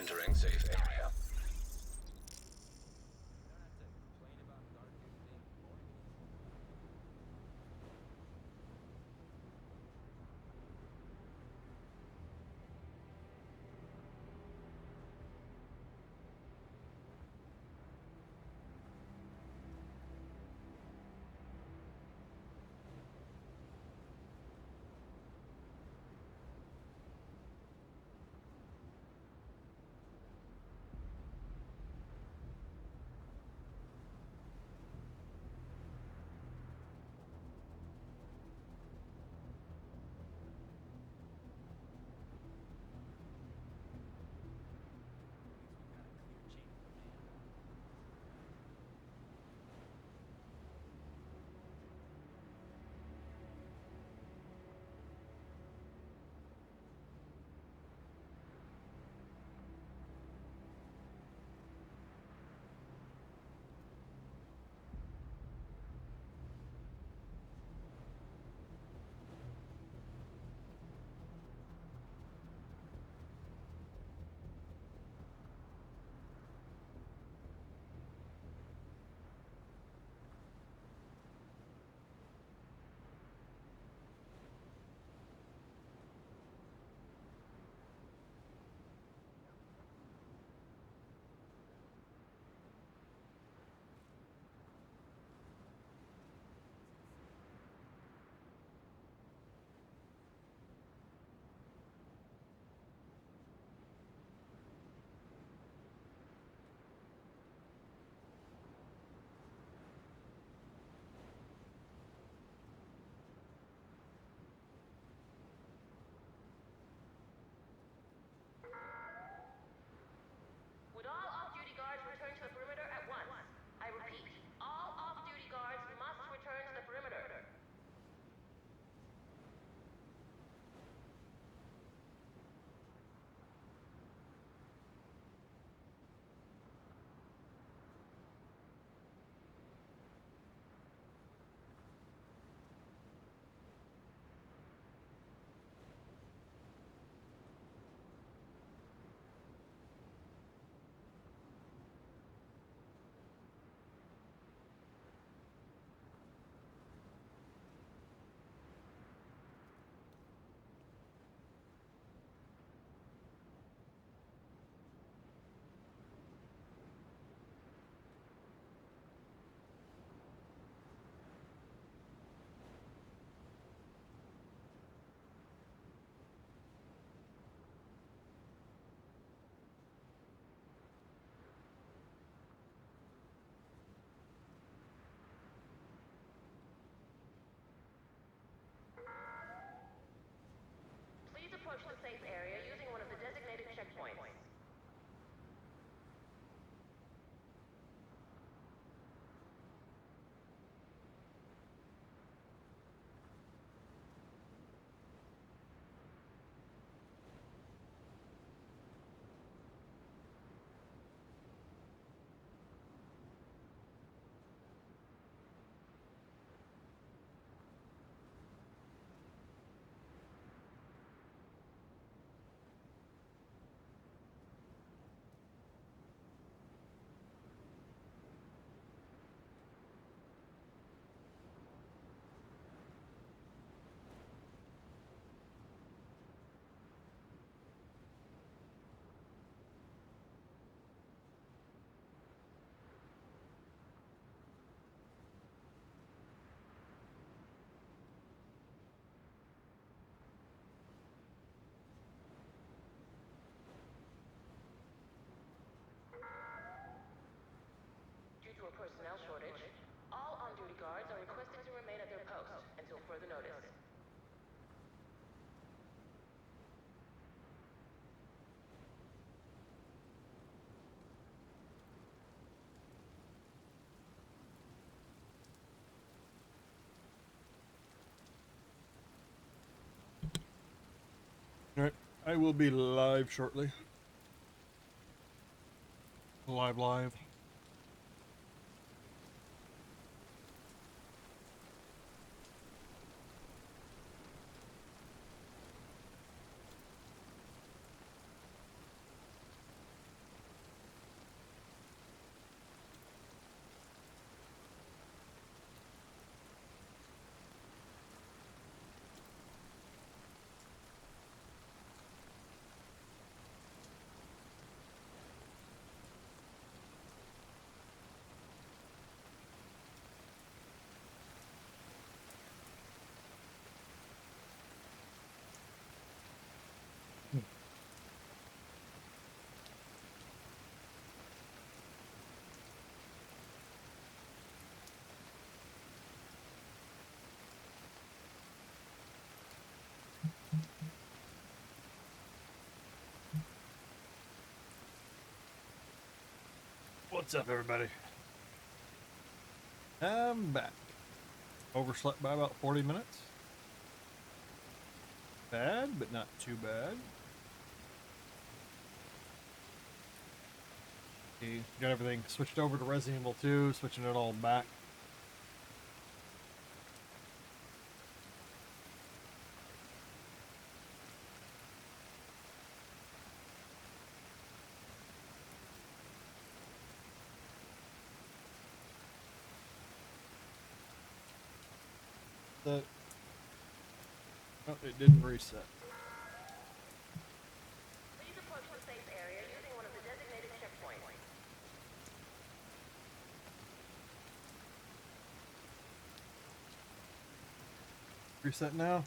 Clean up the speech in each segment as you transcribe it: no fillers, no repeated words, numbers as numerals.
Entering safe area. Would all off-duty guards return to the perimeter at once? I repeat, all off-duty guards must return to the perimeter. Please approach the safe area using one of the designated checkpoints. Due to a personnel shortage, all on-duty guards are requested to remain at their post until further notice. All right, I will be live shortly. Live. What's up, everybody? I'm back. Overslept by about 40 minutes. Bad, but not too bad. Okay, got everything switched over to Resident Evil 2, switching it all back. Oh, it didn't reset. Please approach the safe area using one of the designated checkpoints. Reset now.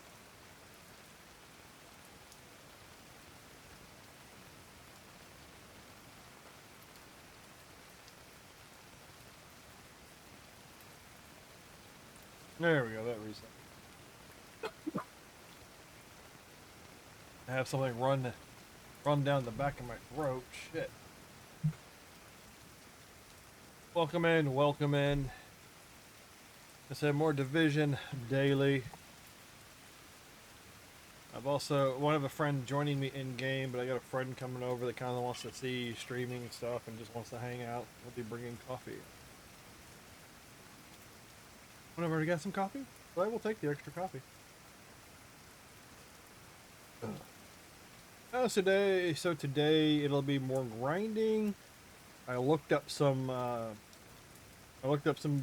There we go, that reset. I have something run down the back of my throat. Shit. Welcome in, welcome in. I said more Division daily. I've also have a friend joining me in game, but I got a friend coming over that kind of wants to see streaming and stuff and just wants to hang out. We'll be bringing coffee. I've already got some coffee, so I will take the extra coffee. So today it'll be more grinding. I looked up some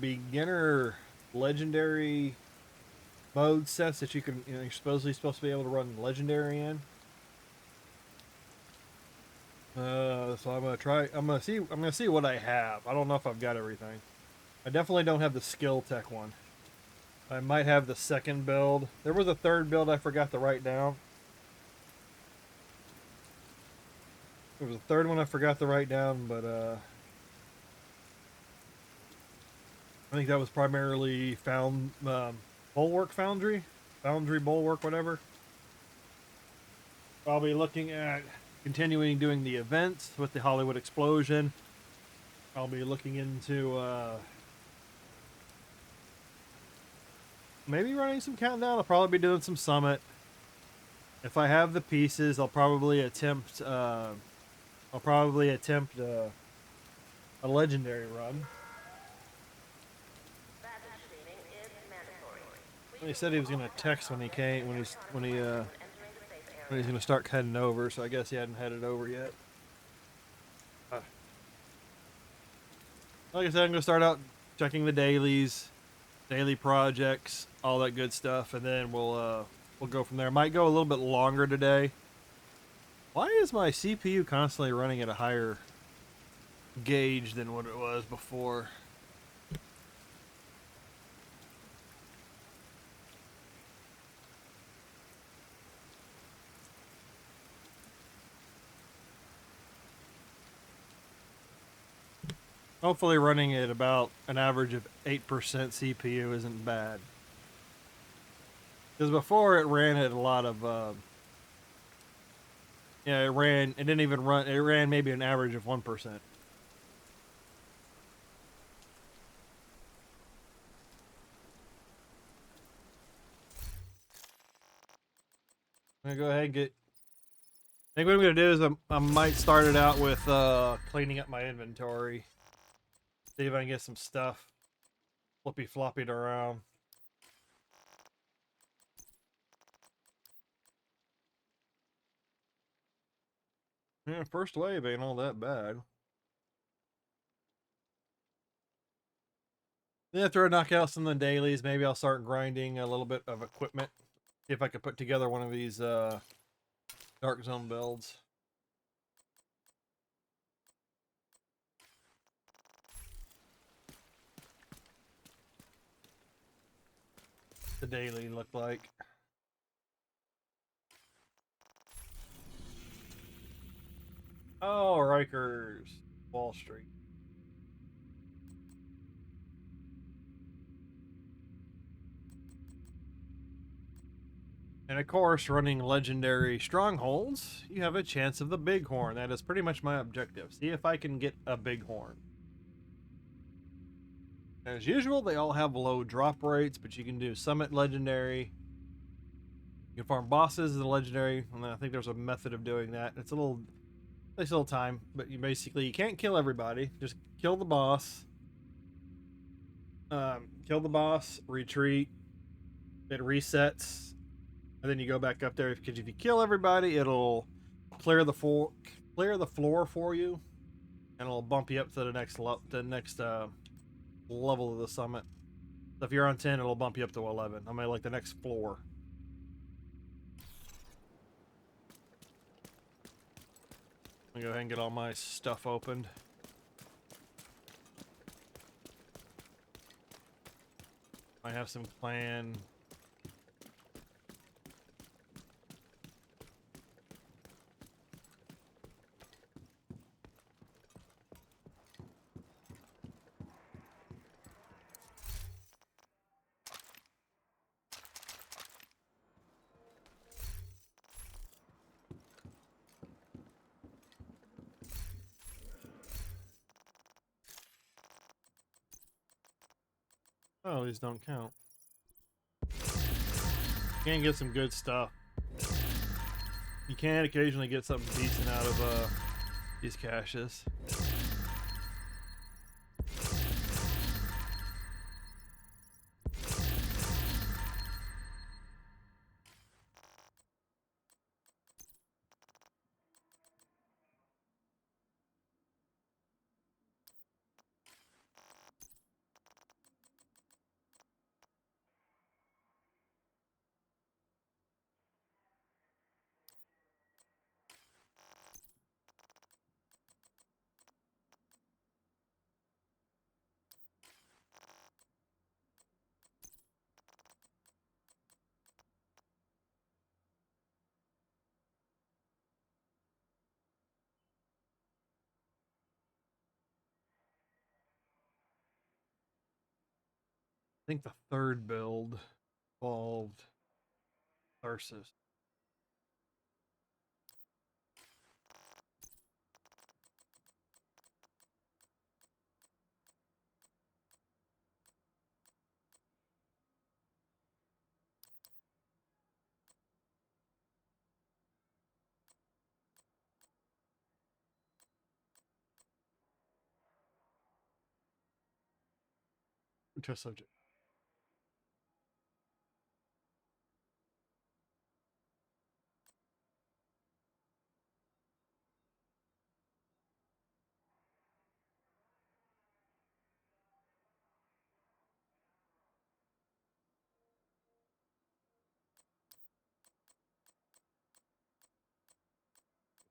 beginner legendary mode sets that you can, you're supposed to be able to run legendary in. So I'm gonna see what I have. I don't know if I've got everything. I definitely don't have the skill tech one. I might have the second build. There was a third build I forgot to write down. There was a third one I forgot to write down, but I think that was primarily Bulwark Foundry, Bulwark, whatever. I'll be looking at continuing doing the events with the Hollywood Explosion. I'll be looking into maybe running some Countdown. I'll probably be doing some Summit. If I have the pieces, I'll probably attempt a legendary run. He said he was gonna text when he came, when he's gonna start heading over. So I guess he hadn't headed over yet. Like I said, I'm gonna start out checking the dailies, daily projects, all that good stuff, and then we'll go from there. Might go a little bit longer today. Why is my CPU constantly running at a higher gauge than what it was before? Hopefully running at about an average of 8% CPU isn't bad. Because before it ran at a lot of, it didn't even run, it ran maybe an average of 1%. I'm gonna go ahead and I think what I'm gonna do is I might start it out with cleaning up my inventory. See if I can get some stuff flippy floppied around. Yeah, first wave ain't all that bad. Then after I knock out some of the dailies, maybe I'll start grinding a little bit of equipment. See if I could put together one of these Dark Zone builds. The daily look like. Oh, Rikers, Wall Street. And of course, running legendary strongholds, you have a chance of the bighorn. That is pretty much my objective. See if I can get a bighorn. As usual, they all have low drop rates, but you can do Summit Legendary. You can farm bosses in the Legendary, and then I think there's a method of doing that. It's a little, takes a little time, but you basically, you can't kill everybody. Just kill the boss. Kill the boss, retreat, it resets, and then you go back up there, because if you kill everybody, it'll clear the floor for you, and it'll bump you up to the next level of the summit. So if you're on 10, it'll bump you up to 11. I mean, like the next floor. Let me go ahead and get all my stuff opened. I have some clan. Oh, these don't count. You can get some good stuff. You can occasionally get something decent out of these caches. I think the third build involved Ursus. Test subject.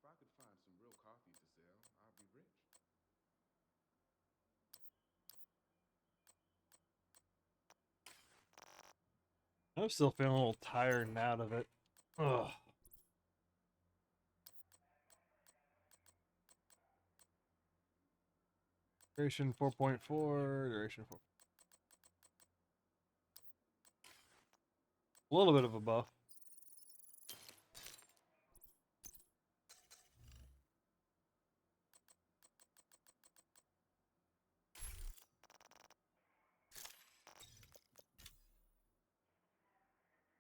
If I could find some real coffee to sell, I'd be rich. I'm still feeling a little tired and out of it. Ugh. Duration 4.4, duration 4. A little bit of a buff.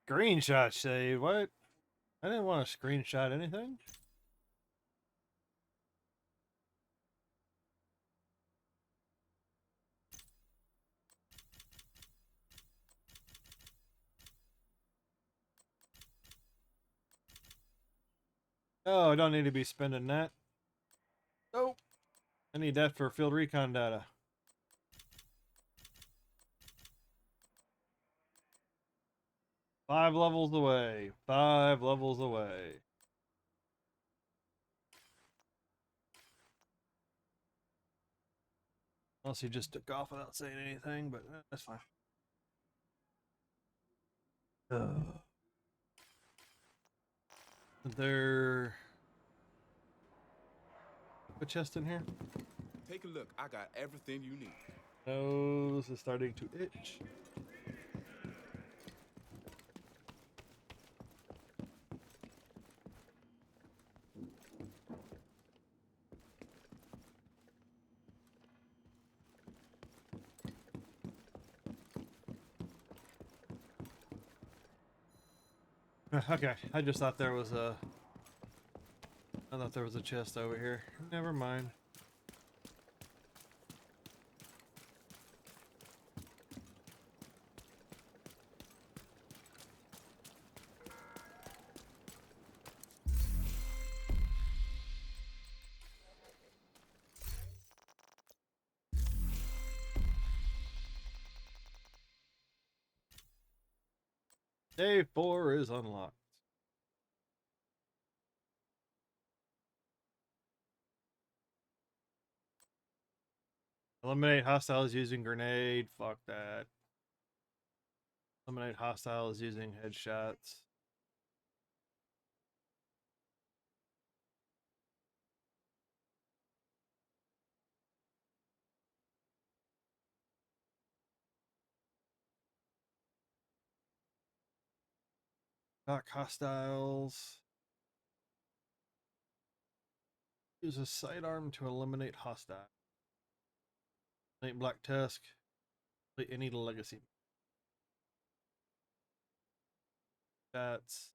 Screenshot save. What? I didn't want to screenshot anything. Oh, I don't need to be spending that. Nope. I need that for field recon data. Five levels away. 5 levels away. Unless he just took off without saying anything, but that's fine. Is there a chest in here? Take a look. I got everything you need. Nose is starting to itch. Okay, I just thought there was a. I thought there was a chest over here. Never mind. Day 4 is unlocked. Eliminate hostiles using grenade. Fuck that. Eliminate hostiles using headshots. Knock hostiles. Use a sidearm to eliminate hostile. Eliminate Black Tusk. Play any legacy. That's.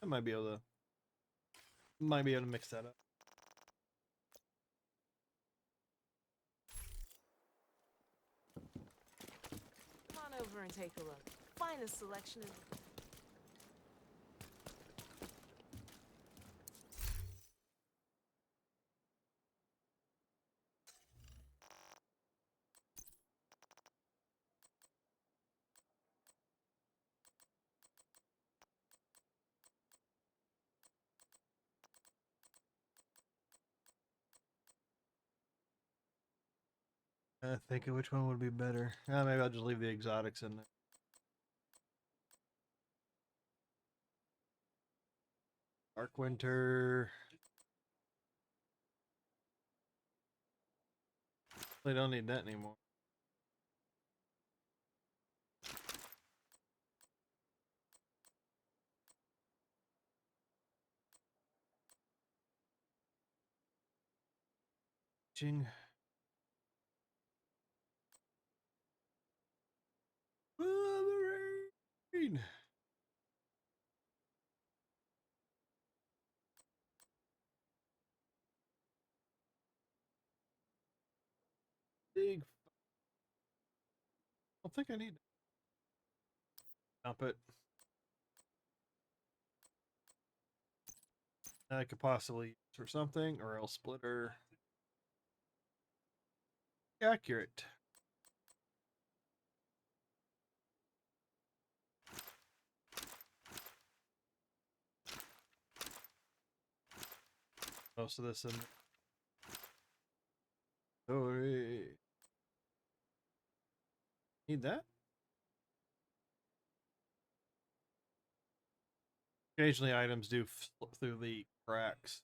I might be able to mix that up. Come on over and take a look. Finest selection of. Think of which one would be better. Maybe I'll just leave the exotics in there. Dark Winter. They don't need that anymore. Ching. Wolverine. Big. I don't think I need. Dump it. I could possibly use for something, or else splitter. Accurate. Most of this in. Oh, need that? Occasionally, items do slip through the cracks.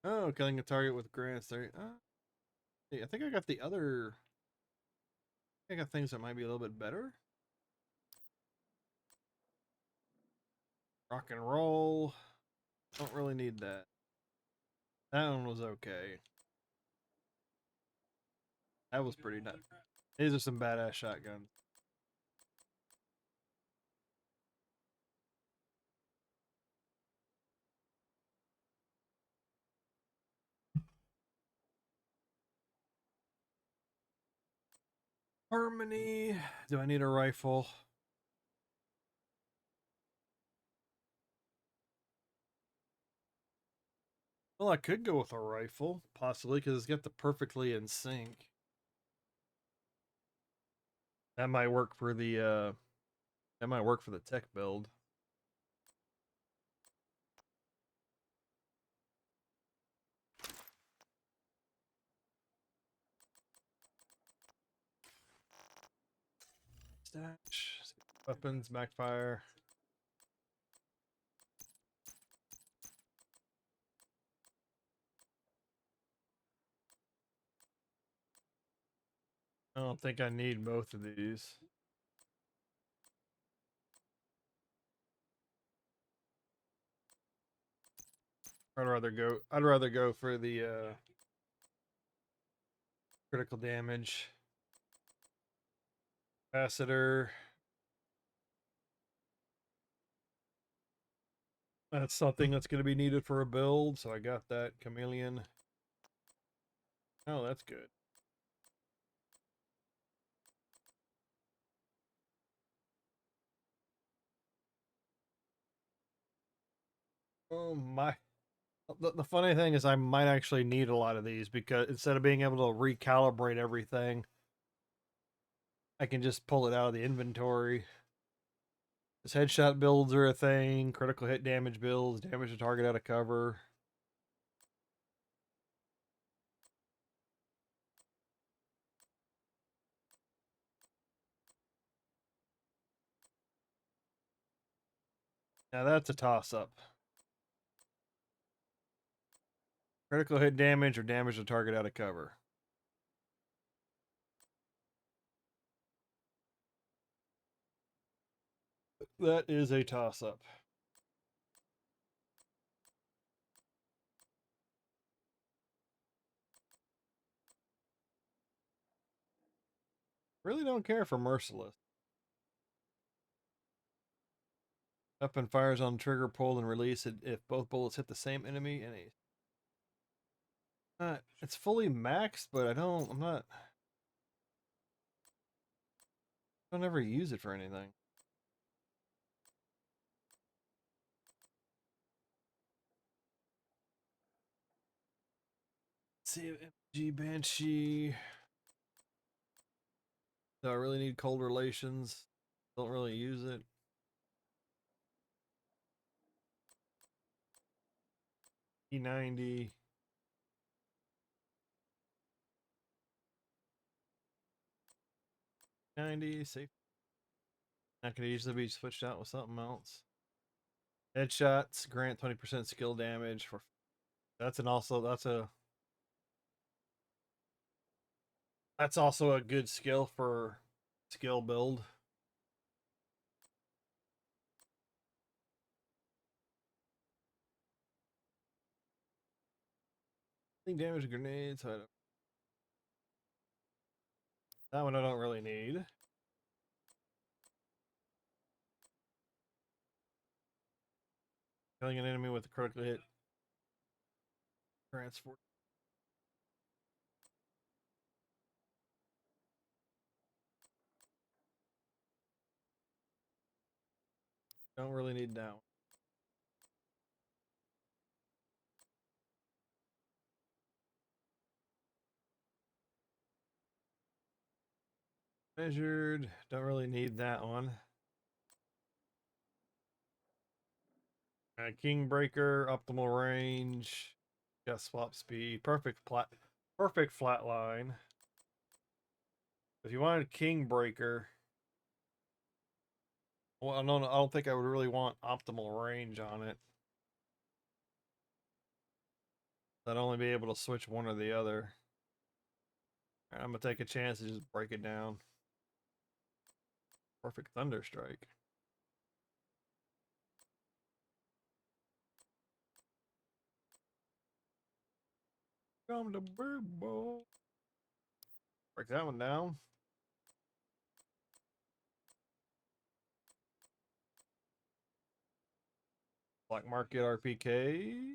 Oh, killing a target with grants there. Hey, I think I got the other. I got things that might be a little bit better. Rock and roll. Don't really need that. That one was okay. That was pretty nice. These are some badass shotguns. Harmony. Do I need a rifle? Well, I could go with a rifle, possibly, because it's got the perfectly in sync. That might work for the tech build. Stash. Weapons, backfire. I don't think I need both of these. I'd rather go for the critical damage. Capacitor. That's something that's going to be needed for a build, so I got that. Chameleon. Oh, that's good. Oh my. The funny thing is, I might actually need a lot of these because instead of being able to recalibrate everything, I can just pull it out of the inventory. This headshot builds are a thing. Critical hit damage builds, damage to target out of cover. Now that's a toss up. Critical hit damage or damage to target out of cover. That is a toss up. Really don't care for Merciless. Weapon fires on trigger pull and release it if both bullets hit the same enemy and it's fully maxed, but I don't ever use it for anything. Let's see, MG Banshee. Do I really need cold relations? Don't really use it. E90. 90, safe. That could easily be switched out with something else. Headshots grant 20% skill damage for. That's also a good skill for skill build. I think damage to grenades. That one I don't really need. Killing an enemy with a critical hit. Transport. Don't really need that one. Measured. Don't really need that one. King Breaker, optimal range. Got swap speed. Perfect flat line. If you wanted King Breaker, well, no, I don't think I would really want optimal range on it. I'd only be able to switch one or the other. Right, I'm gonna take a chance and just break it down. Perfect Thunderstrike. Come to big boy. Break that one down. Black Market RPK.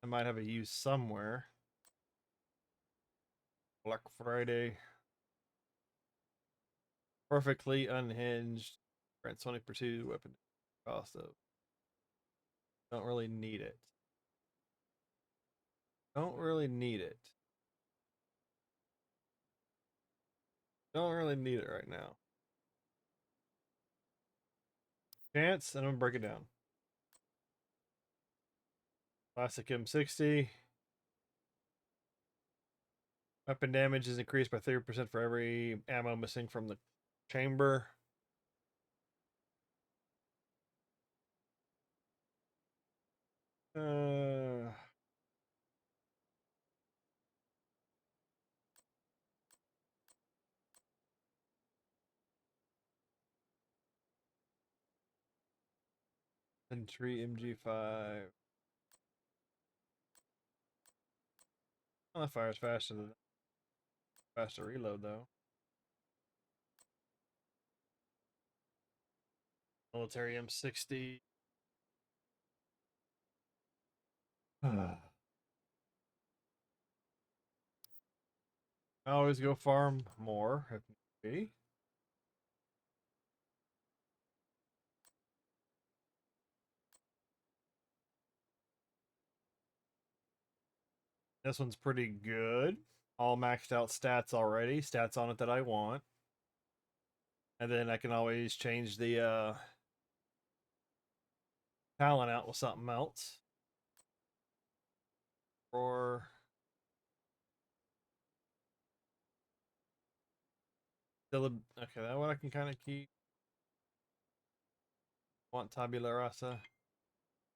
I might have a use somewhere. Black Friday. Perfectly unhinged. Grants 20% weapon cost of. Don't really need it. Don't really need it. Don't really need it right now. Chance, and I'm gonna break it down. Classic M60. Weapon damage is increased by 30% for every ammo missing from the chamber. Uh, Entry MG5. Oh, that fires faster reload though. Military M60. I always go farm more if need be. This one's pretty good. All maxed out stats already. Stats on it that I want. And then I can always change the talent out with something else. Or okay, that one I can kind of keep. Want tabula rasa.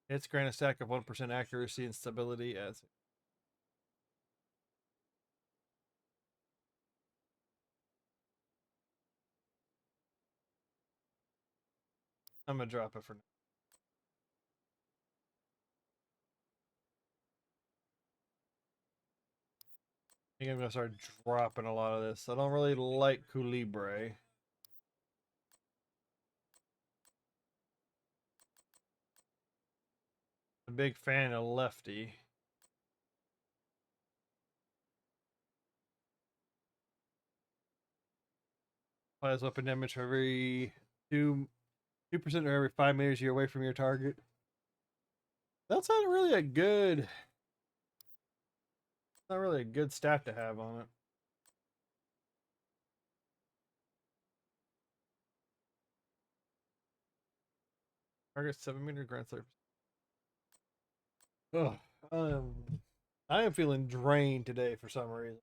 Hits grant a stack of 1% accuracy and stability as I'm gonna drop it for now. I think I'm gonna start dropping a lot of this. I don't really like Culibre. A big fan of Lefty. Applies weapon damage for every 2% or every 5 meters you're away from your target. That's not really a good. Not really a good stat to have on it. Target 7 meter ground surface. Ugh. I am feeling drained today for some reason.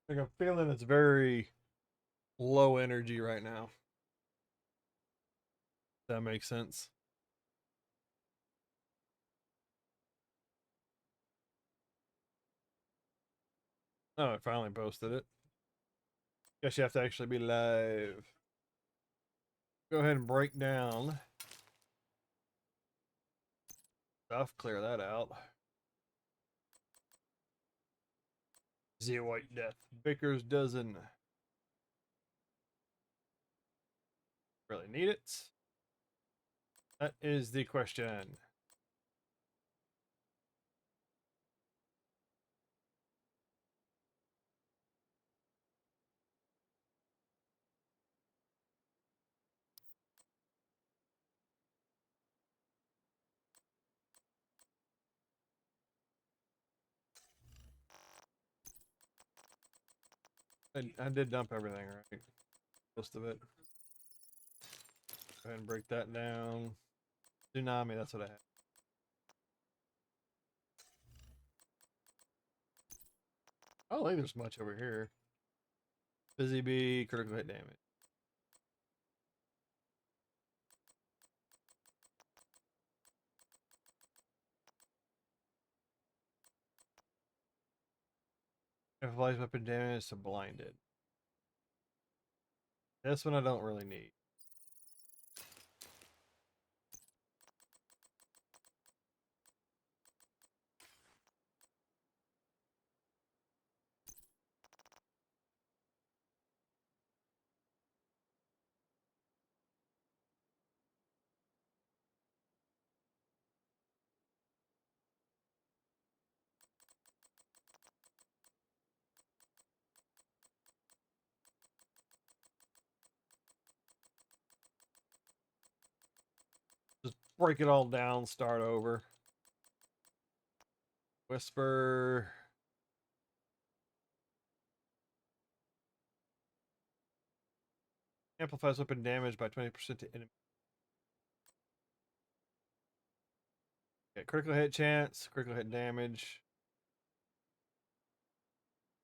Like I'm feeling it's very low energy right now. That makes sense. Oh, I finally posted it. Guess you have to actually be live. Go ahead and break down stuff. Clear that out. Z White Death. Baker's dozen. Really need it? That is the question. I did dump everything, right? Most of it. Go ahead and break that down. Tsunami, that's what I have. I don't think there's much over here. Busy Bee, critical hit damage. If applies weapon damage to blinded. This one I don't really need. Just break it all down, start over. Whisper. Amplifies weapon damage by 20% to enemy. Okay, critical hit chance, critical hit damage.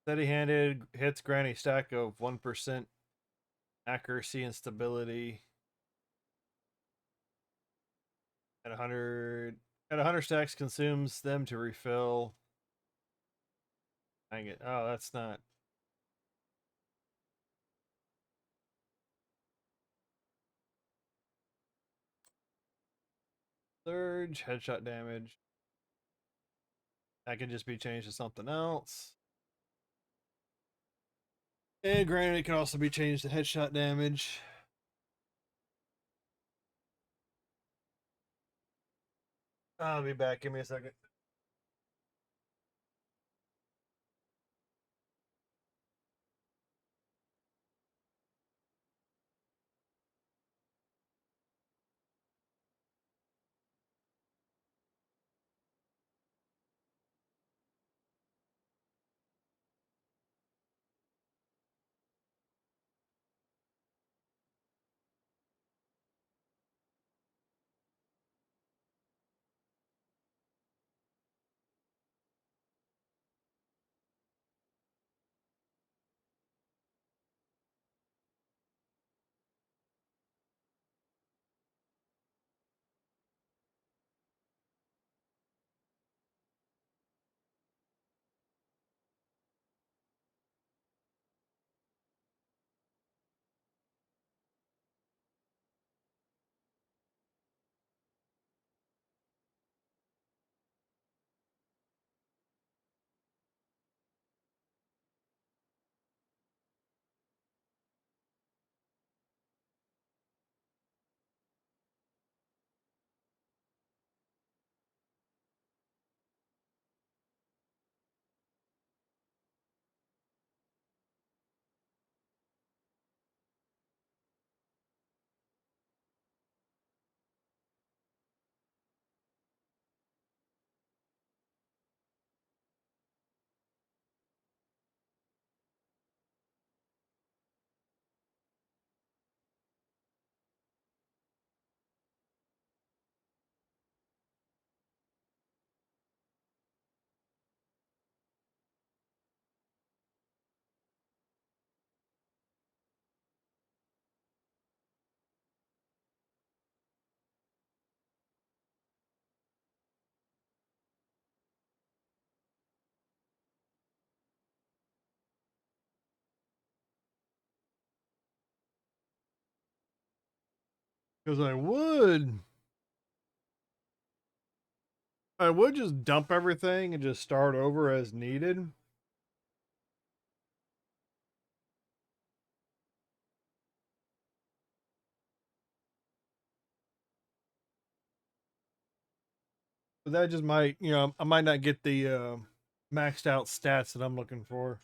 Steady-handed hits grant a stack of 1% accuracy and stability. At 100 stacks consumes them to refill. Dang it. Oh, that's not. Surge, headshot damage. That can just be changed to something else. And granted, it can also be changed to headshot damage. I'll be back. Give me a second. Because I would just dump everything and just start over as needed. But that just might, I might not get the maxed out stats that I'm looking for.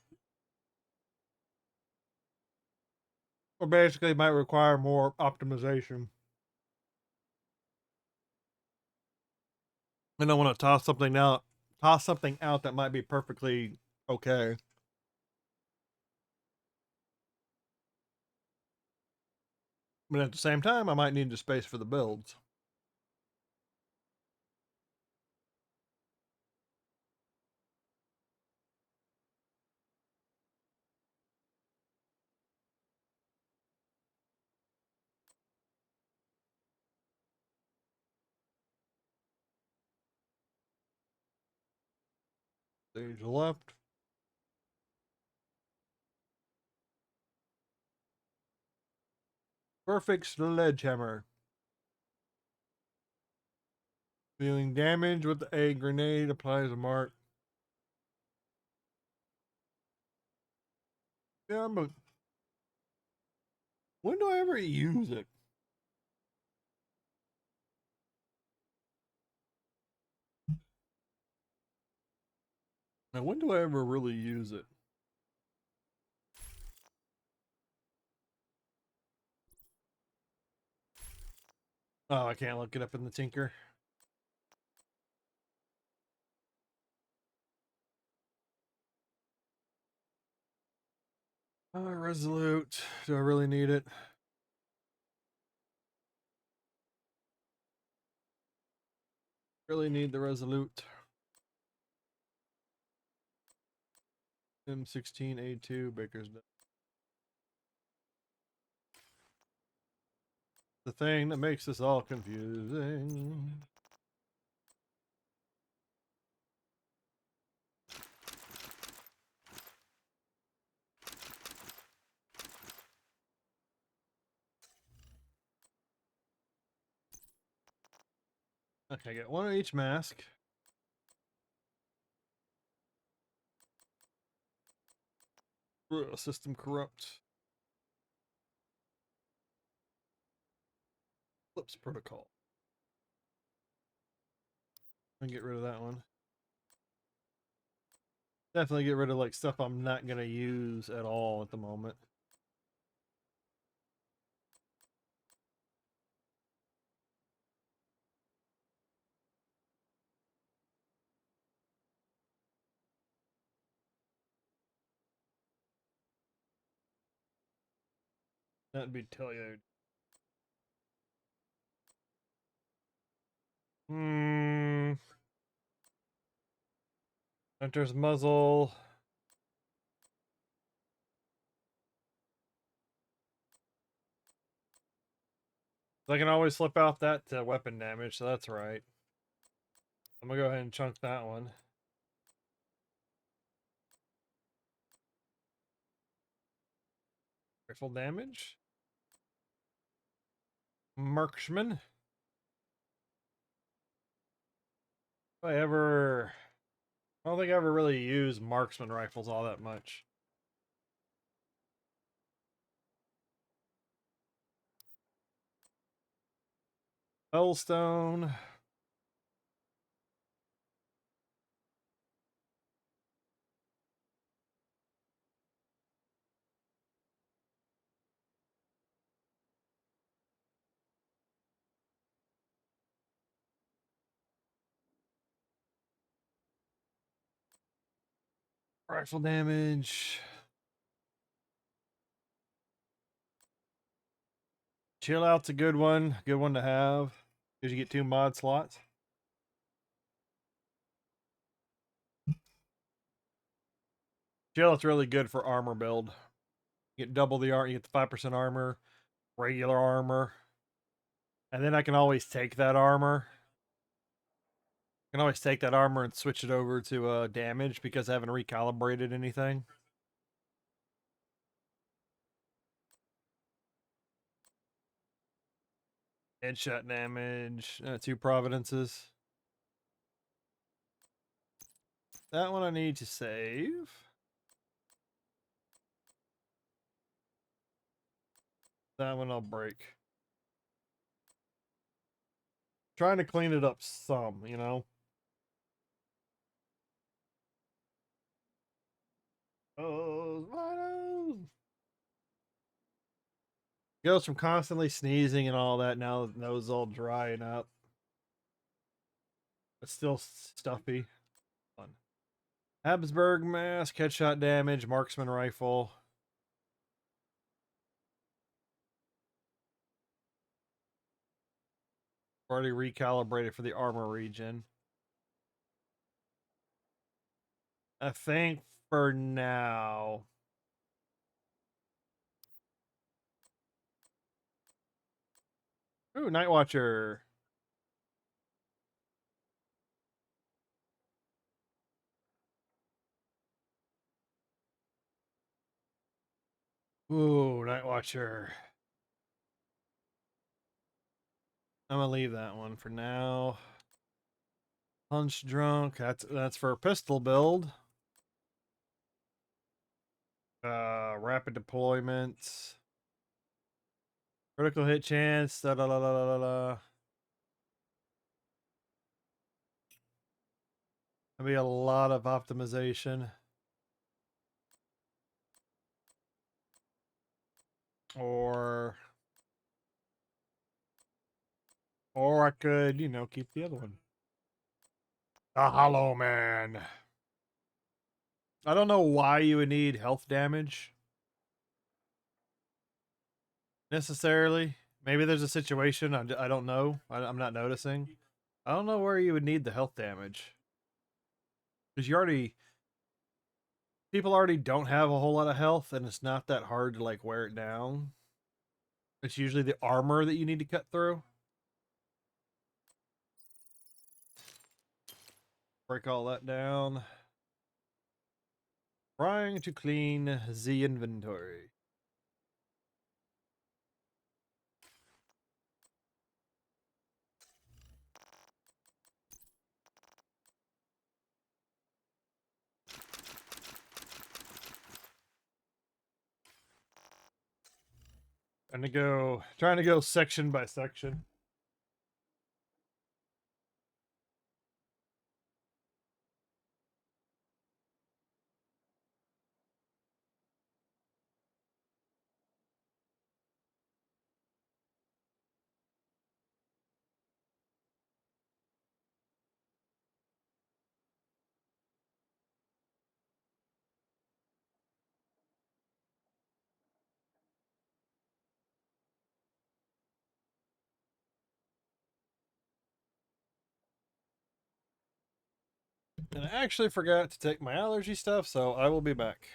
Or basically, it might require more optimization. I don't want to toss something out that might be perfectly okay. But at the same time, I might need the space for the builds. Stage left. Perfect sledgehammer. Dealing damage with a grenade applies a mark. Yeah, but when do I ever use it? Now, when do I ever really use it? Oh, I can't look it up in the Tinker. Resolute. Do I really need it? Really need the Resolute. M16A2 Baker's. The thing that makes this all confusing. Okay, get one of each mask. Ugh, system corrupt. Flips protocol. And get rid of that one. Definitely get rid of like stuff I'm not gonna use at all at the moment. That'd be Telluride. Hunter's muzzle. I can always flip out that weapon damage, so that's right. I'm gonna go ahead and chunk that one. Rifle damage. Marksman. If I ever... I don't think I ever really use marksman rifles all that much. Hellstone. Rifle damage. Chill out's a good one. Good one to have. Because you get 2 mod slots. Chill out's really good for armor build. You get double the armor. You get the 5% armor. Regular armor. And then I can always take that armor. I can always take that armor and switch it over to damage because I haven't recalibrated anything. Headshot damage. 2 providences. That one I need to save. That one I'll break. Trying to clean it up some, you know? Oh, my nose. Goes from constantly sneezing and all that, now the nose all drying up. But still stuffy. Fun. Habsburg mask, headshot damage, marksman rifle. Already recalibrated for the armor region. I think for now. Ooh, Night Watcher. Ooh, Night Watcher. I'm gonna leave that one for now. Punch Drunk. That's for a pistol build. Rapid deployment. Critical hit chance. Da, da, da, da, da, da. There'll be a lot of optimization. Or I could, you know, keep the other one. The Hollow Man. I don't know why you would need health damage. Necessarily. Maybe there's a situation I don't know. I'm not noticing. I don't know where you would need the health damage. Because people already don't have a whole lot of health, and it's not that hard to like wear it down. It's usually the armor that you need to cut through. Break all that down. Trying to clean the inventory. Trying to go section by section. And I actually forgot to take my allergy stuff, so I will be back.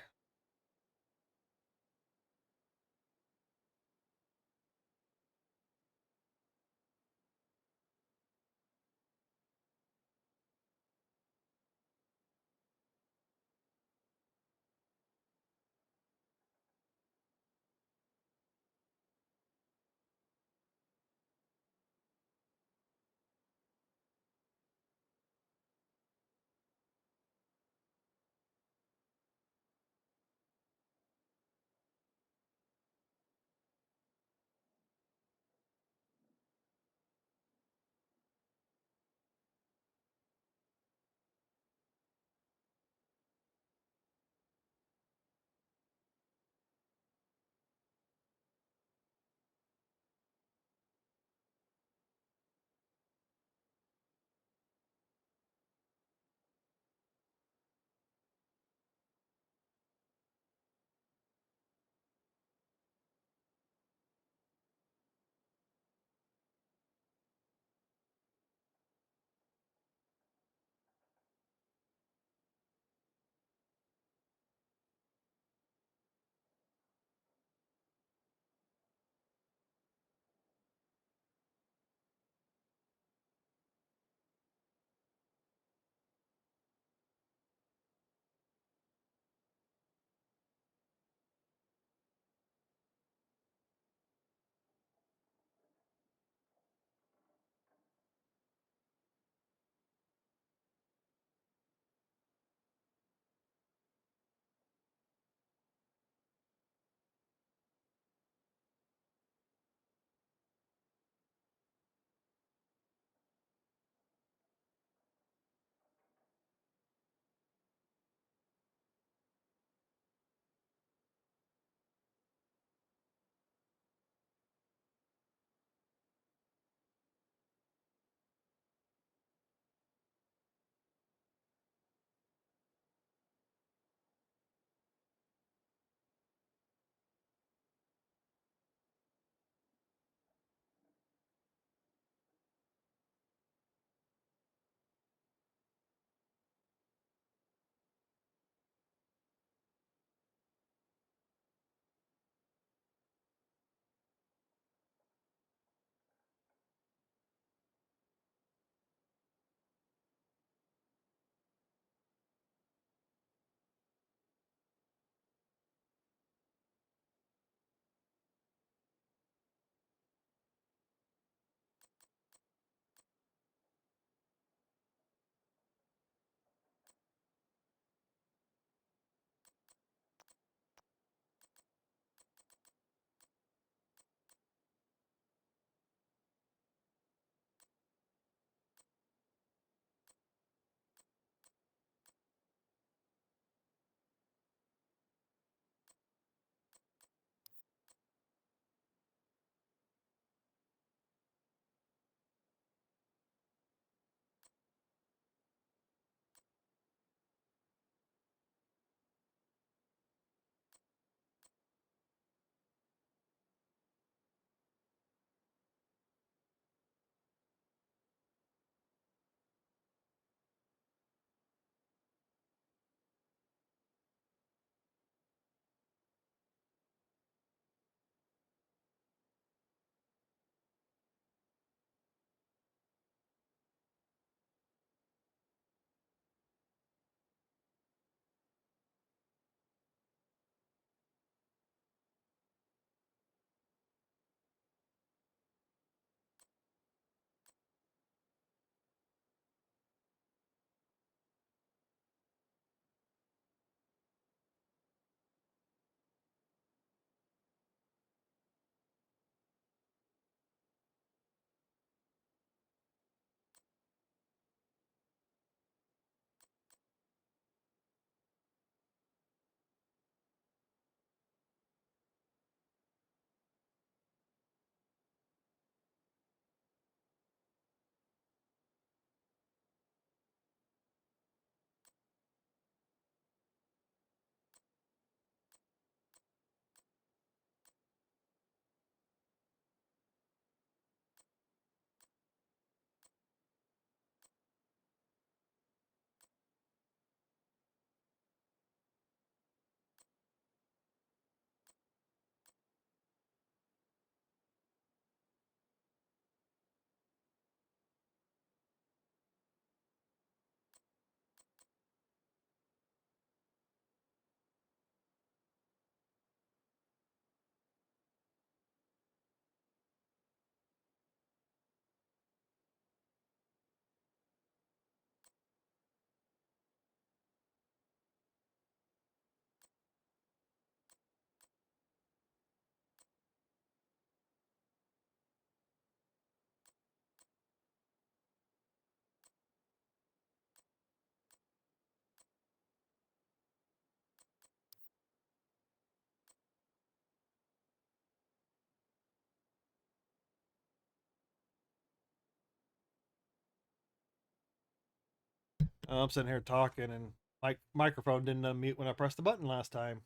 I'm sitting here talking, and my microphone didn't unmute when I pressed the button last time.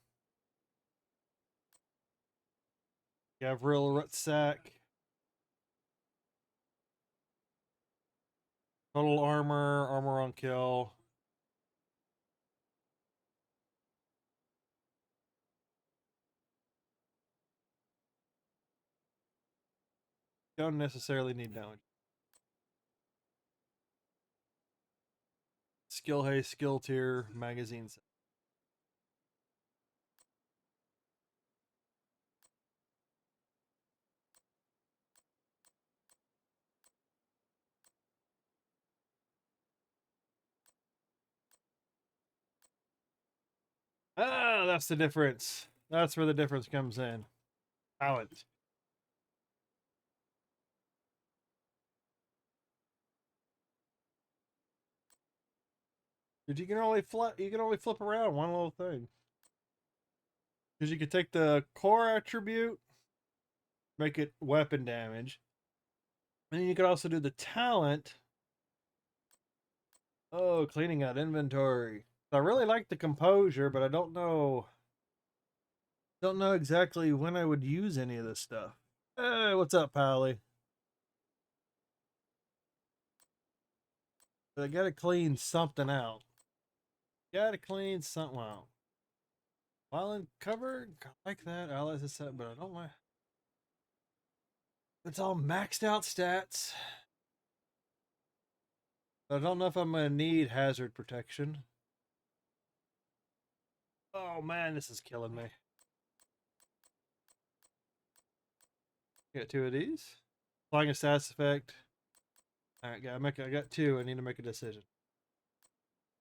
You have real rucksack. Total armor, armor on kill. Don't necessarily need damage. Skill haste, skill tier, magazines. Ah, that's the difference. That's where the difference comes in. Talent. Dude, you can only flip around one little thing. Because you could take the core attribute, make it weapon damage. And you could also do the talent. Oh, cleaning out inventory. I really like the composure, but I don't know exactly when I would use any of this stuff. Hey, what's up, Pally? But I gotta clean something out. Gotta clean something out. While in cover, I like that. Allies is set, but I don't like. It's all maxed out stats. But I don't know if I'm gonna need hazard protection. Oh man, this is killing me. Got two of these. Applying a stats effect. Alright, I got two. I need to make a decision.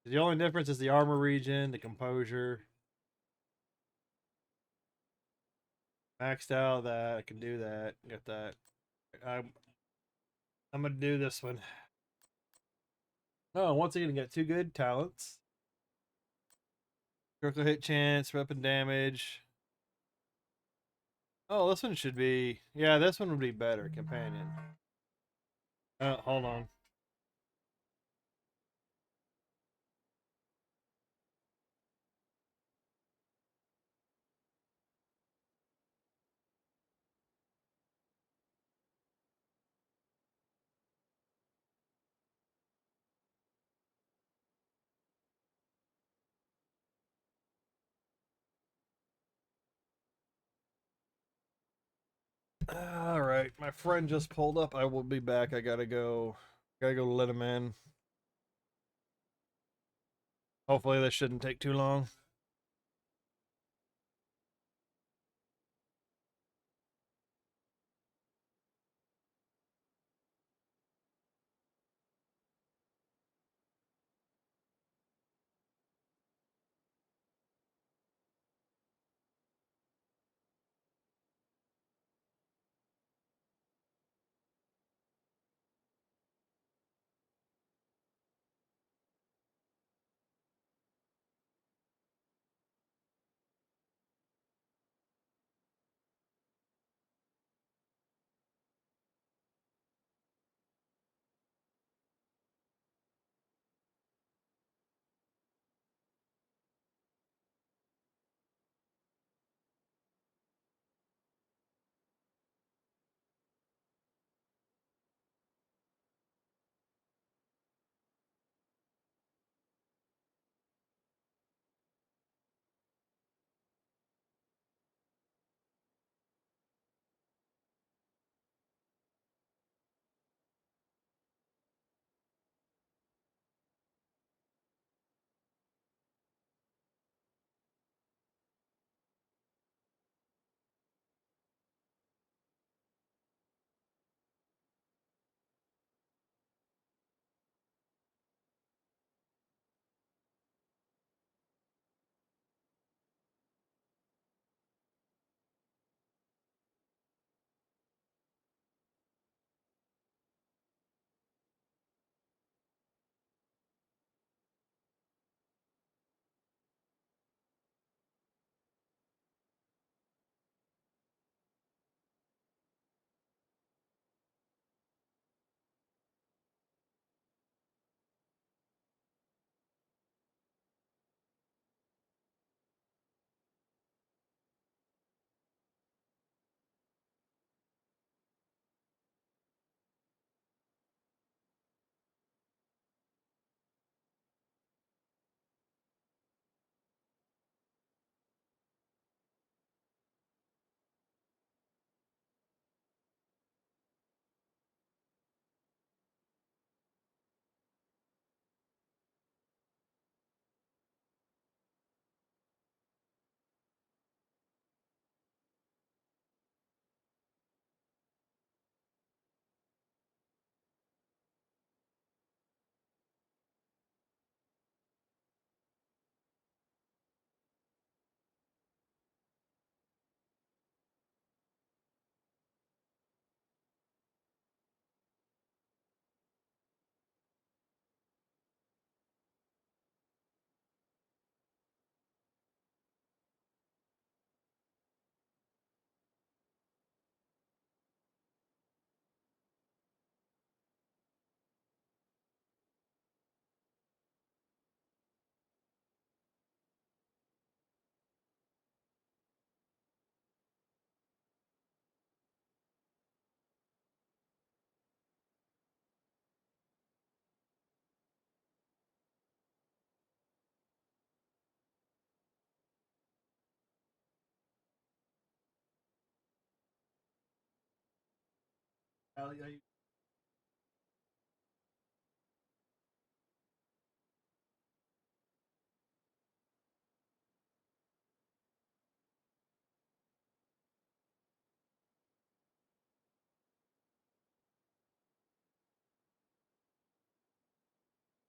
The only difference is the armor region, the composure. Maxed out that. I can do that. Got that. I'm gonna do this one. Oh, once again, got two good talents. Critical hit chance, weapon damage. Oh, this one should be. Yeah, this one would be better. Companion. Oh, hold on. All right, my friend just pulled up. I will be back. I gotta go. Gotta go let him in. Hopefully, this shouldn't take too long.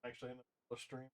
Actually in the stream.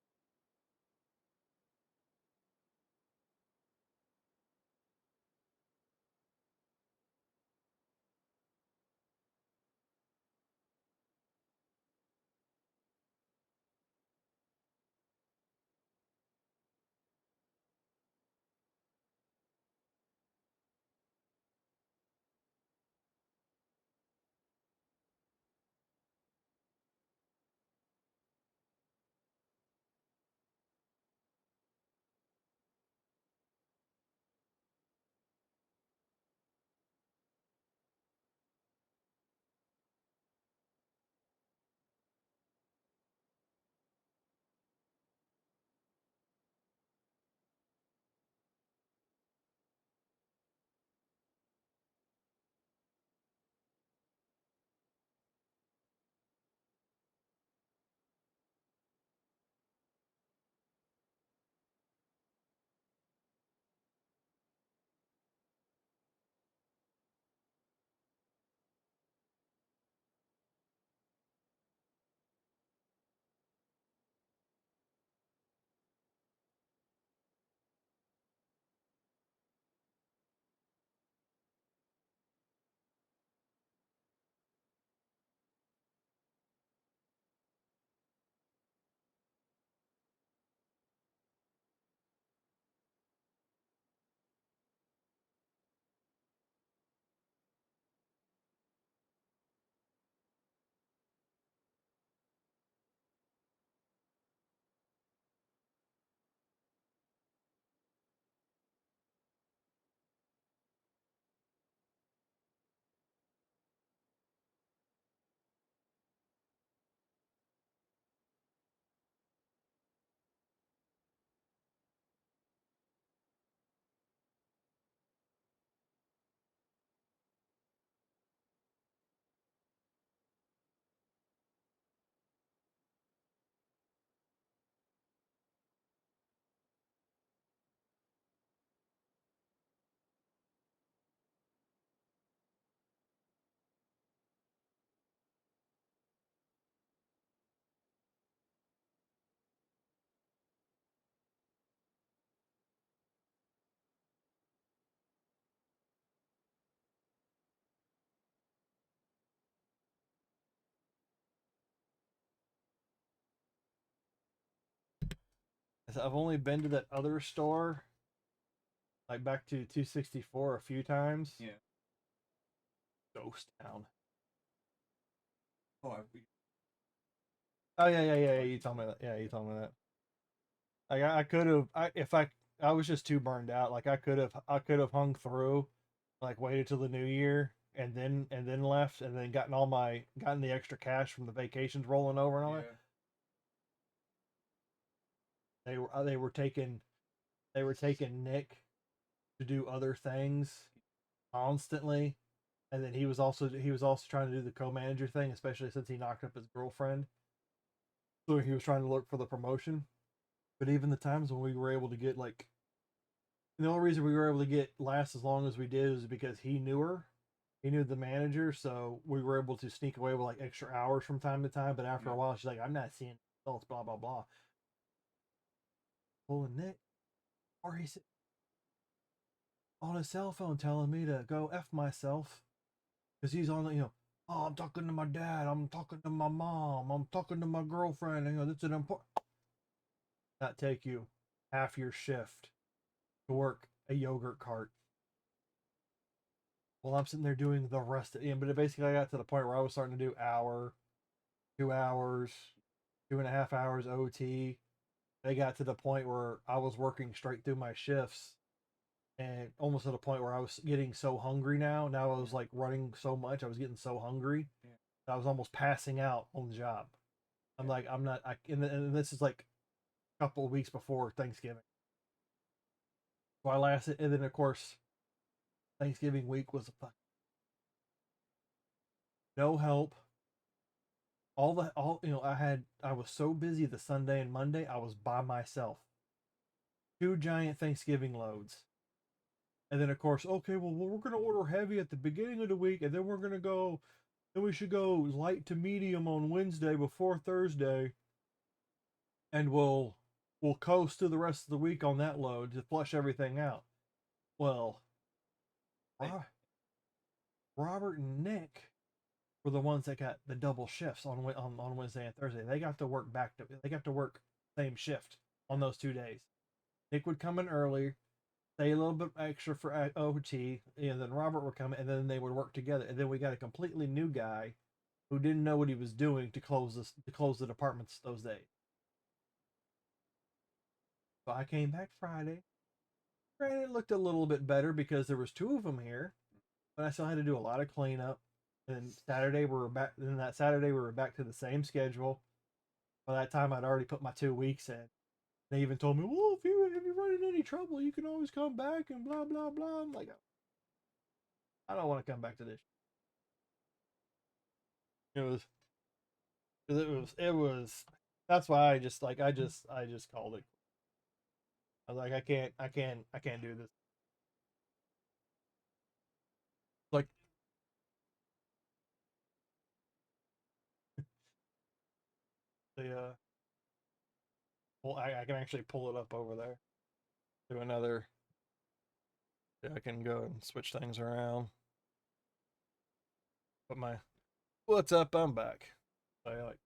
I've only been to that other store, like back to 264 a few times. Yeah. Ghost Town. Oh, Oh yeah. You told me that. Yeah, you told me that. Like I could have, if I was just too burned out. Like I could have hung through, like waited till the new year and then left and then gotten the extra cash from the vacations rolling over and all that. They were taking Nick to do other things constantly, and then he was also trying to do the co-manager thing, especially since he knocked up his girlfriend. So he was trying to look for the promotion. But even the times when we were able to get like, the only reason we were able to get last as long as we did is because he knew her. He knew the manager, so we were able to sneak away with like extra hours from time to time. But after a while, she's like, "I'm not seeing results." Blah blah blah. Pulling Nick, or he's on his cell phone telling me to go f myself because he's on the oh, I'm talking to my dad, I'm talking to my mom, I'm talking to my girlfriend, and that's an important. Not take you half your shift to work a yogurt cart. Well, I'm sitting there doing the rest of it. But basically, I got to the point where I was starting to do hour, 2 hours, 2.5 hours OT. They got to the point where I was working straight through my shifts and almost to the point where I was getting so hungry now. Now I was like running so much, I was getting so hungry. I was almost passing out on the job. I'm like, I'm not, and this is like a couple of weeks before Thanksgiving. So I lasted, and then of course, Thanksgiving week was no help. I was so busy the Sunday and Monday, I was by myself. 2 giant Thanksgiving loads. And then of course, okay, well we're gonna order heavy at the beginning of the week, and then we should go light to medium on Wednesday before Thursday, and we'll coast to the rest of the week on that load to flush everything out. Well, Robert and Nick were the ones that got the double shifts on Wednesday and Thursday. They got to work same shift on those 2 days. Nick would come in early, stay a little bit extra for OT, and then Robert would come in, and then they would work together. And then we got a completely new guy who didn't know what he was doing to close the departments those days. So I came back Friday. Granted, it looked a little bit better because there was 2 of them here, but I still had to do a lot of cleanup. And Saturday we were back. Then that Saturday we were back to the same schedule. By that time, I'd already put my 2 weeks in. They even told me, "Well, if you run into any trouble, you can always come back," and blah blah blah. I'm like, I don't want to come back to this. It was, it was. That's why I just called it. I was like, I can't do this. Like, the well, I can actually pull it up over there to another. Yeah, I can go and switch things around. But my what's up? I'm back. I like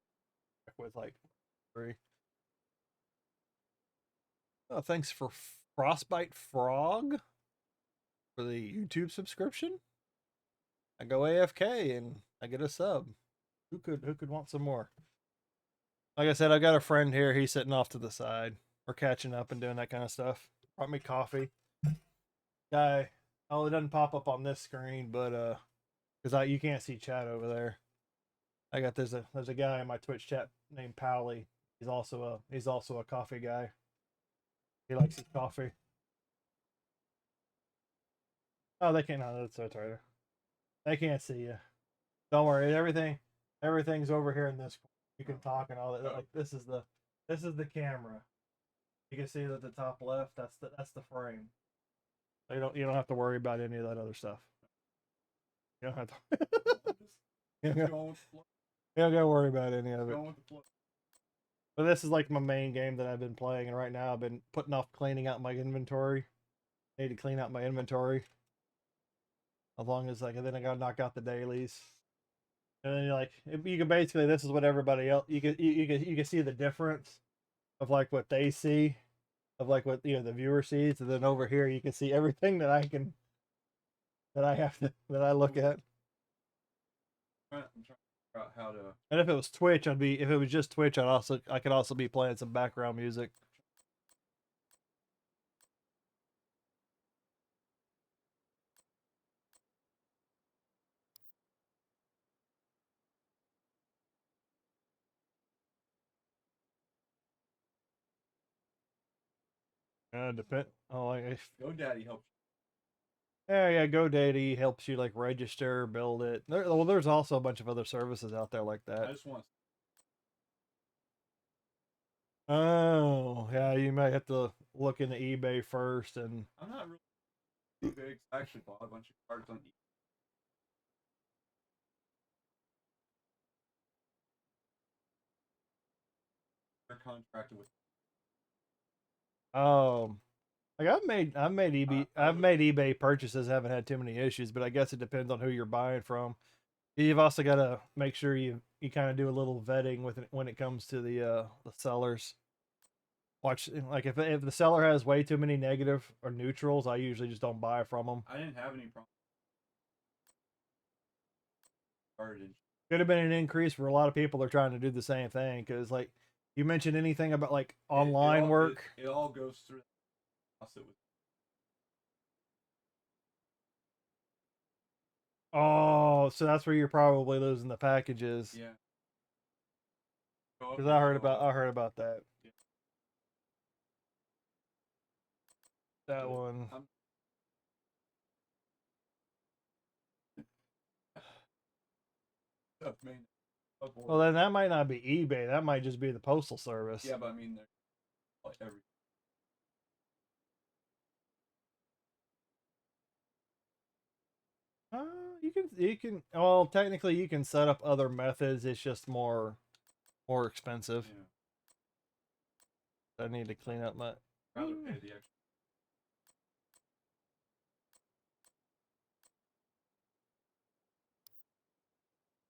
back with like 3. Oh, thanks for Frostbite Frog for the YouTube subscription. I go AFK and I get a sub. Who could want some more? Like I said, I got a friend here. He's sitting off to the side. We're catching up and doing that kind of stuff. Brought me coffee. Guy, oh, it doesn't pop up on this screen, but because you can't see chat over there. I got there's a guy in my Twitch chat named Powley. He's also a coffee guy. He likes his coffee. Oh, they can't. No, that's right. They can't see you. Don't worry. Everything's over here in this. You can talk and all that. Like this is the camera. You can see that the top left. That's the frame. You don't have to worry about any of that other stuff. You don't have to. you don't gotta worry about any of it. But this is like my main game that I've been playing, and right now I've been putting off cleaning out my inventory. I need to clean out my inventory. As long as and then I gotta knock out the dailies. And then you can basically, this is what everybody else, you can see the difference of like what they see, of like what the viewer sees, and then over here you can see everything that I look at. I'm trying to figure out how to. And if it was Twitch, if it was just Twitch, I could also be playing some background music. Depend. Oh, GoDaddy helps. yeah. GoDaddy helps you like register, build it. There's also a bunch of other services out there like that. I just want. Oh, yeah. You might have to look into eBay first, and I'm not really big. I actually bought a bunch of cards on eBay. They're contracted with. like I've made eBay purchases, haven't had too many issues, but I guess it depends on who you're buying from. You've also got to make sure you kind of do a little vetting with it when it comes to the sellers. Watch, like if the seller has way too many negative or neutrals, I usually just don't buy from them. I didn't have any problem. Could have been an increase for a lot of people. They're trying to do the same thing because like you mentioned anything about like online work. It all goes through. Oh, so that's where you're probably losing the packages. Yeah. Because I heard about that. Yeah. That one. stuff, man. Well, then that might not be eBay. That might just be the postal service. Yeah, but I mean, they're like every. You can. Well, technically, you can set up other methods. It's just more expensive. Yeah. I need to clean up my. Rather pay the extra.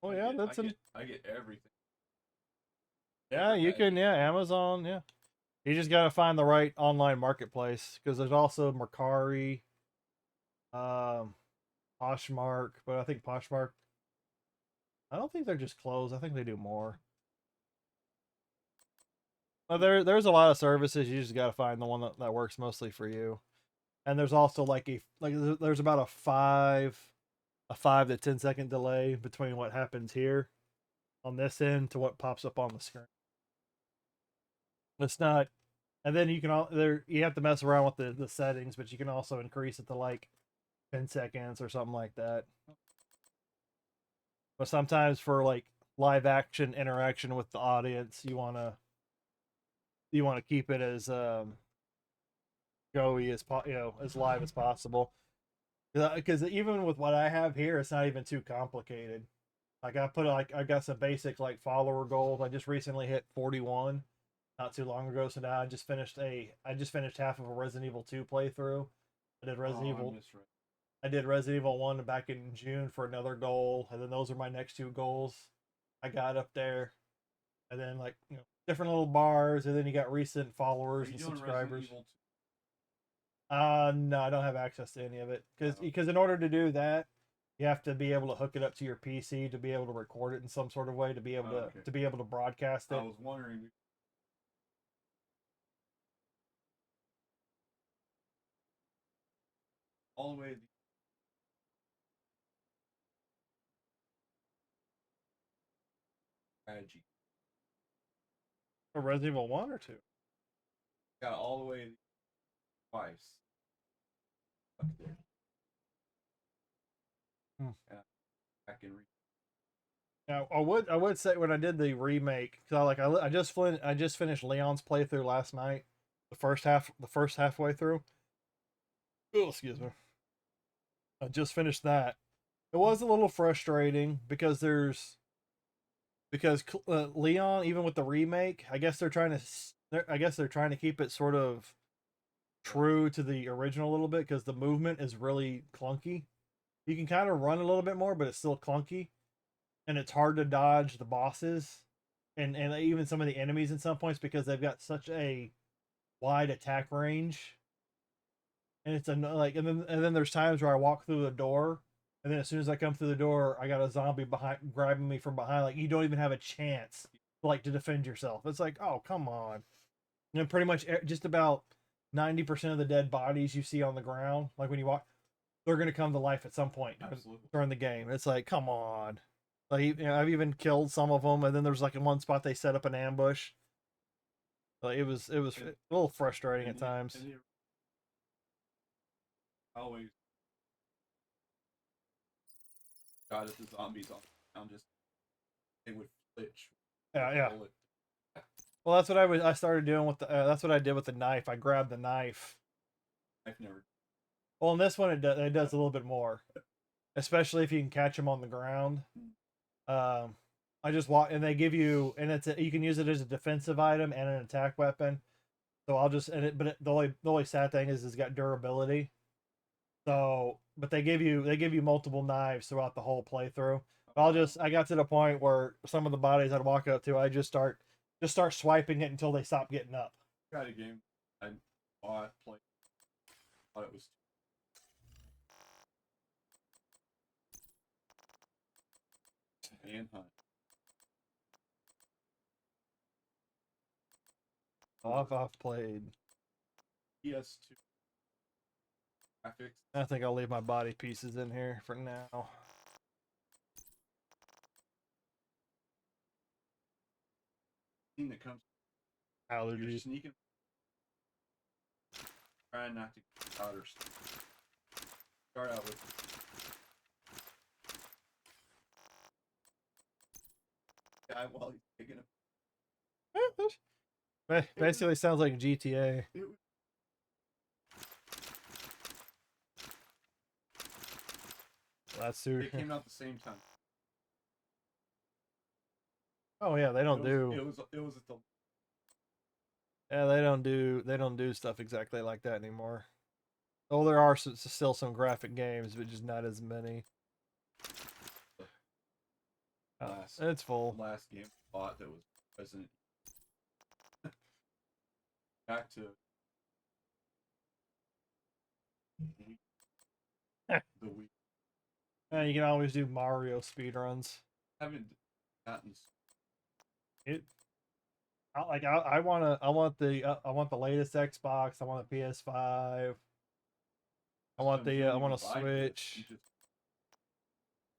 Oh yeah, I get everything. Yeah, you can. Yeah, Amazon. Yeah, you just gotta find the right online marketplace because there's also Mercari, um, Poshmark, but I think Poshmark. I don't think they're just clothes. I think they do more. But there's a lot of services. You just gotta find the one that works mostly for you. And there's also there's about a 5 to 10 second delay between what happens here on this end to what pops up on the screen. It's not, and then you have to mess around with the settings, but you can also increase it to like 10 seconds or something like that. But sometimes for like live action interaction with the audience, you wanna keep it as goey as as live as possible. Because even with what I have here, it's not even too complicated. Like I got some basic like follower goals. I just recently hit 41 not too long ago. So now I just finished half of a Resident Evil 2 playthrough. I did Resident Evil 1 back in June for another goal, and then those are my next two goals I got up there. And then different little bars, and then you got recent followers and subscribers. No, I don't have access to any of it because in order to do that, you have to be able to hook it up to your PC to be able to record it in some sort of way to be able to broadcast it. I was wondering. All the way. Strategy. For Resident Evil 1 or 2? Got all the way twice. Up there. Yeah. I can read. Now, I would say when I did the remake, because I just finished Leon's playthrough last night, the first halfway through. Oh, excuse me. I just finished that. It was a little frustrating because Leon, even with the remake, I guess they're trying to keep it sort of true to the original a little bit because the movement is really clunky. You can kind of run a little bit more, but it's still clunky, and it's hard to dodge the bosses and even some of the enemies in some points because they've got such a wide attack range. And it's and then there's times where I walk through the door, and then as soon as I come through the door, I got a zombie grabbing me from behind. Like you don't even have a chance to defend yourself. It's like, oh come on. And pretty much just about 90% of the dead bodies you see on the ground, like when you walk, they're gonna come to life at some point during the game. It's like, come on. Like I've even killed some of them, and then there's like in one spot they set up an ambush. Like it was a little frustrating at times. Always got at the zombies on just they would glitch. Yeah. Well, that's what I started doing with the. That's what I did with the knife. I grabbed the knife. I've never. Well, in this one it does a little bit more, especially if you can catch them on the ground. I just walk, and they give you, and you can use it as a defensive item and an attack weapon. So I'll just the only sad thing is it's got durability. So, but they give you multiple knives throughout the whole playthrough. I got to the point where some of the bodies I'd walk up to, I just start swiping it until they stop getting up. Tried a game I bought, played. Thought it was. Manhunt. I've played. PS2. Graphics. I think I'll leave my body pieces in here for now. Thing that comes. Allergies. You're sneaking. Trying not to get powder. Start out with. guy while he's taking a. Basically, sounds like GTA. It was, That's super. it came out at the same time. Oh yeah, they don't It do. was at the. Yeah, they don't do stuff exactly like that anymore. Oh, there are still some graphic games, but just not as many. It's full. Last game I bought that was Resident. Back to the week. You can always do Mario speedruns. Haven't gotten. It. I want the latest Xbox. I want a PS5. I want a Switch.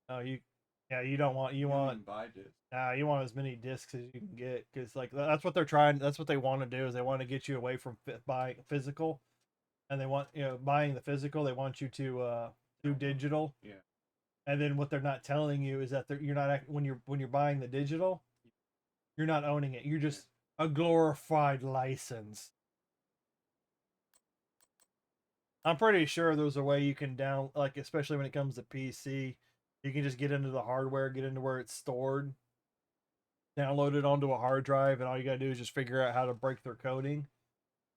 Oh, you don't want you want. Buy discs. Nah, you want as many discs as you can get because like that's what they're trying. That's what they want to do is they want to get you away from buying physical, and they want buying the physical. They want you to do digital. Yeah. And then what they're not telling you is that you're not when you're buying the digital, you're not owning it. You're just a glorified license. I'm pretty sure there's a way you can especially when it comes to PC, you can just get into the hardware, get into where it's stored, download it onto a hard drive, and all you gotta do is just figure out how to break their coding,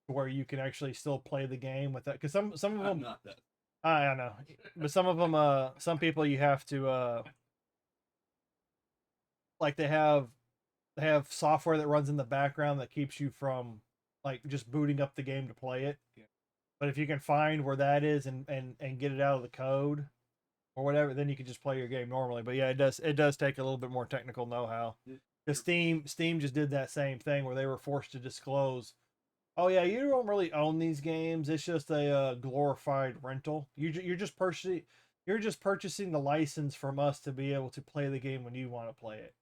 to where you can actually still play the game with that. Because some of them, I'm not that. I know, but some of them, some people you have to like they have software that runs in the background that keeps you from like just booting up the game to play it. Yeah. But if you can find where that is and get it out of the code or whatever, then you can just play your game normally. But yeah, it does take a little bit more technical know-how. Because Steam just did that same thing where they were forced to disclose, oh yeah, you don't really own these games. It's just a glorified rental. You're just purchasing the license from us to be able to play the game when you want to play it.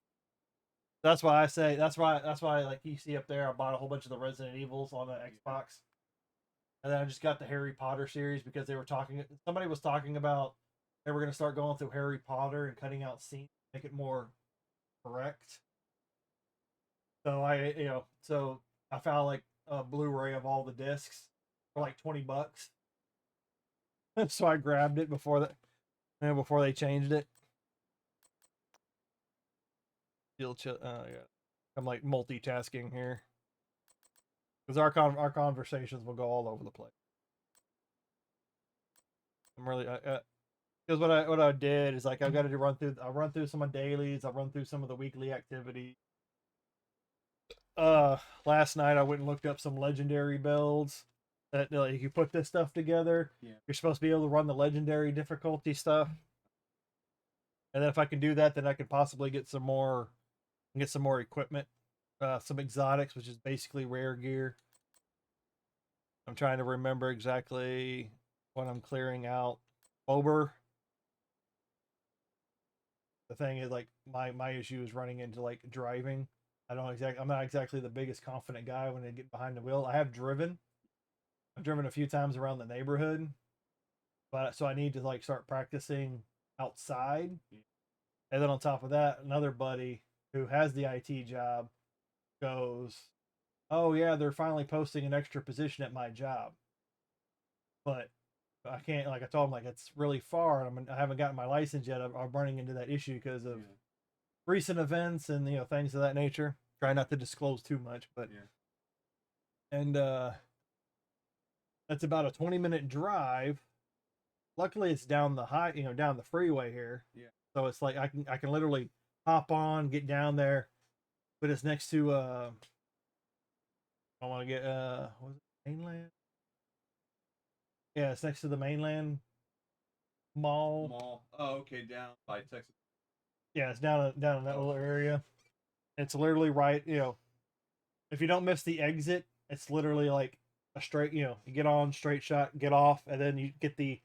That's why I say that's why like you see up there, I bought a whole bunch of the Resident Evils on the Xbox. And then I just got the Harry Potter series because somebody was talking about they were going to start going through Harry Potter and cutting out scenes, make it more correct. So I found like a Blu-ray of all the discs for like $20. So I grabbed it before they changed it. Yeah. I'm like multitasking here. Because our conversations will go all over the place. I'm really because what I did is like I got to run through some of dailies. I run through some of the weekly activities. Last night I went and looked up some legendary builds that like you put this stuff together. Yeah. You're supposed to be able to run the legendary difficulty stuff. And then if I can do that, then I can possibly get some more equipment, some exotics, which is basically rare gear. I'm trying to remember exactly what I'm clearing out. Ober. The thing is, like, my issue is running into like driving. I'm not exactly the biggest confident guy when I get behind the wheel. I've driven a few times around the neighborhood, but so I need to like start practicing outside. And then on top of that, another buddy who has the IT job goes, oh yeah, they're finally posting an extra position at my job. But I can't, like I told him, like it's really far and I haven't gotten my license yet. I'm running into that issue because of recent events and things of that nature. Try not to disclose too much, but and that's about a 20-minute drive. Luckily it's down the down the freeway here. Yeah. So it's like I can literally hop on, get down there, but it's next to I want to get was it mainland? Yeah, it's next to the mainland mall. Oh, okay, down by Texas. Yeah, it's down in that little area. It's literally right, if you don't miss the exit, it's literally like a straight, you get on, straight shot, get off, and then you get the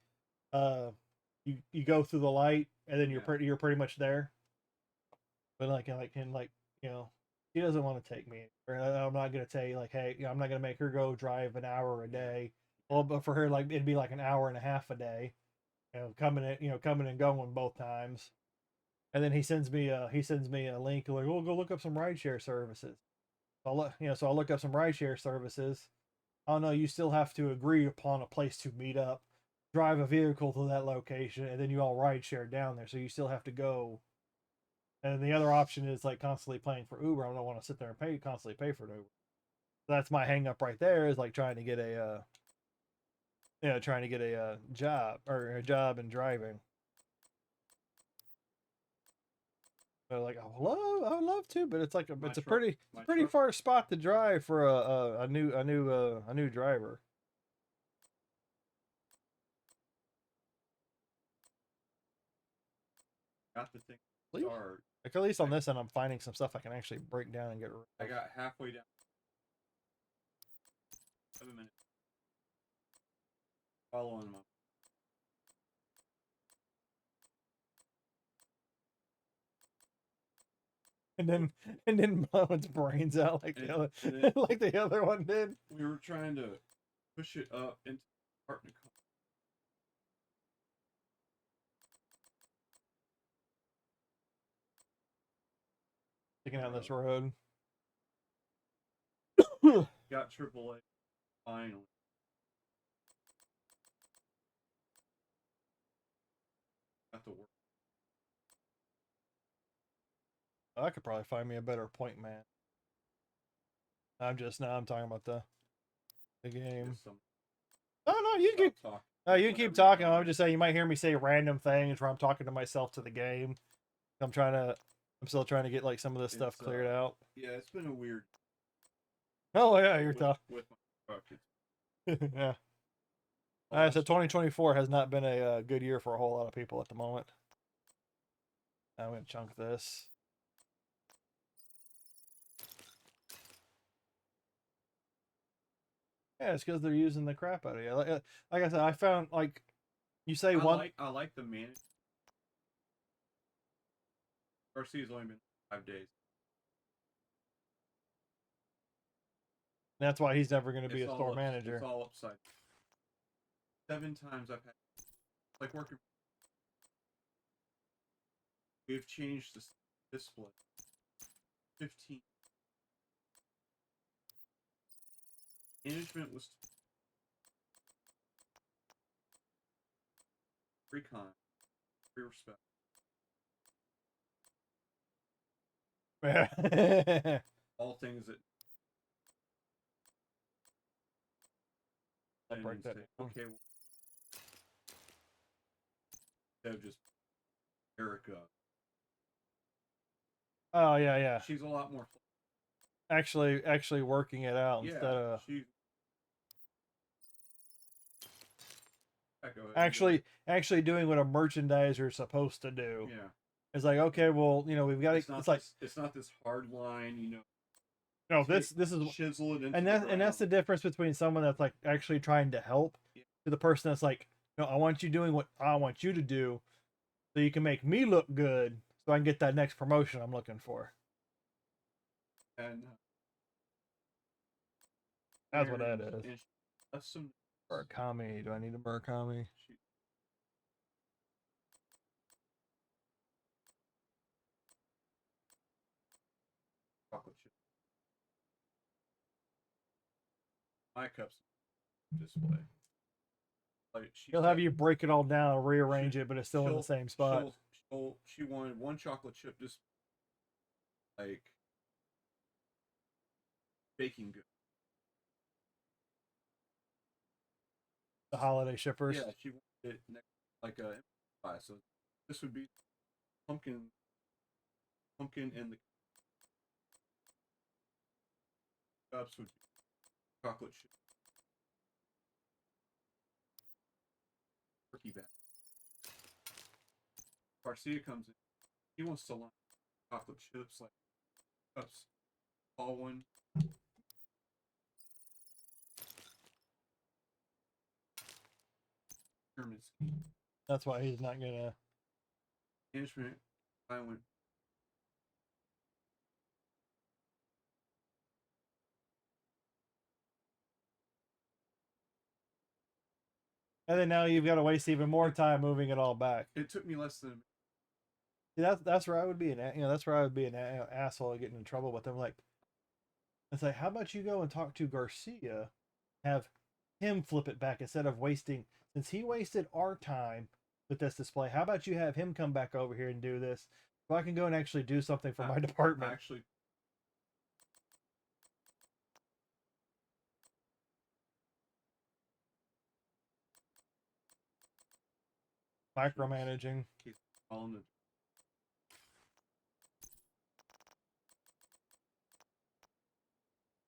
you go through the light and then you're pretty much there. But she doesn't want to take me. I'm not gonna tell you like, hey, I'm not gonna make her go drive an hour a day. Well, but for her, like it'd be like an hour and a half a day. Coming and going both times. and then he sends me a link like, "Oh, go look up some rideshare services." So I'll look up some rideshare services. Oh no, you still have to agree upon a place to meet up, drive a vehicle to that location, and then you all rideshare down there. So you still have to go. And the other option is like constantly paying for Uber. I don't want to sit there and constantly pay for an Uber. So that's my hang up right there, is like trying to get a job, or a job in driving. So like I would love to, but it's like it's a pretty far spot to drive for a new driver. Got the thing Please? start. Like at least on this end, I'm finding some stuff I can actually break down and get rid of. I got halfway down. 7 minutes. Following my. And then blow its brains out like the other like the other one did. We were trying to push it up into the apartment. Sticking out this road. Got AAA finally. Got to work. I could probably find me a better point man. I'm talking about the game. Oh no, you can keep. You can keep talking. I'm just saying you might hear me say random things where I'm talking to myself to the game. I'm still trying to get like some of this stuff cleared out. Yeah, it's been a weird. Oh yeah, you're tough. With my truck. Yeah. So 2024 has not been a good year for a whole lot of people at the moment. I'm gonna chunk this. Yeah, it's because they're using the crap out of you. Like I said, I found like you say I like the management. RC's only been 5 days. That's why he's never going to be a store manager. It's all upside. 7 times I've had, like working. We've changed the display. 15. Management was recon, free respect. All things that. I'll break that. Okay. Instead of just Erica. Oh yeah. She's a lot more. Actually working it out instead of. Actually doing what a merchandiser is supposed to do. Yeah. It's like, okay, well, we've got to. It's not this hard line, No, this is chisel it into and that's the difference between someone that's like actually trying to help to the person that's like, no, I want you doing what I want you to do, so you can make me look good, so I can get that next promotion I'm looking for. And that's what that is. Some Murakami. Do I need a Murakami? Chocolate chip. My cups display. Like He'll have you break it all down, rearrange it, but it's still in the same spot. She wanted one chocolate chip just like baking good. The holiday shippers. Yeah, she wanted it like a pie. So this would be pumpkin and the cups would be chocolate chip. Turkey back. Garcia comes in. He wants to line chocolate chips like cups. All one. That's why he's not gonna. Management. I went. And then now you've got to waste even more time moving it all back. It took me less than See, that's where I would be that's where I would be an asshole getting in trouble with them. Like, it's like, how about you go and talk to Garcia, have him flip it back instead of wasting, since he wasted our time with this display. How about you have him come back over here and do this, so I can go and actually do something for my department. Actually, Micromanaging. he's calling the.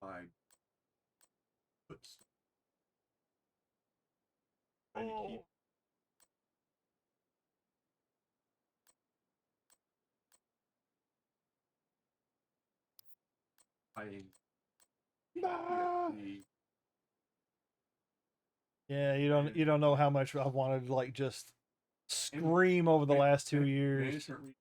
I put stuff. Trying to keep. I Ah! the Yeah, you don't know how much I've wanted to like just scream over the last 2 years. management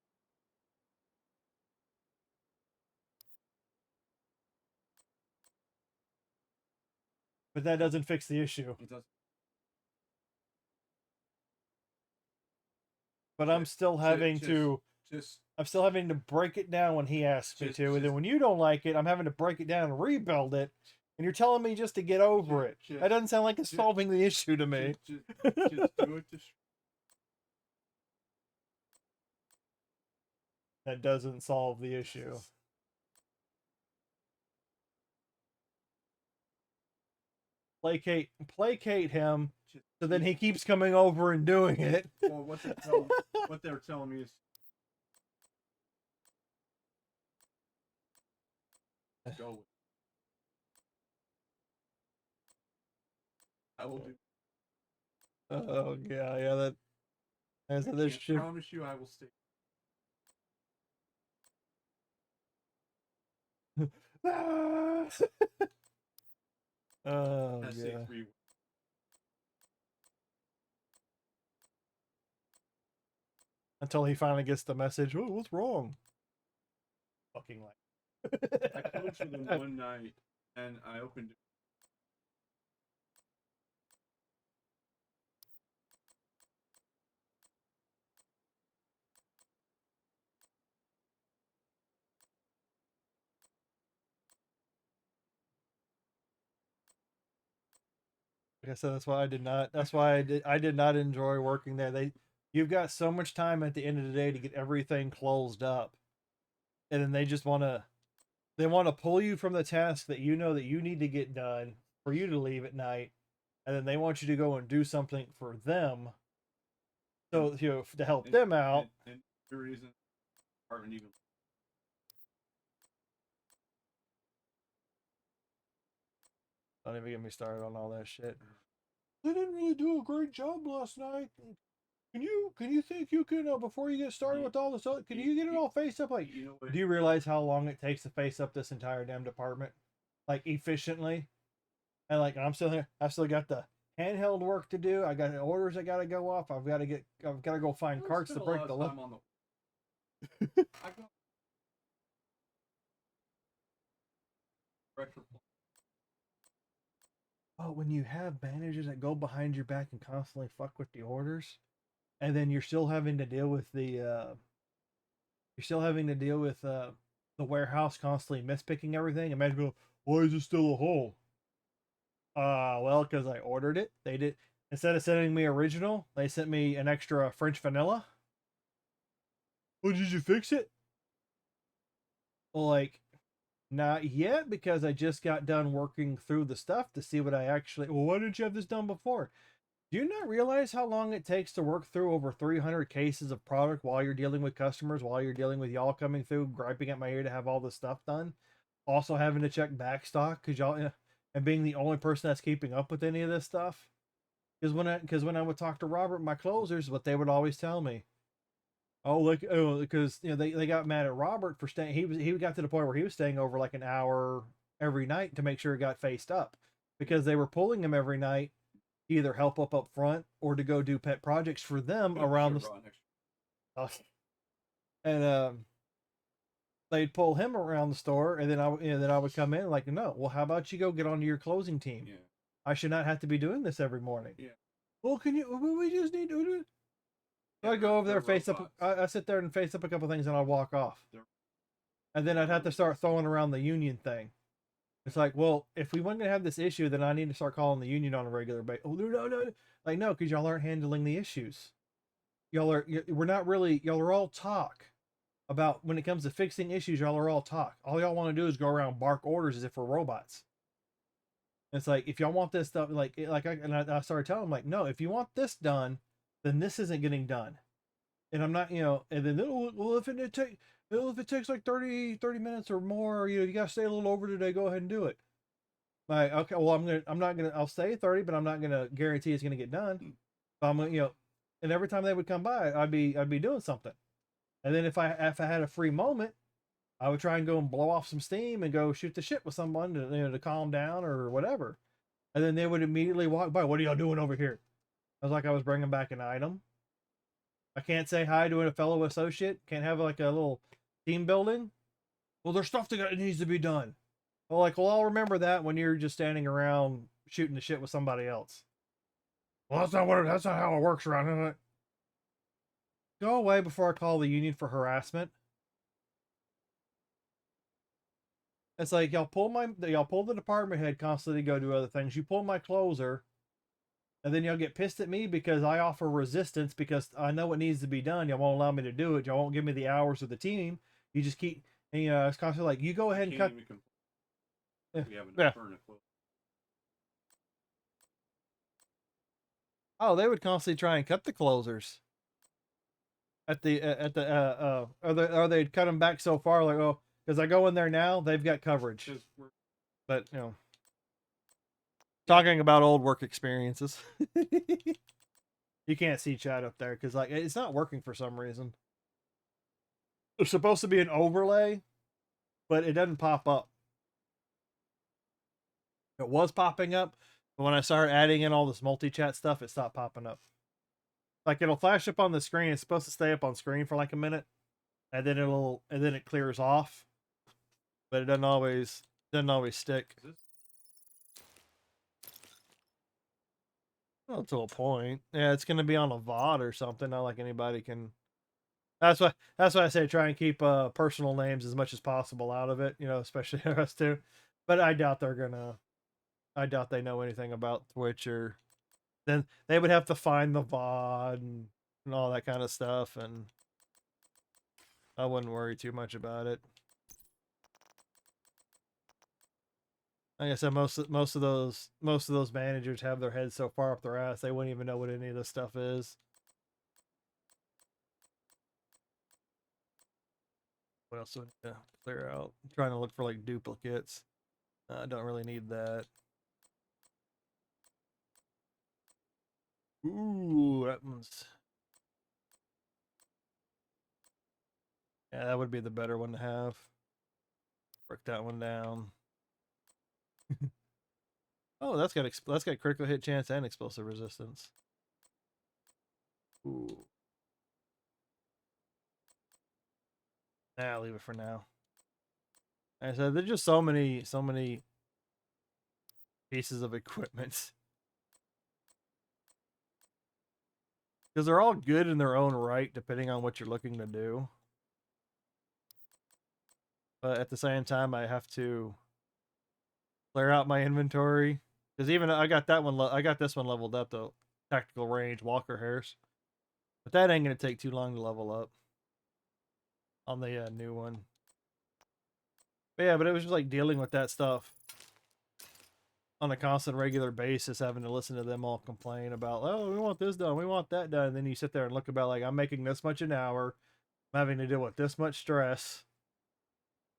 But that doesn't fix the issue. it does. But I'm still having to Just I'm still having to break it down when he asks me to, and then when you don't like it, I'm having to break it down and rebuild it. And you're telling me just to get over it. That doesn't sound like it's solving the issue to me. just do it. That doesn't solve the issue. Placate him, so then he keeps coming over and doing it. Well, what they're telling me is go with it. I will do. Oh yeah, that. I said this I shit. promise you, I will stay. Ah! Oh SA yeah. 3. Until he finally gets the message. Oh, what's wrong? Fucking like. I coded for them one night, and I opened it. Like I said, that's why I did not. That's why I did not enjoy working there. You've got so much time at the end of the day to get everything closed up, and then they want to pull you from the task that you know that you need to get done for you to leave at night, and then they want you to go and do something for them, so to help them out. And the reason department even. Don't even get me started on all that shit. They didn't really do a great job last night. Can you think you can before you get started with all this? Can you get it all faced up? Like, do you realize how long it takes to face up this entire damn department, like efficiently? And like, I'm still here. I've still got the handheld work to do. I got orders that got to go off. I've got to go find carts to break the lock. Oh, when you have managers that go behind your back and constantly fuck with the orders, and then you're still having to deal with the the warehouse constantly mispicking everything. Imagine going, why is it still a hole? Well, because I ordered it. They did, instead of sending me original, they sent me an extra French vanilla. Oh, did you fix it? Well, like, not yet, because I just got done working through the stuff to see what I actually. Well, why didn't you have this done before? Do you not realize how long it takes to work through over 300 cases of product while you're dealing with customers, while you're dealing with y'all coming through, griping at my ear to have all this stuff done? Also having to check back stock because y'all, and being the only person that's keeping up with any of this stuff. Because when I would talk to Robert, my closers, what they would always tell me, because they got mad at Robert for staying. He got to the point where he was staying over like an hour every night to make sure it got faced up, because they were pulling him every night, either help up front or to go do pet projects for them around the. And they'd pull him around the store, and then I would come in like, no, well, how about you go get onto your closing team? Yeah. I should not have to be doing this every morning. Yeah. Well, we just need to do it. So I go over there, face up. I sit there and face up a couple things, and I'll walk off. And then I'd have to start throwing around the union thing. It's like, well, if we weren't gonna have this issue, then I need to start calling the union on a regular basis. Oh no, like no, because y'all aren't handling the issues. We're not really. Y'all are all talk about when it comes to fixing issues. Y'all are all talk. All y'all want to do is go around bark orders as if we're robots. It's like if y'all want this stuff, I started telling them like, no, if you want this done, then this isn't getting done. And I'm not, and then well, if it takes like 30 minutes or more, you gotta stay a little over today, go ahead and do it. Like, okay, well, I'll stay 30, but I'm not gonna guarantee it's gonna get done. But I'm gonna, and every time they would come by, I'd be doing something. And then if I had a free moment, I would try and go and blow off some steam and go shoot the shit with someone to calm down or whatever. And then they would immediately walk by. What are y'all doing over here? I was like, I was bringing back an item. I can't say hi to a fellow associate. Can't have like a little team building. Well, there's stuff that needs to be done. Well, I'll remember that when you're just standing around shooting the shit with somebody else. Well, that's not how it works around here. Go away before I call the union for harassment. It's like y'all pull the department head constantly to go do other things. You pull my closer, and then y'all get pissed at me because I offer resistance because I know what needs to be done. Y'all won't allow me to do it. Y'all won't give me the hours of the team. You just keep, and it's constantly like, you go ahead and cut. Yeah. Oh, they would constantly try and cut the closers. Or they'd cut them back so far, like, oh, because I go in there now, they've got coverage. But talking about old work experiences. You can't see chat up there because it's not working for some reason. There's supposed to be an overlay, but it doesn't pop up. It was popping up, but when I started adding in all this multi-chat stuff, it stopped popping up. Like it'll flash up on the screen. It's supposed to stay up on screen for like a minute, and then it clears off. But it doesn't always stick. Well, to a point. Yeah, it's gonna be on a VOD or something. Not like anybody can. That's why I say try and keep personal names as much as possible out of it. Especially us too. But I doubt they know anything about Twitch, or then they would have to find the VOD and all that kind of stuff, and I wouldn't worry too much about it. Like I said, most of those managers have their heads so far up their ass they wouldn't even know what any of this stuff is. What else do I need to clear out? I'm trying to look for like duplicates. I don't really need that. Ooh, that one's. Yeah, that would be the better one to have. Break that one down. Oh, that's got critical hit chance and explosive resistance. Ooh. Nah, I'll leave it for now. Like I said, there's just so many pieces of equipment. Because they're all good in their own right, depending on what you're looking to do. But at the same time, I have to clear out my inventory. Because even I got this one leveled up though. Tactical range, Walker Hairs. But that ain't gonna take too long to level up on the new one. But yeah, but it was just like dealing with that stuff on a constant, regular basis, having to listen to them all complain about, oh, we want this done, we want that done. And then you sit there and look about like, I'm making this much an hour, I'm having to deal with this much stress.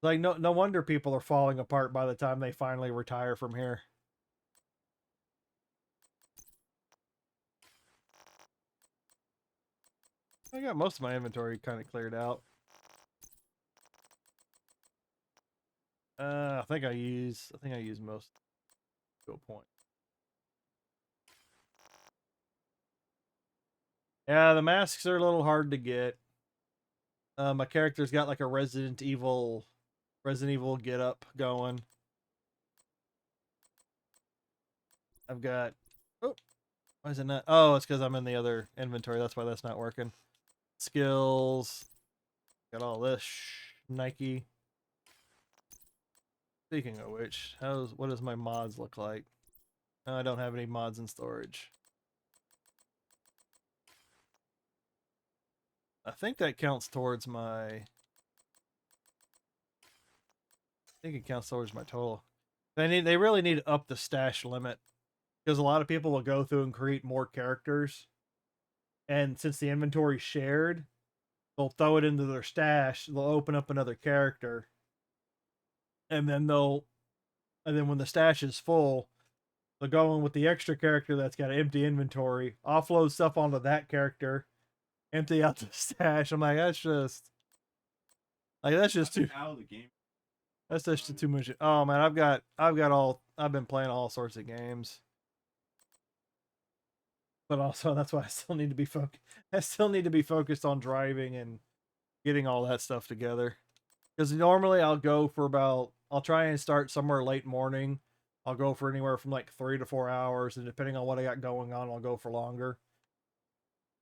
Like, no wonder people are falling apart by the time they finally retire from here. I got most of my inventory kind of cleared out. I think I use most to a point. Yeah, the masks are a little hard to get. My character's got like a Resident Evil get up going. I've got, oh, why is it not? Oh, it's because I'm in the other inventory. That's why that's not working. skills. Got all this Nike. Speaking of which, what does my mods look like? No, I don't have any mods in storage. I think that counts towards my. I think it counts towards my total. They really need to up the stash limit because a lot of people will go through and create more characters, and since the inventory's shared, they'll throw it into their stash. They'll open up another character, and then when the stash is full, they'll go in with the extra character that's got an empty inventory, offload stuff onto that character, empty out the stash. I'm like, that's just too. Out of the game. That's just too much. Oh man, I've been playing all sorts of games. But also that's why I still need to be focused on driving and getting all that stuff together. Because normally I'll try and start somewhere late morning. I'll go for anywhere from like 3 to 4 hours, and depending on what I got going on, I'll go for longer.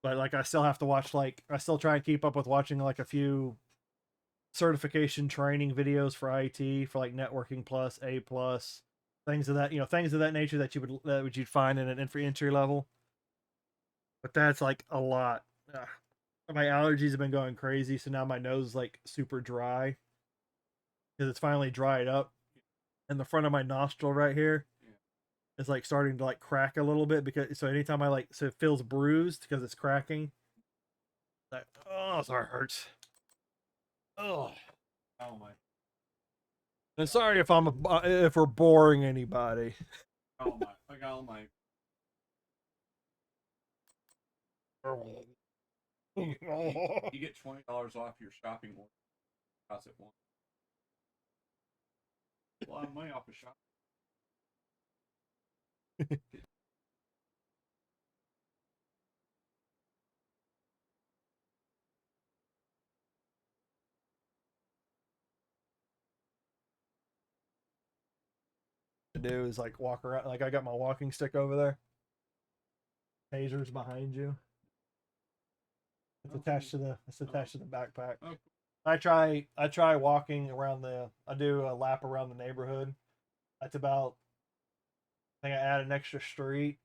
But like I still have to watch I still try and keep up with watching like a few certification training videos for IT for like networking plus, A plus, things of that nature that you'd find in an entry level. But that's like a lot. Ugh. My allergies have been going crazy, so now my nose is like super dry because it's finally dried up, and the front of my nostril right here is like starting to like crack a little bit so anytime so it feels bruised because it's cracking. Like, oh, so it hurts. Oh. Oh my. And sorry if we're boring anybody. Oh my. I got all my. You get $20 off your shopping order. Costs it one. A lot of money off a shop. To do is like walk around. Like I got my walking stick over there. Taser's behind you. It's attached to the backpack. Oh. I try walking around I do a lap around the neighborhood. That's about, I think I add an extra street.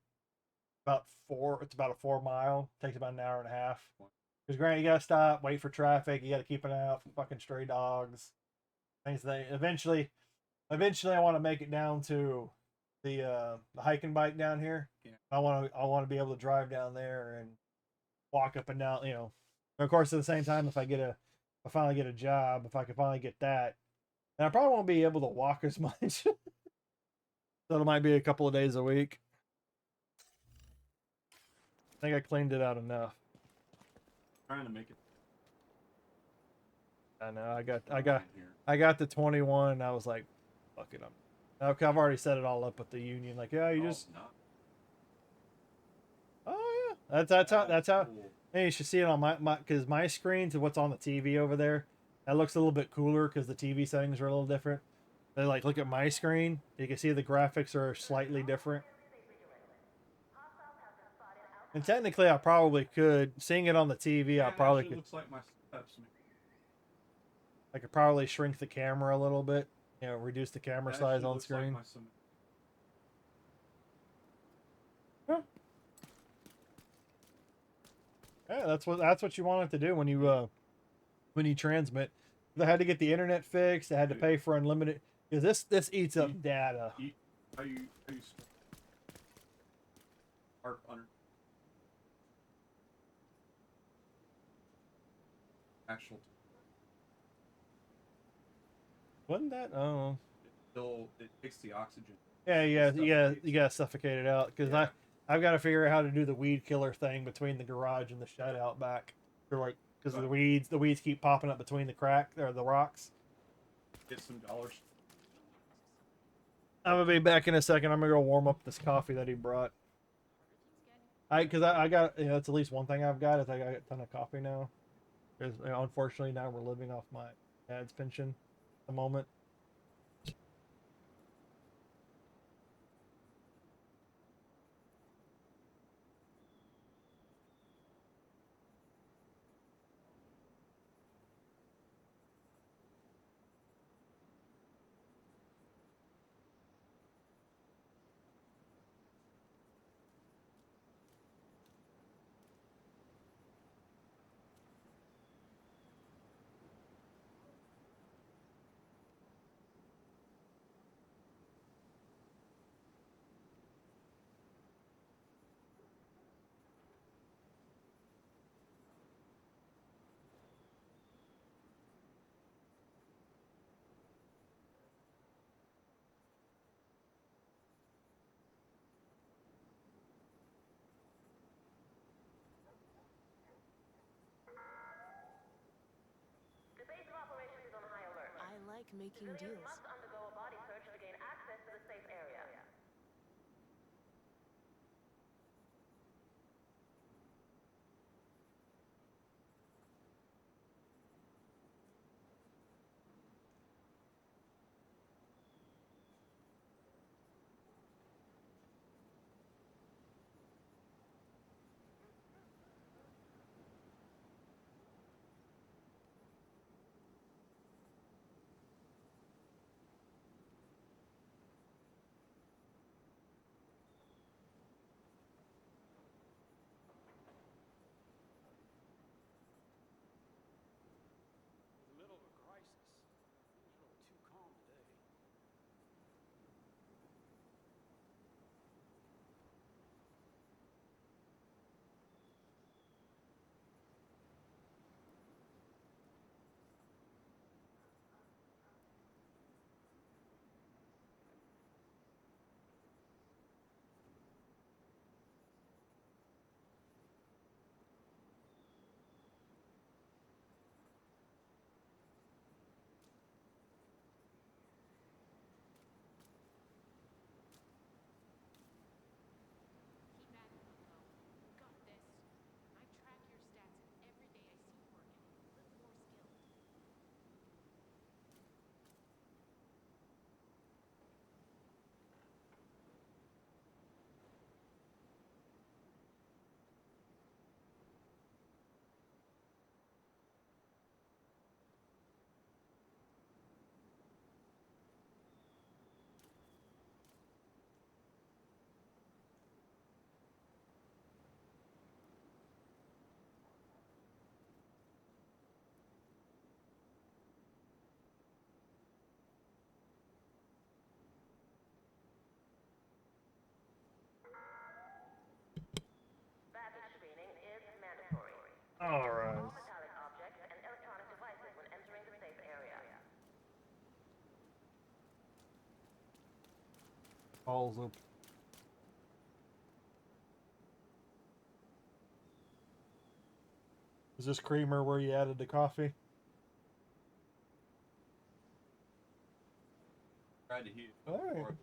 It's about a 4 mile. Takes about an hour and a half. Because granted, you gotta stop, wait for traffic. You gotta keep an eye out for fucking stray dogs. Things that eventually I want to make it down to the hiking bike down here. Yeah. I want to be able to drive down there and walk up and down. And of course, at the same time, if I finally get a job, if I can finally get that, and I probably won't be able to walk as much. So it might be a couple of days a week. I think I cleaned it out enough. Trying to make it. I know. I got the 21, and I was like, "Fuck it, I've already set it all up with the union. Like, yeah, you just. No. Oh yeah, that's how. Cool. Hey, you should see it on because my screen to what's on the TV over there. That looks a little bit cooler because the TV settings are a little different. But like, look at my screen. You can see the graphics are slightly different. And technically, I probably could. Seeing it on the TV, I probably could. Looks like my steps. I could probably shrink the camera a little bit. Reduce the camera size on screen. Like Yeah, that's what you want it to do when you transmit. They had to get the internet fixed. They had to pay for unlimited because this eats up data. How you Arc under actual. Wasn't that? Oh. It takes the oxygen. Yeah, you gotta suffocate it out because I've got to figure out how to do the weed killer thing between the garage and the shed out back. Because the weeds keep popping up between the crack or the rocks. Get some dollars. I'm gonna be back in a second. I'm gonna go warm up this coffee that he brought. I got that's at least one thing I've got is I got a ton of coffee now. Because unfortunately now we're living off my dad's pension at the moment. making Civilians deals. must undergo a body search to gain access to the safe area. In the middle of a crisis. Things are a little too calm today. Keep at it, Bucko. You got this. I track your stats, and every day I see you working a little more skilled. Baggage screening is mandatory. All right. All metallic objects and electronic devices when entering the safe area. Balls up. Is this creamer where you added the coffee? Tried to heat it All right. before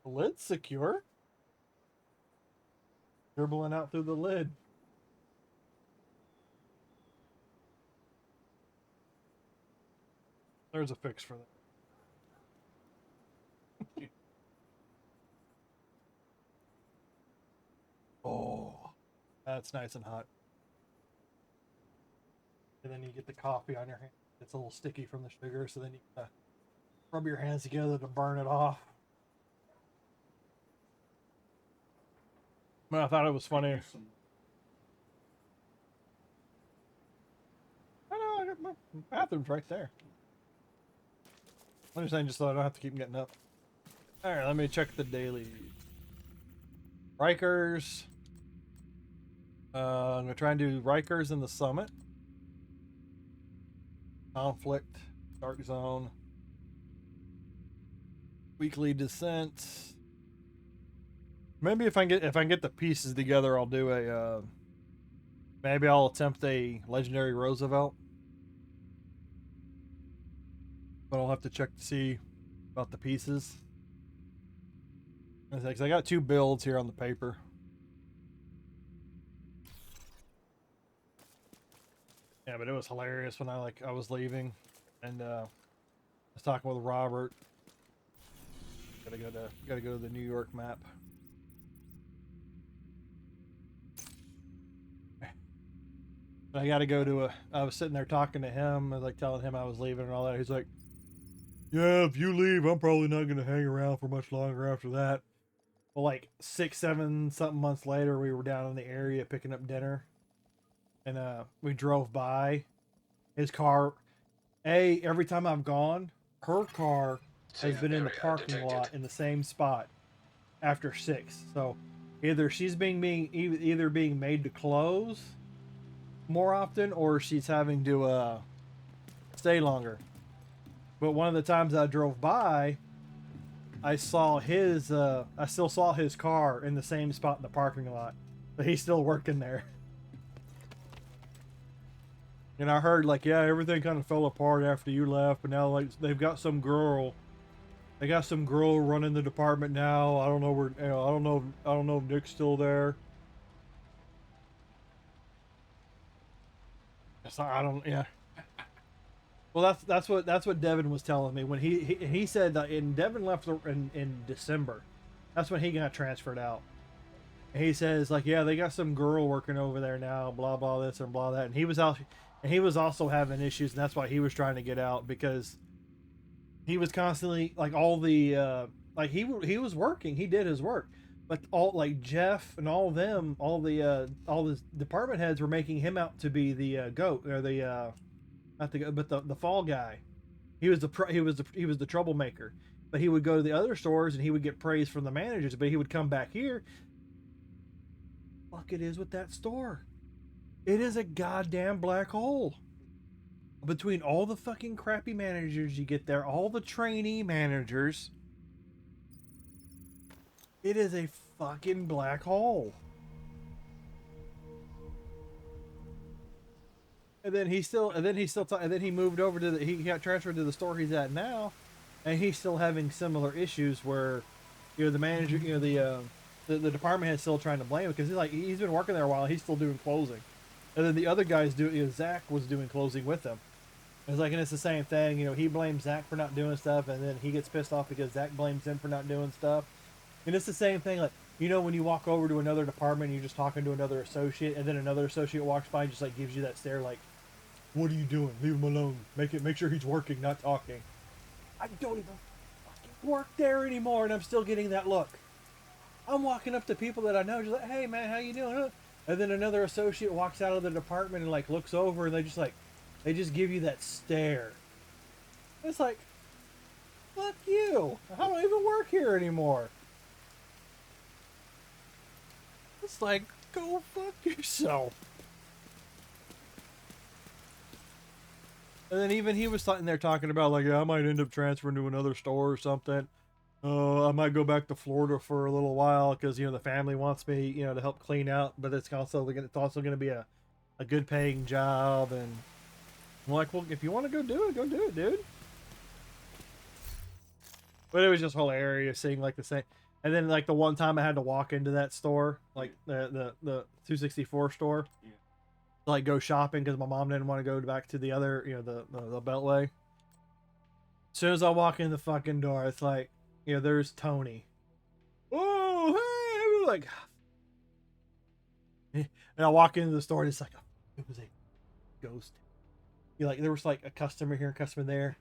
The lid's secure. Dribbling out through the lid. There's a fix for that. Oh, that's nice and hot. And then you get the coffee on your hand. It's a little sticky from the sugar, so then you gotta rub your hands together to burn it off. I thought it was funny. use some I know, I got my bathroom's right there. I'm just saying, just so I don't have to keep getting up. All right, let me check the daily. Rikers. I'm gonna try and do Rikers in the Summit. Conflict, Dark Zone, Weekly Descent. Maybe if I can get the pieces together, I'll do a. Maybe I'll attempt a Legendary Roosevelt, but I'll have to check to see about the pieces. Because I got two builds here on the paper. Yeah, but it was hilarious when I was leaving, and I was talking with Robert. Gotta go to the New York map. I gotta go to I was sitting there talking to him, I was like telling him I was leaving and all that. He's like, "Yeah, if you leave, I'm probably not gonna hang around for much longer after that." Well, like 6, 7 something months later, we were down in the area picking up dinner, and we drove by his car. Every time I've gone, her car has been in the parking lot in the same spot after 6. So either she's either being made to close more often, or she's having to stay longer. But one of the times I drove by, I still saw his car in the same spot in the parking lot. But he's still working there. And I heard like, yeah, everything kind of fell apart after you left, but now like they've got some girl. They got some girl running the department now. I don't know where. You know, I don't know if Nick's still there. I don't. Yeah. Well, that's what Devin was telling me when he said that in Devin left in December. That's when he got transferred out. And he says like, yeah, they got some girl working over there now. Blah blah this and blah that. And he was out, and he was also having issues, and that's why he was trying to get out because he was constantly like all the like he was working. He did his work, but all like Jeff and all them, all the department heads were making him out to be the goat or the not the but the fall guy. He was he was the troublemaker. But he would go to the other stores and he would get praise from the managers. But he would come back here. Fuck it is with that store. It is a goddamn black hole. Between all the fucking crappy managers you get there, all the trainee managers, it is a fucking black hole. And then he moved over to he got transferred to the store he's at now, and he's still having similar issues where, you know, the manager, you know, the department head's still trying to blame him because he's been working there a while. He's still doing closing, and then the other guys do. You know, Zach was doing closing with him. It's like, and it's the same thing. You know, he blames Zach for not doing stuff, and then he gets pissed off because Zach blames him for not doing stuff. And it's the same thing. Like, you know, when you walk over to another department, and you're just talking to another associate, and then another associate walks by and just like gives you that stare, like, "What are you doing? Leave him alone. Make sure he's working, not talking." I don't even fucking work there anymore, and I'm still getting that look. I'm walking up to people that I know, just like, "Hey man, how you doing?" And then another associate walks out of the department and like looks over, and they just give you that stare. It's like, fuck you. I don't even work here anymore. It's like, go fuck yourself. And then even he was sitting there talking about like, yeah, I might end up transferring to another store or something. I might go back to Florida for a little while because, you know, the family wants me, you know, to help clean out, but it's also going to be a good paying job. And I'm like, well, if you want to go do it, dude. But it was just hilarious seeing like the same. And then like the one time I had to walk into that store, like the 264 store, Yeah. to like go shopping because my mom didn't want to go back to the other, you know, the Beltway. As soon as I walk in the fucking door, it's like, you know, there's Tony. Oh, hey, I'm like, and I walk into the store and it's like, it was a ghost. You like, there was like a customer here, a customer there.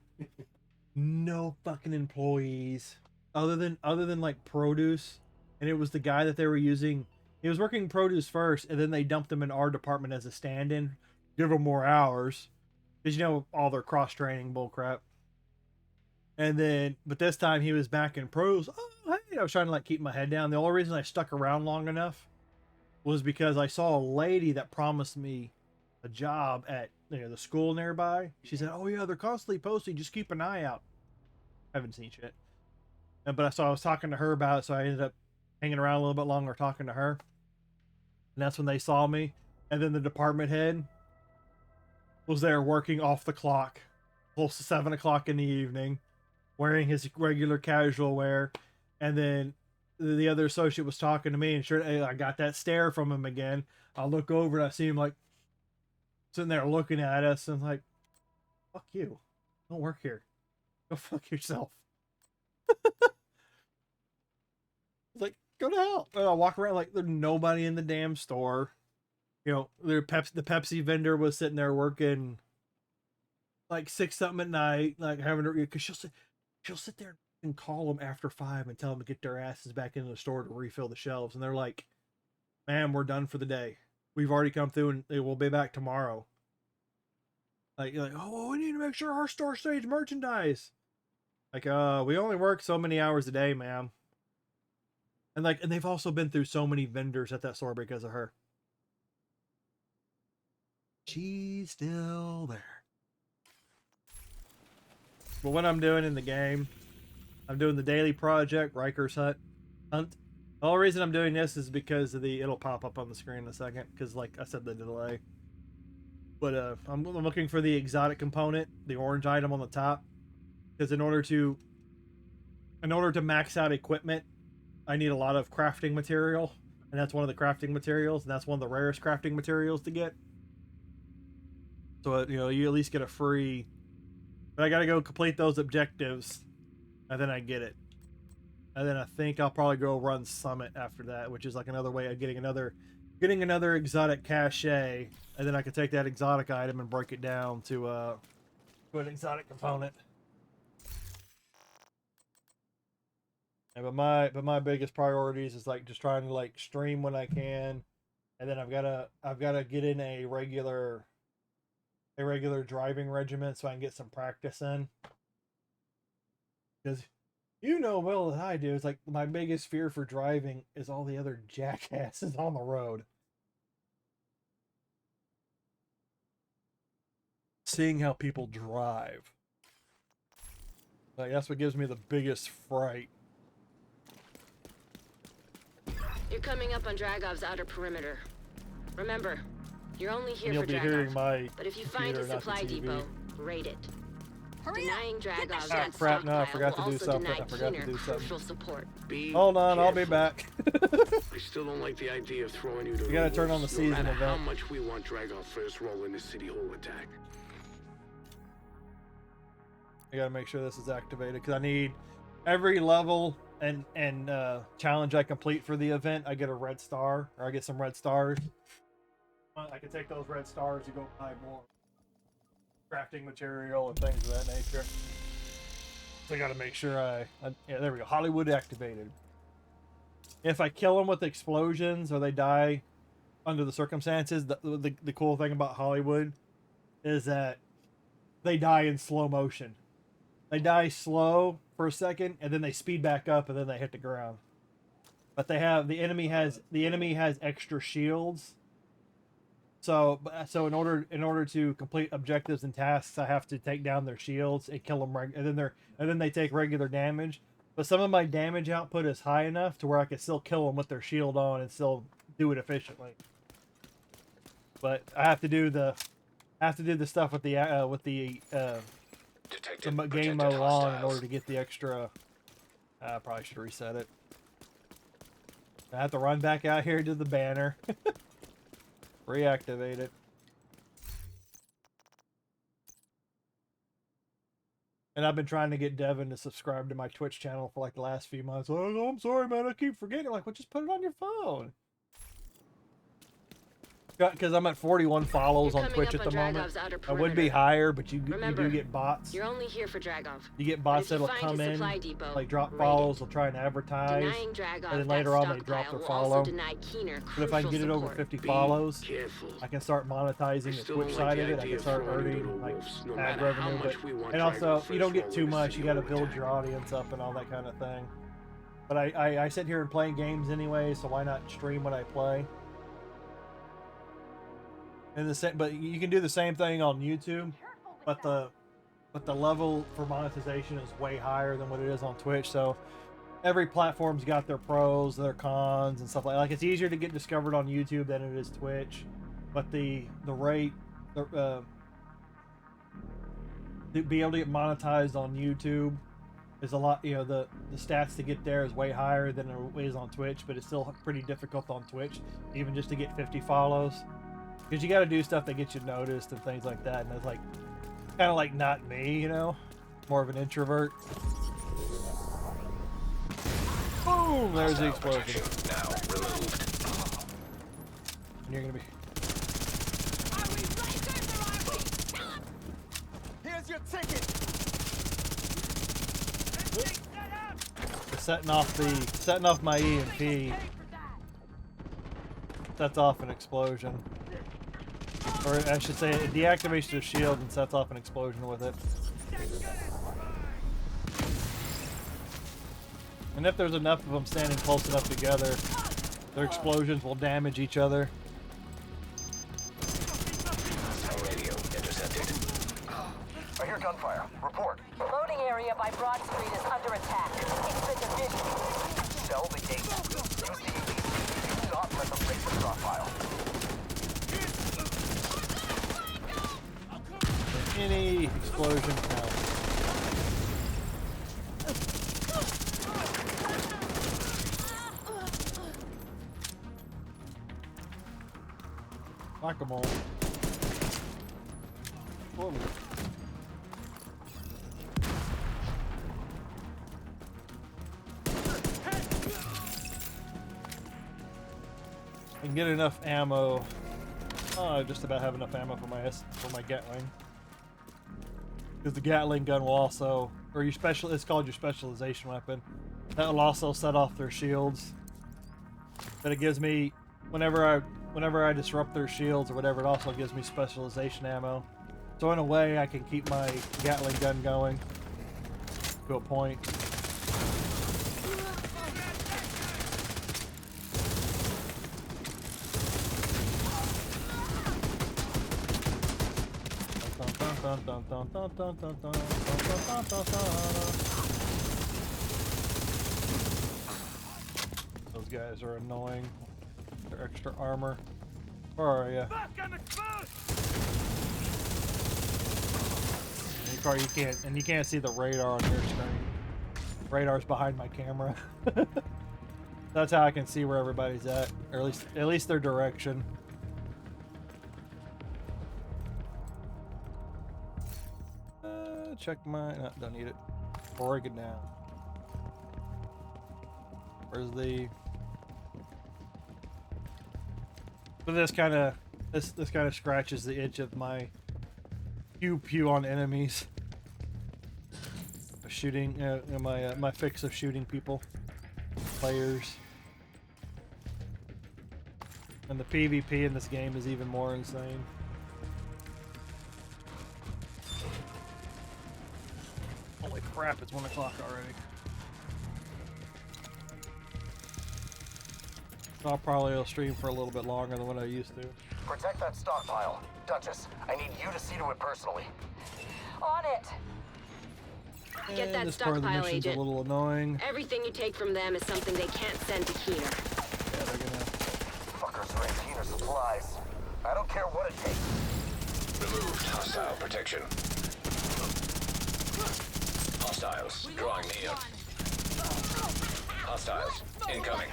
No fucking employees other than like produce, and it was the guy that they were using. He was working produce first, and then they dumped him in our department as a stand-in, give him more hours, because you know all their cross training bull crap. And then, but this time he was back in pros. Oh, hey, I was trying to like keep my head down. The only reason I stuck around long enough was because I saw a lady that promised me a job at, you know, the school nearby. She said, "Oh yeah, they're constantly posting. Just keep an eye out." Haven't seen shit. But I was talking to her about it, so I ended up hanging around a little bit longer talking to her. And that's when they saw me. And then the department head was there working off the clock, close to 7 o'clock in the evening, wearing his regular casual wear. And then the other associate was talking to me, and sure, I got that stare from him again. I look over and I see him like sitting there looking at us, and like, fuck you. Don't work here. Go fuck yourself. It's like, go to hell. And I walk around like there's nobody in the damn store. You know, the Pepsi vendor was sitting there working like 6 something at night, like having to, because she'll sit there and call them after 5 and tell them to get their asses back into the store to refill the shelves, and they're like, "Ma'am, we're done for the day. We've already come through, and we'll be back tomorrow." Like, you're like, "Oh, well, we need to make sure our store stays merchandise." Like, we only work so many hours a day, ma'am. And like, and they've also been through so many vendors at that store because of her. She's still there. But what I'm doing in the game, I'm doing the daily project, Riker's Hunt. The only reason I'm doing this is because of it'll pop up on the screen in a second, because like I said, the delay. But I'm looking for the exotic component, the orange item on the top, because in order to max out equipment, I need a lot of crafting material, and that's one of the crafting materials, and that's one of the rarest crafting materials to get. So you at least get a free. But I gotta go complete those objectives, and then I get it. And then I think I'll probably go run Summit after that, which is like another way of getting another exotic cache, and then I can take that exotic item and break it down to an exotic component. Yeah, but my biggest priorities is like just trying to like stream when I can, and then I've gotta get in a regular driving regimen so I can get some practice in. Because you know well as I do, it's like my biggest fear for driving is all the other jackasses on the road. Seeing how people drive. Like that's what gives me the biggest fright. You're coming up on Dragov's outer perimeter. Remember, you're only here You'll for be hearing Dragov. my But if you find a computer, not the supply TV. depot, raid it. Hurry Denying up! Get the Dragov's shit! Ah, that crap, no, I stockpile forgot will to do also something. deny I forgot to Keener do something. crucial support. Be Hold on, I'll be careful. back. I still don't like the idea of throwing you to You the gotta turn on the wolves, season no matter how event. much we want Dragov's first role in the City Hall attack. I gotta make sure this is activated because I need every level and challenge I complete for the event. I get a red star, or I get some red stars. I can take those red stars to go buy more crafting material and things of that nature. So I gotta make sure yeah, there we go. Hollywood activated. If I kill them with explosions or they die under the circumstances, the cool thing about Hollywood is that they die in slow motion. They die slow for a second, and then they speed back up, and then they hit the ground. But the enemy has extra shields. So in order to complete objectives and tasks, I have to take down their shields and kill them, and then they take regular damage. But some of my damage output is high enough to where I can still kill them with their shield on and still do it efficiently. But I have to do the stuff with the game mode on in order to get the extra. I probably should reset it. I have to run back out here to the banner. Reactivate it. And I've been trying to get Devin to subscribe to my Twitch channel for like the last few months. Oh, I'm sorry, man. I keep forgetting. Like, well, just put it on your phone. Because I'm at 41 follows on Twitch at the moment. I would be higher, but you do get bots. You're only here for Dragov. You get bots that'll come in, like drop follows, they'll try and advertise, and then later on they drop their follow. But if I can get it over 50 follows, I can start monetizing the Twitch side of it. I can start earning like ad revenue. And also, you don't get too much. You got to build your audience up and all that kind of thing. But I sit here and play games anyway, so why not stream what I play? And but you can do the same thing on YouTube, but the level for monetization is way higher than what it is on Twitch. So every platform's got their pros, their cons, and stuff like it's easier to get discovered on YouTube than it is Twitch, but the rate to be able to get monetized on YouTube is a lot. You know, the stats to get there is way higher than it is on Twitch, but it's still pretty difficult on Twitch, even just to get 50 follows. Because you got to do stuff that gets you noticed and things like that, and it's like kind of like not me, you know, more of an introvert. Boom! There's the explosion. Now removed. And you're gonna be. Here's your ticket. Setting off my EMP. Sets off an explosion. Or I should say, it deactivates the shield and sets off an explosion with it. And if there's enough of them standing close enough together, their explosions will damage each other. Radio intercepted. I hear gunfire. Report. Loading area by Broad Street is under attack. It's the division. Sell the gate. Use the elite. Do not let them break the stockpile. mini explosion now. Whack-a-mole. Whoa. I can get enough ammo. Oh, I just about have enough ammo for my Gatling. Because the Gatling gun will also, or your special, it's called your specialization weapon. That will also set off their shields. But it gives me, whenever I disrupt their shields or whatever, it also gives me specialization ammo. So in a way, I can keep my Gatling gun going to a point. Those guys are annoying. They're extra armor. Where are you? You can't see the radar on your screen. Radar's behind my camera. That's how I can see where everybody's at, or at least their direction. Check my. No, don't need it. Oregon now. Where's the? But this kind of scratches the itch of my pew on enemies. Shooting my fix of shooting people, players, and the PvP in this game is even more insane. Holy crap! It's 1 o'clock already. I'll probably stream for a little bit longer than what I used to. Protect that stockpile. Duchess, I need you to see to it personally. On it. Get And that this part of the stockpile, mission's Agent. a little annoying. Everything you take from them is something they can't send to Keener. Yeah, they're gonna. Fuckers are in Keener supplies. I don't care what it takes. Removed hostile protection. Hostiles drawing near. Hostiles incoming.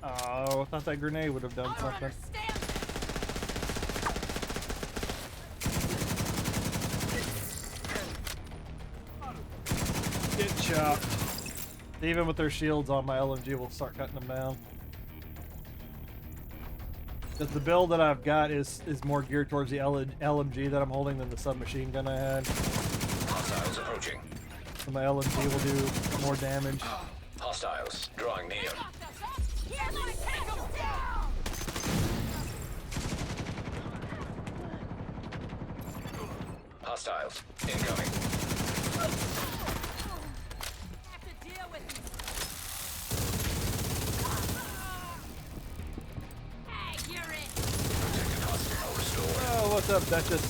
Oh, I thought that grenade would have done something. Get chopped. Even with their shields on, my LMG will start cutting them down. Because the build that I've got is more geared towards the LMG that I'm holding than the submachine gun I had. Hostiles approaching. So my LMG will do more damage. Hostiles drawing near. Hostiles incoming. Protected hostile restored. Oh, what's up, Duchess?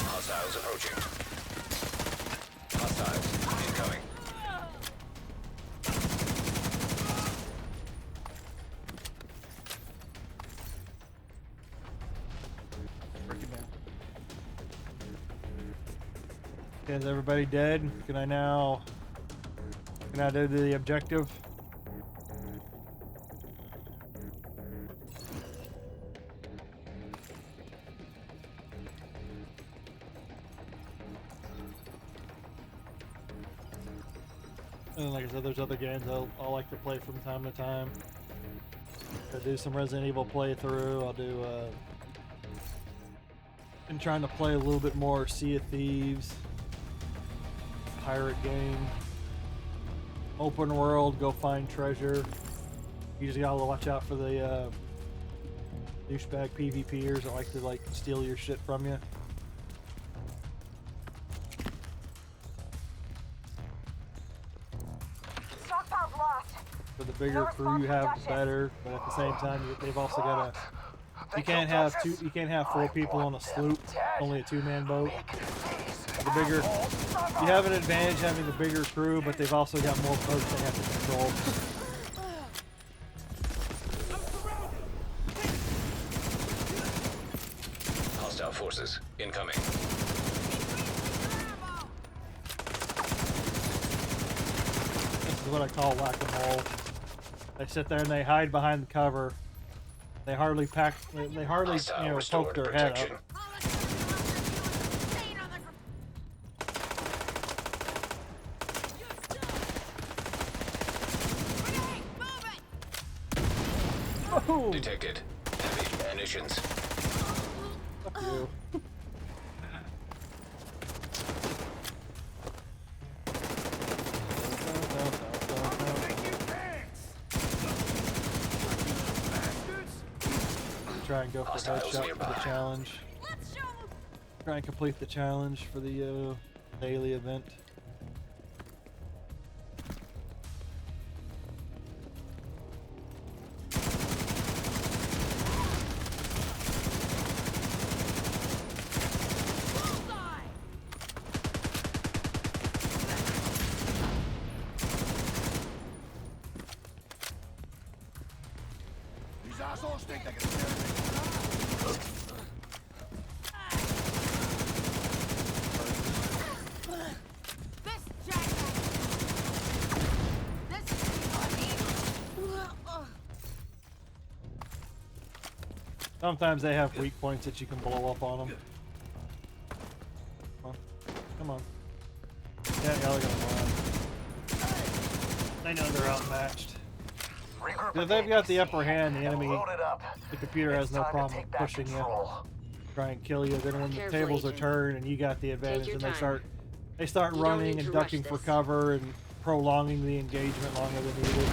Hostiles approaching. Hostiles incoming. Break it down. Okay, is everybody dead? Can I do the objective? And like I said, there's other games I'll like to play from time to time. I'll do some Resident Evil playthrough. I'll do been trying to play a little bit more Sea of Thieves, pirate game, open world, go find treasure. You just gotta watch out for the douchebag PvPers that like to steal your shit from you. Stockpile's locked. For the bigger crew you have, the better. But at the same time, they've also got a. You can't have two. You can't have 4 people on a sloop. Only a 2-man boat. The bigger. You have an advantage having the bigger crew, but they've also got more boats they have to control. forces incoming. This is what I call whack-a-mole. They sit there and they hide behind the cover. They hardly Hostile poke restored their head protection. up. Boom! Detected. Heavy munitions. Fuck you. Try and go for Hostiles headshot for nearby. the challenge. Try and complete the challenge for the daily event. These assholes think they can steer me. This jackass. This is on me. Sometimes they have weak points that you can blow up on them. Come on. Yeah, they're gonna run. They know they're outmatched. Regroup If they've got the upper hand, the and enemy, load it up. the computer has It's no time to problem take back pushing you, control. try and kill you. Then when the Careful, tables are Agent. turned and you got the advantage, your and they time. start You don't running need and to rush ducking for this. cover and prolonging the engagement longer than needed.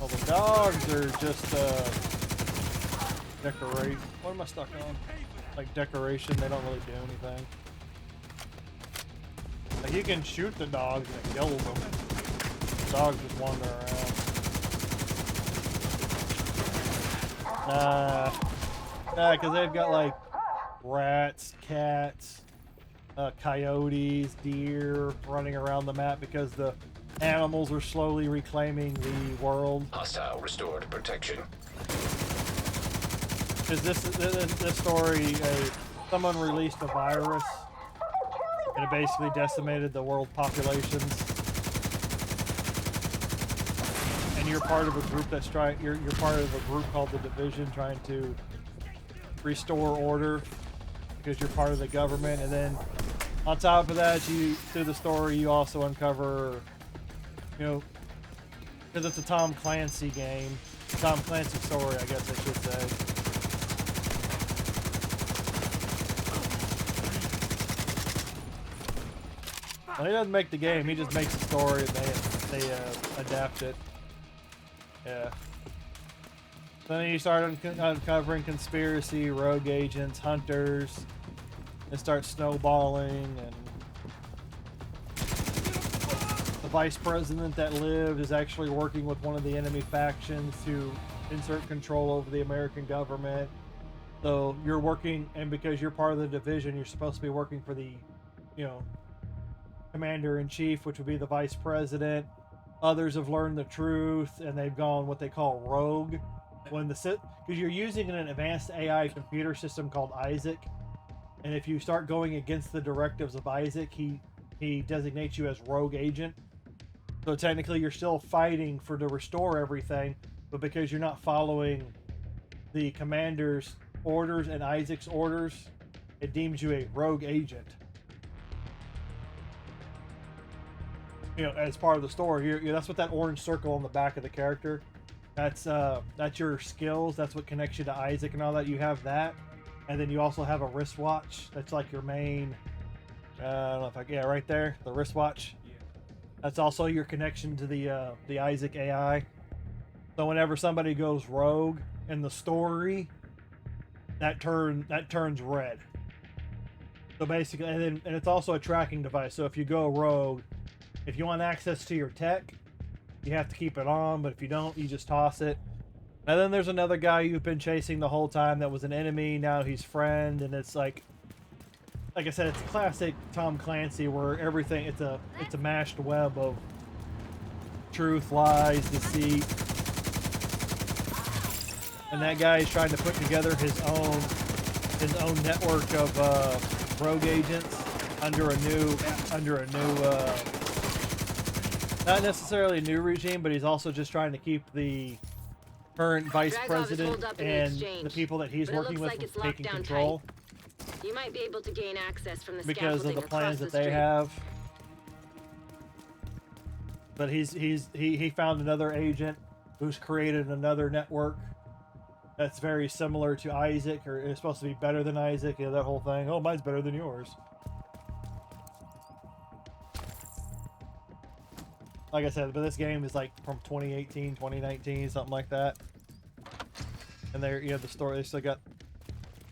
Well, the dogs are just decorate. What am I stuck on? Like decoration. They don't really do anything. Like you can shoot the dogs and it kills them. The dogs just wander around. Nah, because they've got like rats, cats, coyotes, deer running around the map because the animals are slowly reclaiming the world. Hostile restored protection. Because this story, someone released a virus, and it basically decimated the world populations. And you're part of a group that's trying. You're part of a group called the Division, trying to restore order because you're part of the government. And then on top of that, through the story, you also uncover, because it's a Tom Clancy game, Tom Clancy story, I guess I should say. Well, he doesn't make the game; he just makes the story, and they adapt it. Yeah. Then you start uncovering conspiracy, rogue agents, hunters. It starts snowballing, and the vice president that lived is actually working with one of the enemy factions to insert control over the American government. So you're working, and because you're part of the Division, you're supposed to be working for the, commander-in-chief, which would be the vice president. Others have learned the truth, and they've gone what they call rogue. Because you're using an advanced AI computer system called Isaac, and if you start going against the directives of Isaac, he designates you as rogue agent. So technically, you're still fighting to restore everything, but because you're not following the commander's orders and Isaac's orders, it deems you a rogue agent. As part of the story, that's what that orange circle on the back of the character. That's your skills. That's what connects you to Isaac and all that. You have that, and then you also have a wristwatch. That's like your main. I don't know if right there, the wristwatch. That's also your connection to the Isaac AI. So whenever somebody goes rogue in the story, that turns red. So basically, and it's also a tracking device. So if you go rogue, if you want access to your tech, you have to keep it on. But if you don't, you just toss it. And then there's another guy you've been chasing the whole time that was an enemy. Now he's friend, and it's like I said, it's classic Tom Clancy where everything it's a mashed web of truth, lies, deceit. And that guy is trying to put together his own network of rogue agents under a new not necessarily a new regime, but he's also just trying to keep the current vice president and the people that he's working with from taking control. You might be able to gain access from the because of the plans that they street. have. But he found another agent who's created another network that's very similar to Isaac, or is supposed to be better than Isaac. You know, that whole thing. Oh, mine's better than yours. Like I said, but this game is like from 2018, 2019, something like that. And they're, you know, the story,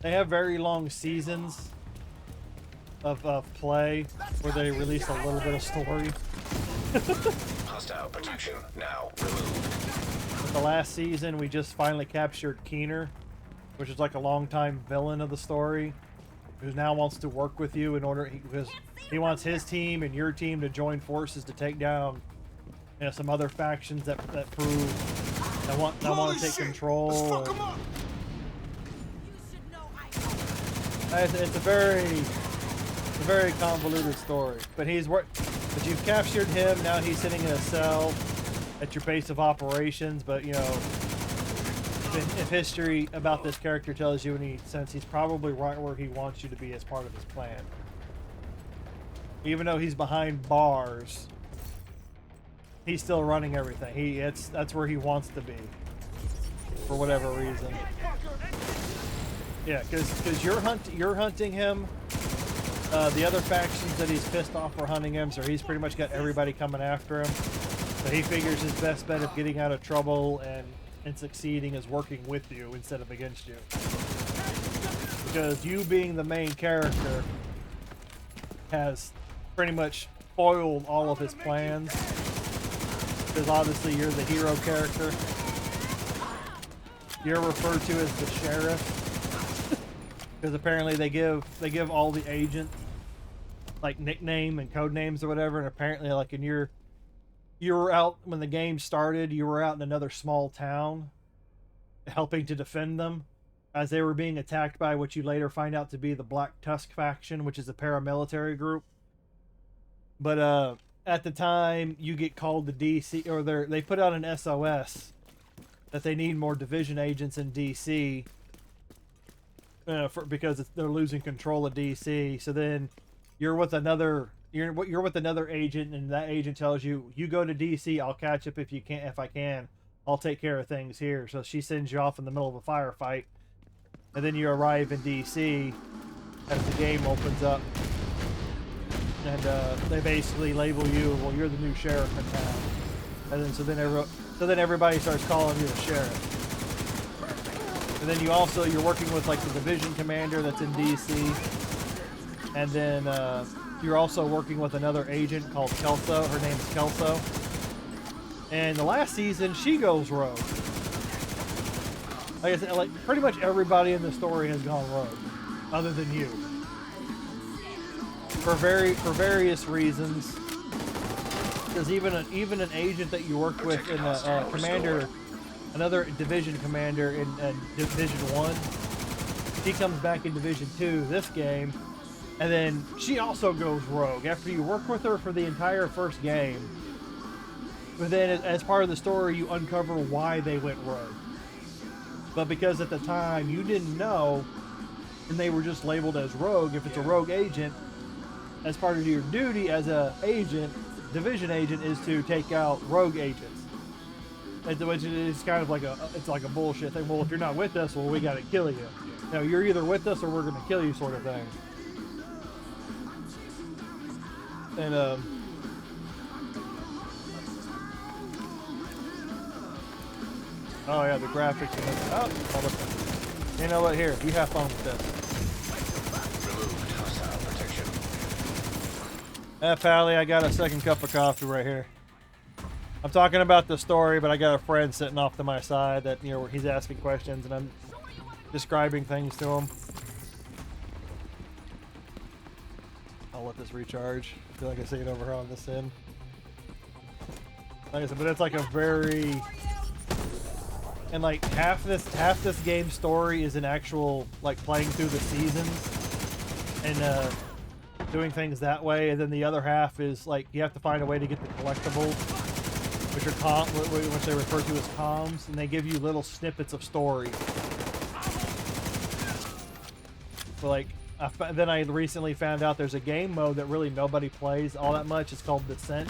they have very long seasons of play where they release a little bit of story. Hostile protection now removed. With the last season, we just finally captured Keener, which is like a long-time villain of the story, who now wants to work with you in order, because he wants his team and your team to join forces to take down, you know, some other factions that prove that want to take control. It's a very convoluted story, but but you've captured him. Now he's sitting in a cell at your base of operations. But you know, if history about this character tells you any sense, he's probably right where he wants you to be as part of his plan. Even though he's behind bars, he's still running everything. That's where he wants to be, for whatever reason. Yeah, because you're hunting him. The other factions that he's pissed off are hunting him, so he's pretty much got everybody coming after him. So he figures his best bet of getting out of trouble and succeeding is working with you instead of against you. Because you being the main character has pretty much foiled all of his plans. Because obviously you're the hero character. You're referred to as the sheriff. Because apparently they give all the agents like nickname and code names or whatever, and apparently like you were out when the game started, you were out in another small town helping to defend them as they were being attacked by what you later find out to be the Black Tusk faction, which is a paramilitary group. But at the time you get called to DC, or they put out an SOS that they need more division agents in DC. Because they're losing control of DC. So then you're with another agent, and that agent tells you, you go to DC, I'll catch up if I can. I'll take care of things here. So she sends you off in the middle of a firefight, and then you arrive in DC as the game opens up, and they basically label you, well, you're the new sheriff in town. And then so then everybody starts calling you the sheriff. And then you're working with like the division commander that's in DC. And then you're also working with another agent called Kelso. Her name's Kelso. And the last season, she goes rogue. Like I said, like pretty much everybody in the story has gone rogue, other than you. For various reasons. Because even an agent that you worked with in a commander, another division commander in Division 1, she comes back in Division 2 this game, and then she also goes rogue after you work with her for the entire first game. But then as part of the story, you uncover why they went rogue. But because at the time you didn't know, and they were just labeled as rogue, if it's a rogue agent, as part of your duty as a division agent is to take out rogue agents. Which is kind of like a bullshit thing. Well, if you're not with us, well, we gotta kill you. You know, you're either with us or we're gonna kill you, sort of thing. And oh yeah, the graphics. Oh, you know what? Here, you have fun with this. Removed hostile protection. Pally, I got a second cup of coffee right here. I'm talking about the story, but I got a friend sitting off to my side that, you know, where he's asking questions and I'm describing things to him. I'll let this recharge. I feel like I see it over here on this end. Like I said, but it's like a very, and like half this game story is an actual like playing through the seasons and doing things that way, and then the other half is like you have to find a way to get the collectibles, which are which they refer to as comms, and they give you little snippets of story. So like, then I recently found out there's a game mode that really nobody plays all that much. It's called Descent.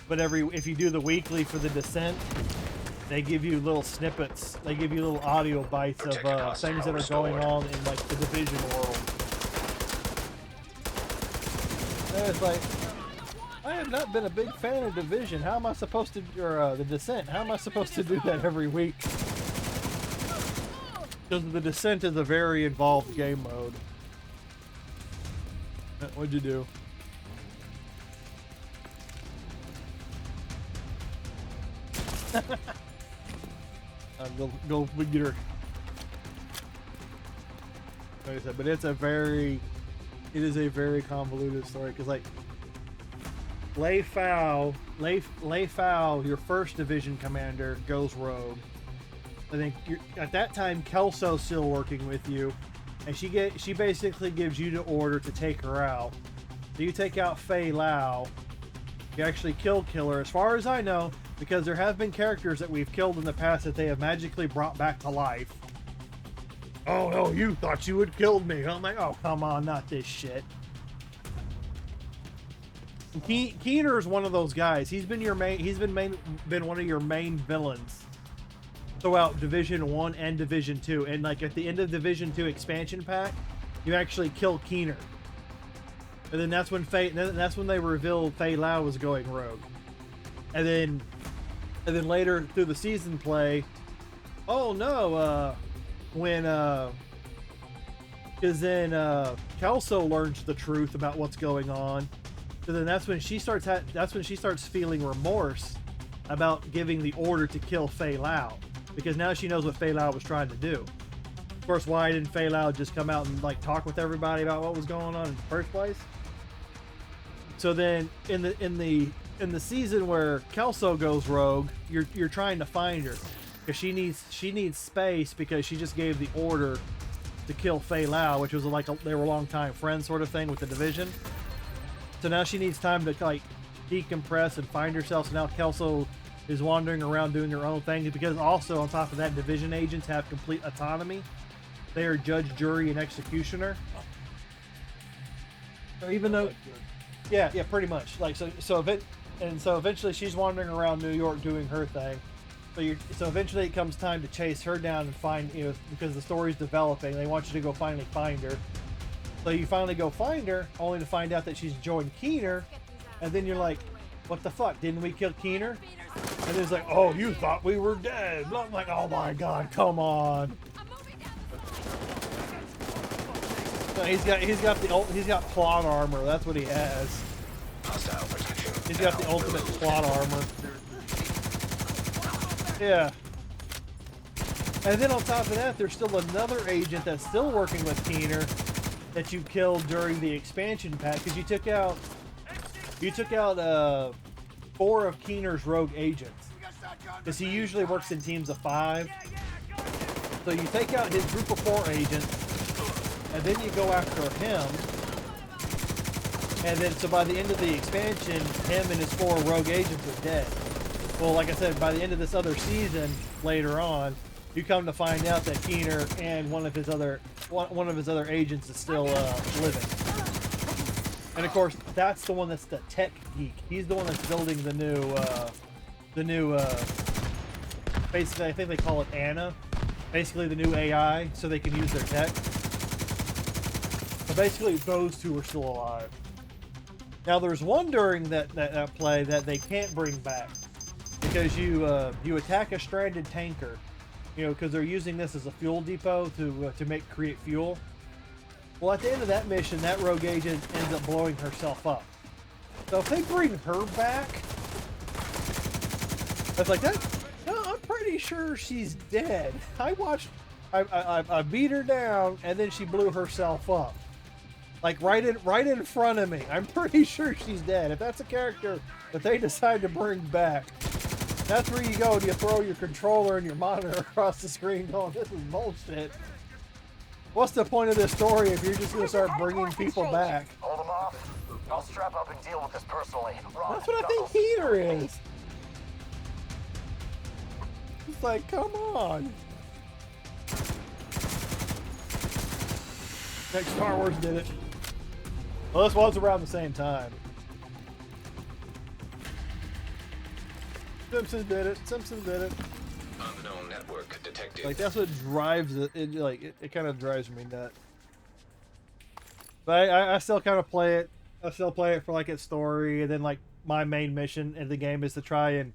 But if you do the weekly for the Descent, they give you little snippets. They give you little audio bites of things that are going on in like the Division world. And it's like, I have not been a big fan of Division. How am I supposed to, or the Descent? How am I supposed to do that every week? Because the Descent is a very involved game mode. What'd you do? Go figure. Like I said, but it is a very convoluted story because like Lei Fao, your first division commander, goes rogue. I think at that time Kelso's still working with you, and she basically gives you the order to take her out. So you take out Fei Lao. You actually kill her, as far as I know, because there have been characters that we've killed in the past that they have magically brought back to life. Oh no, you thought you had killed me. I'm like, oh come on, not this shit. Keener is one of those guys. He's been been one of your main villains throughout Division 1 and Division 2. And like at the end of Division 2 expansion pack, you actually kill Keener. And then that's when they revealed Fei Lao was going rogue. And then later through the season play, oh no, because then Kelso learns the truth about what's going on. So then that's when she starts feeling remorse about giving the order to kill Fei Lao, because now she knows what Fei Lao was trying to do. Of course, why didn't Fei Lao just come out and like talk with everybody about what was going on in the first place? So then in the season where Kelso goes rogue, you're trying to find her because she needs space, because she just gave the order to kill Fei Lao, which was like they were longtime friends sort of thing with the division. So now she needs time to like decompress and find herself. So now Kelso is wandering around doing her own thing, because also on top of that, division agents have complete autonomy. They are judge, jury, and executioner. So even though, yeah, pretty much. Like so eventually she's wandering around New York doing her thing. So eventually it comes time to chase her down and find, you know, because the story's developing. They want you to go finally find her. So you finally go find her, only to find out that she's joined Keener, and then you're like, what the fuck? Didn't we kill Keener? And it's like, oh, you thought we were dead. I'm like, oh my god, come on. No, he's got plot armor. That's what he has. He's got the ultimate plot armor. Yeah. And then on top of that, there's still another agent that's still working with Keener that you killed during the expansion pack, because you took out 4 of Keener's rogue agents, because he usually works in teams of 5. So you take out his group of 4 agents, and then you go after him, and then so by the end of the expansion, him and his 4 rogue agents are dead. Well, like I said, by the end of this other season later on, you come to find out that Keener and one of his other agents is still living. And of course, that's the one that's the tech geek. He's the one that's building the new basically, I think they call it Anna, basically the new AI, so they can use their tech. But basically, those 2 are still alive. Now, there's one during that play that they can't bring back, because you attack a stranded tanker. You know, because they're using this as a fuel depot to create fuel. Well, at the end of that mission, that rogue agent ends up blowing herself up. So if they bring her back, was like, that. No, I'm pretty sure she's dead. I watched. I beat her down, and then she blew herself up. Like right in front of me. I'm pretty sure she's dead. If that's a character that they decide to bring back, that's where you go and you throw your controller and your monitor across the screen going, this is bullshit. What's the point of this story if you're just going to start bringing people back? Hold them off. I'll strap up and deal with this personally. That's what I think Heater is. It's like, come on. Next Star Wars did it. Well, this was around the same time. Simpsons did it. Simpsons did it. Unknown network detected. Like, that's what drives it. It kind of drives me nuts. But I still kind of play it. I still play it for like its story, and then like my main mission in the game is to try and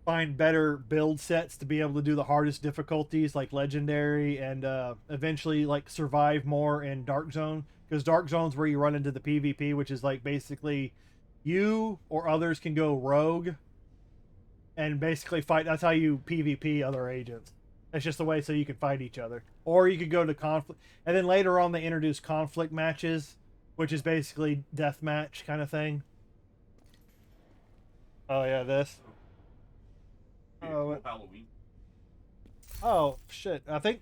find better build sets to be able to do the hardest difficulties like legendary, and eventually like survive more in Dark Zone, because Dark Zone's where you run into the PvP, which is like basically you or others can go rogue and basically fight. That's how you PvP other agents. It's just a way so you can fight each other, or you could go to conflict, and then later on they introduce conflict matches, which is basically deathmatch kind of thing. Oh yeah, this. Oh, Halloween. Oh shit! I think,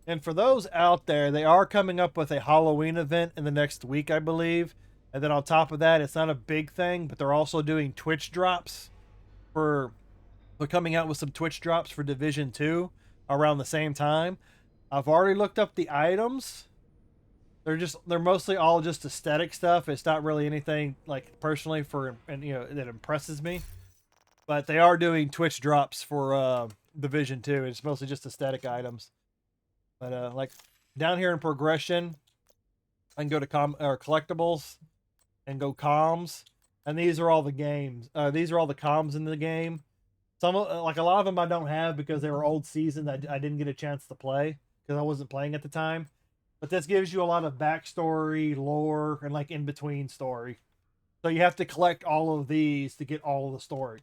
and for those out there, they are coming up with a Halloween event in the next week, I believe. And then on top of that, it's not a big thing, but they're also doing Twitch drops for. They're coming out with some Twitch drops for Division 2 around the same time. I've already looked up the items. They're mostly all just aesthetic stuff. It's not really anything like personally that impresses me. But they are doing Twitch drops for Division 2. It's mostly just aesthetic items. But like down here in progression, I can go to collectibles and go comms, and these are all the games. These are all the comms in the game. Some like a lot of them I don't have because they were old season that I didn't get a chance to play because I wasn't playing at the time. But this gives you a lot of backstory, lore, and like in between story. So you have to collect all of these to get all of the story.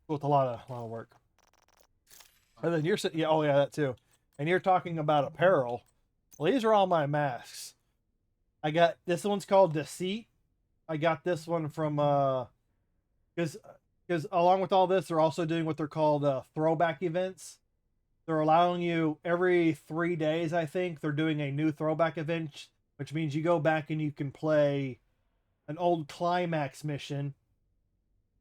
With a lot of work. And then you're yeah, oh yeah, that too. And you're talking about apparel. Well, these are all my masks. I got this one's called Deceit. I got this one from because along with all this, they're also doing what they're called throwback events. They're allowing you every 3 days, I think, they're doing a new throwback event, which means you go back and you can play an old climax mission.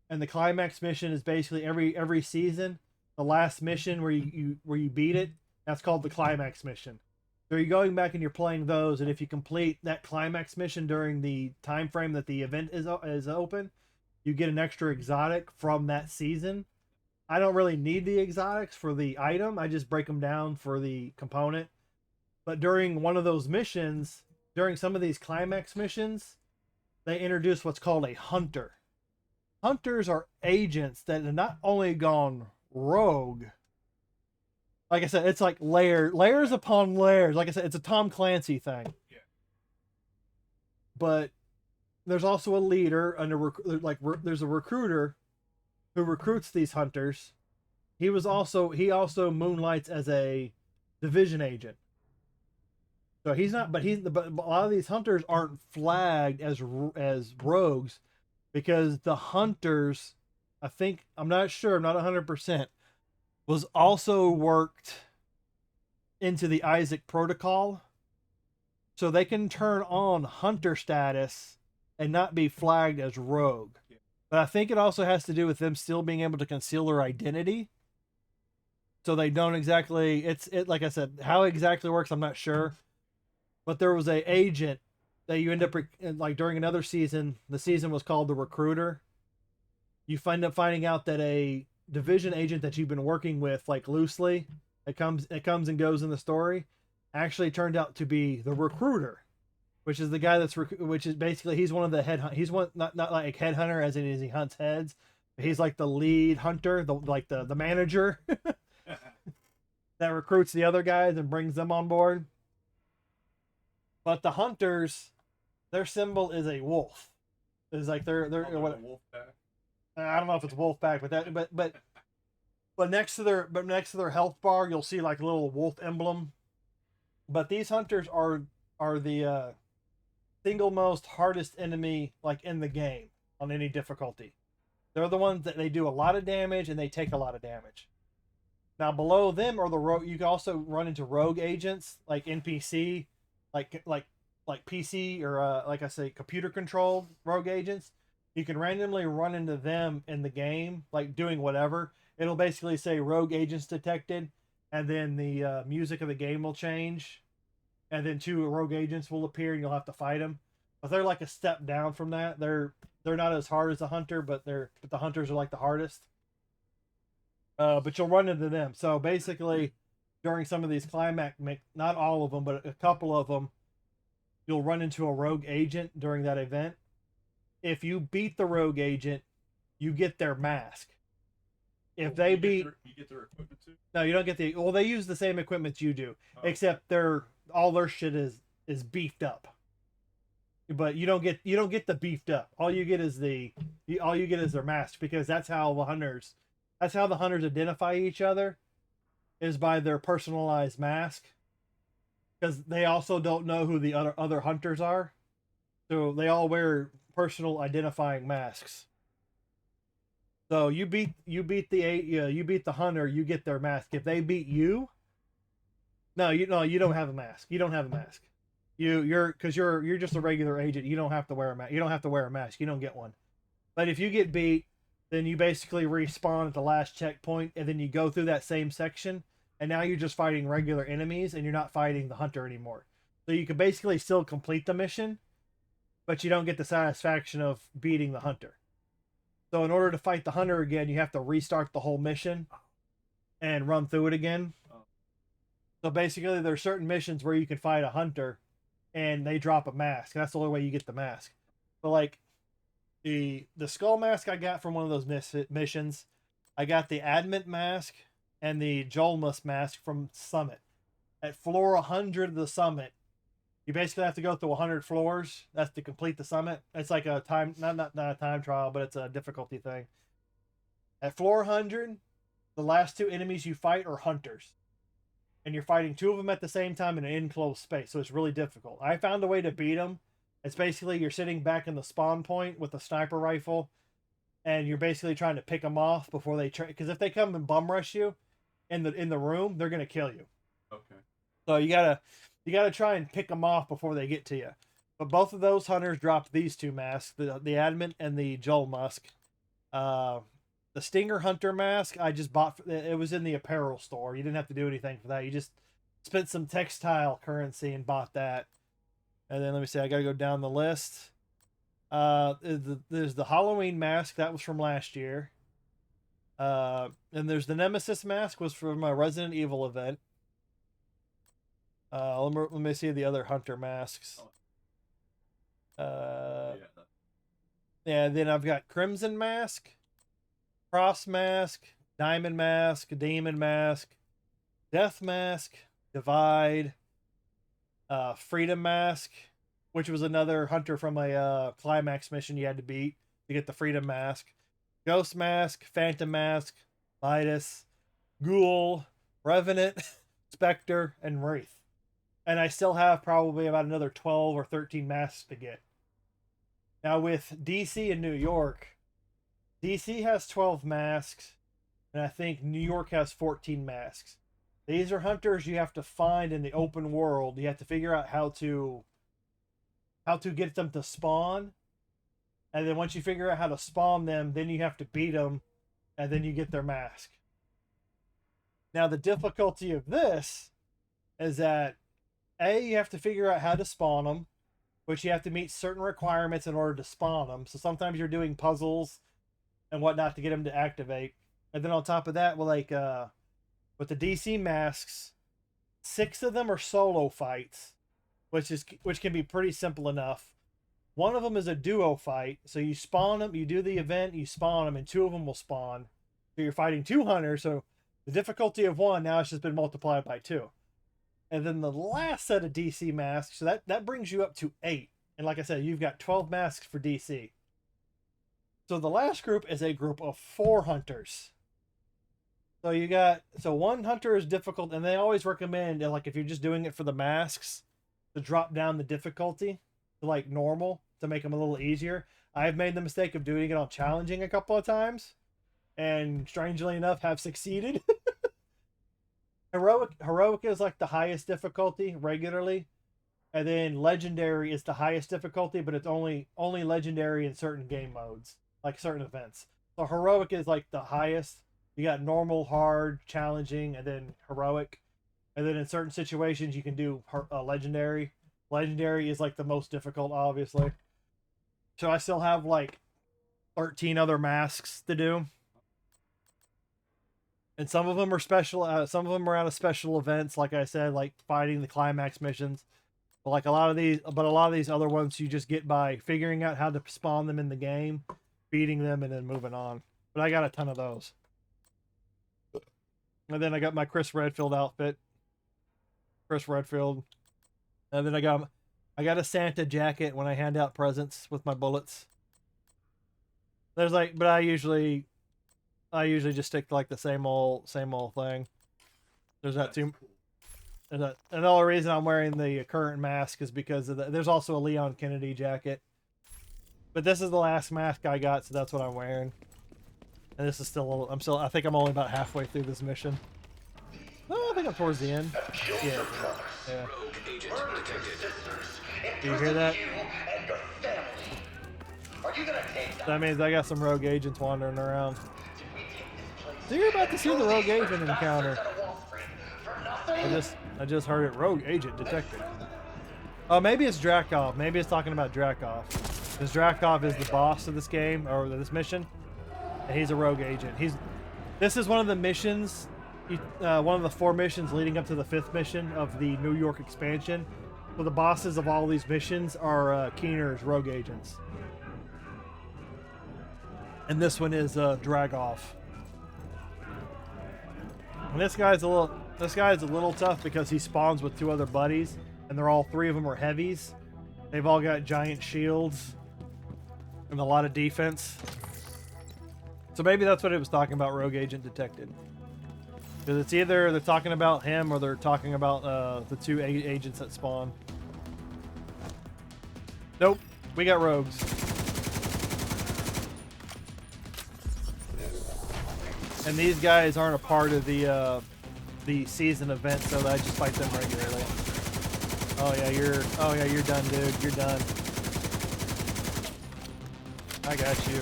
And the climax mission is basically every season, the last mission where you beat it, that's called the climax mission. So you're going back and you're playing those, and if you complete that climax mission during the time frame that the event is open, you get an extra exotic from that season. I don't really need the exotics for the item. I just break them down for the component. But during one of those missions, during some of these climax missions, they introduce what's called a hunter. Hunters are agents that have not only gone rogue. Like I said, it's like layers upon layers. Like I said, it's a Tom Clancy thing. Yeah. But there's also a leader and there's a recruiter who recruits these hunters. He also moonlights as a division agent. So he's not, but a lot of these hunters aren't flagged as rogues because the hunters, I'm not sure, I'm not 100%, was also worked into the Isaac protocol. So they can turn on hunter status and not be flagged as rogue. Yeah. But I think it also has to do with them still being able to conceal their identity. So they don't exactly, like I said, how it exactly works, I'm not sure. But there was a agent that you end up, like during another season, the season was called The Recruiter. You end up finding out that a division agent that you've been working with, like loosely, it comes and goes in the story, actually turned out to be the recruiter. Which is the guy which is basically, he's one of the he's one, not like headhunter as in he hunts heads, but he's like the lead hunter, the manager that recruits the other guys and brings them on board. But the hunters, their symbol is a wolf. It's like they're what, a wolf pack? I don't know if it's wolf pack, but next to their health bar, you'll see like a little wolf emblem. But these hunters are the single most hardest enemy like in the game on any difficulty. They're the ones that they do a lot of damage and they take a lot of damage. Now below them are the rogue. You can also run into rogue agents like NPC, like PC or like I say, computer controlled rogue agents. You can randomly run into them in the game, like doing whatever. It'll basically say rogue agents detected, and then the music of the game will change, and then 2 rogue agents will appear, and you'll have to fight them. But they're like a step down from that. They're not as hard as a hunter, but the hunters are like the hardest. But you'll run into them. So basically, during some of these climax, not all of them, but a couple of them, you'll run into a rogue agent during that event. If you beat the rogue agent, you get their mask. If they beat, you get their equipment too. no, you don't get the. Well, they use the same equipment you do, except all their shit is beefed up. But you don't get the beefed up. All you get is their mask, because that's how the hunters identify each other, is by their personalized mask. Because they also don't know who the other hunters are, so they all wear personal identifying masks. So you beat the hunter, you get their mask. If they beat you, you don't have a mask. You don't have a mask. You're just a regular agent. You don't have to wear a mask. You don't have to wear a mask. You don't get one. But if you get beat, then you basically respawn at the last checkpoint, and then you go through that same section, and now you're just fighting regular enemies, and you're not fighting the hunter anymore. So you can basically still complete the mission, but you don't get the satisfaction of beating the hunter. So in order to fight the hunter again, you have to restart the whole mission and run through it again. So basically, there's certain missions where you can fight a hunter, and they drop a mask. That's the only way you get the mask. But like the skull mask I got from one of those missions, I got the Admit mask and the Jolmus mask from Summit. At floor 100 of the Summit, you basically have to go through 100 floors. That's to complete the summit. It's like a time, not a time trial, but it's a difficulty thing. At floor 100, the last 2 enemies you fight are hunters. And you're fighting 2 of them at the same time in an enclosed space, so it's really difficult. I found a way to beat them. It's basically you're sitting back in the spawn point with a sniper rifle, and you're basically trying to pick them off before they try. Because if they come and bum rush you in the room, they're gonna kill you. Okay. So you gotta try and pick them off before they get to you. But both of those hunters dropped these 2 masks, the Admit and the Joel Musk. The Stinger Hunter mask I just bought. It was in the apparel store. You didn't have to do anything for that. You just spent some textile currency and bought that. And then let me see. I got to go down the list. There's the Halloween mask. That was from last year. And there's the Nemesis mask. Was from a Resident Evil event. Let me see the other hunter masks. Yeah, then I've got Crimson mask, Cross mask, Diamond mask, Demon mask, Death mask, Divide, Freedom mask, which was another hunter from a climax mission you had to beat to get the Freedom mask, Ghost mask, Phantom mask, Midas, Ghoul, Revenant, Spectre, and Wraith. And I still have probably about another 12 or 13 masks to get. Now with DC and New York, DC has 12 masks, and I think New York has 14 masks. These are hunters you have to find in the open world. You have to figure out how to get them to spawn. And then once you figure out how to spawn them, then you have to beat them, and then you get their mask. Now the difficulty of this is that you have to figure out how to spawn them, which you have to meet certain requirements in order to spawn them. So sometimes you're doing puzzles and whatnot to get them to activate. And then on top of that, with the DC masks, 6 of them are solo fights, which can be pretty simple enough. One of them is a duo fight. So you spawn them, you do the event, you spawn them, and 2 of them will spawn. So you're fighting 2 hunters. So the difficulty of 1 now has just been multiplied by 2. And then the last set of DC masks, so that brings you up to 8. And like I said, you've got 12 masks for DC. So the last group is a group of 4 hunters. So one hunter is difficult, and they always recommend, like, if you're just doing it for the masks, to drop down the difficulty to like normal to make them a little easier. I've made the mistake of doing it on challenging a couple of times, and strangely enough, have succeeded. Heroic is like the highest difficulty regularly, and then legendary is the highest difficulty, but it's only legendary in certain game modes, like certain events. So heroic is like the highest. You got normal, hard, challenging, and then heroic. And then in certain situations, you can do legendary. Legendary is like the most difficult, obviously. So I still have like 13 other masks to do. And some of them are special. Some of them are out of special events, like I said, like fighting the climax missions. But like a lot of these other ones, you just get by figuring out how to spawn them in the game, beating them, and then moving on. But I got a ton of those. And then I got my Chris Redfield outfit. Chris Redfield. And then I got a Santa jacket when I hand out presents with my bullets. But I usually just stick to like the same old thing. There's not too. And the only reason I'm wearing the current mask is because of there's also a Leon Kennedy jacket. But this is the last mask I got, so that's what I'm wearing. And this is I think I'm only about halfway through this mission. Oh, I think I'm towards the end. Yeah. Rogue agent detected. Do you hear that? That means I got some rogue agents wandering around. So you're about to see the rogue agent encounter. I just heard it. Rogue agent detected. Oh, maybe it's Drakov. Maybe it's talking about Drakov. Because Drakov is the boss of this game, or this mission. And he's a rogue agent. This is one of the missions, one of the 4 missions leading up to the 5th mission of the New York expansion. So the bosses of all these missions are Keener's rogue agents. And this one is Dragov. And this guy's a little tough because he spawns with 2 other buddies, and they're all 3 of them are heavies. They've all got giant shields and a lot of defense. So maybe that's what it was talking about, rogue agent detected. Because it's either they're talking about him or they're talking about the 2 agents that spawn. Nope, we got rogues. And these guys aren't a part of the season event, so I just fight them regularly. Oh yeah, you're done, dude. You're done. I got you.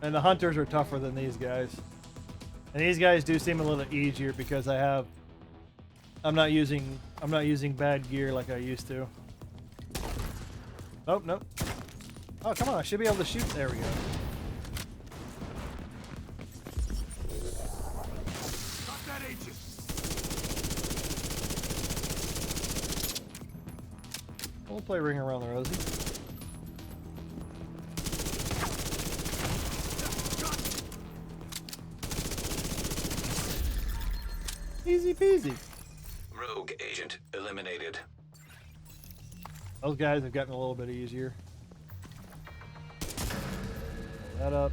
And the hunters are tougher than these guys. And these guys do seem a little easier because I'm not using bad gear like I used to. Nope. Oh, come on, I should be able to shoot. There we go. Stop that agent! We'll play Ring Around the Rosie. Easy peasy. Rogue agent eliminated. Those guys have gotten a little bit easier. That up.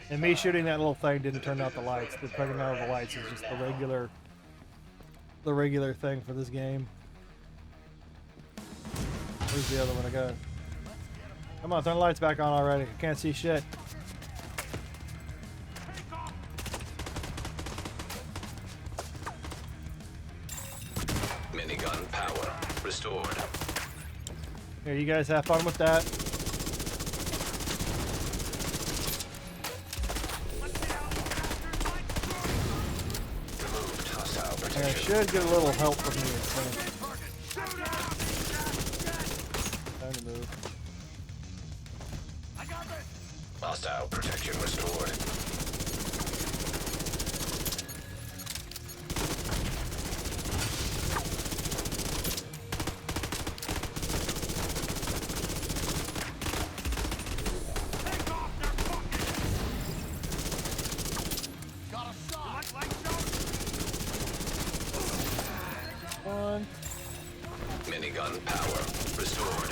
And me shooting that little thing didn't turn out the lights. The turning out of the lights is just the regular thing for this game. Where's the other one I got? Come on, turn the lights back on already. I can't see shit. Minigun power restored. Here, you guys have fun with that. Removed hostile And I protection. should get a little help from you. Time to move. Hostile protection restored. One. Minigun power restored.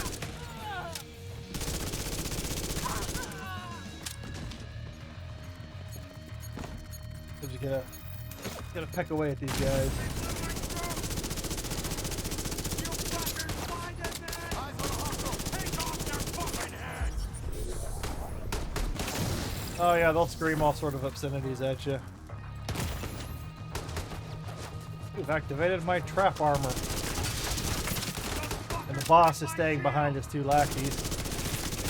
So you gotta peck away at these guys. Oh yeah, they'll scream all sort of obscenities at you. You've activated my trap armor. And the boss is staying behind his two lackeys.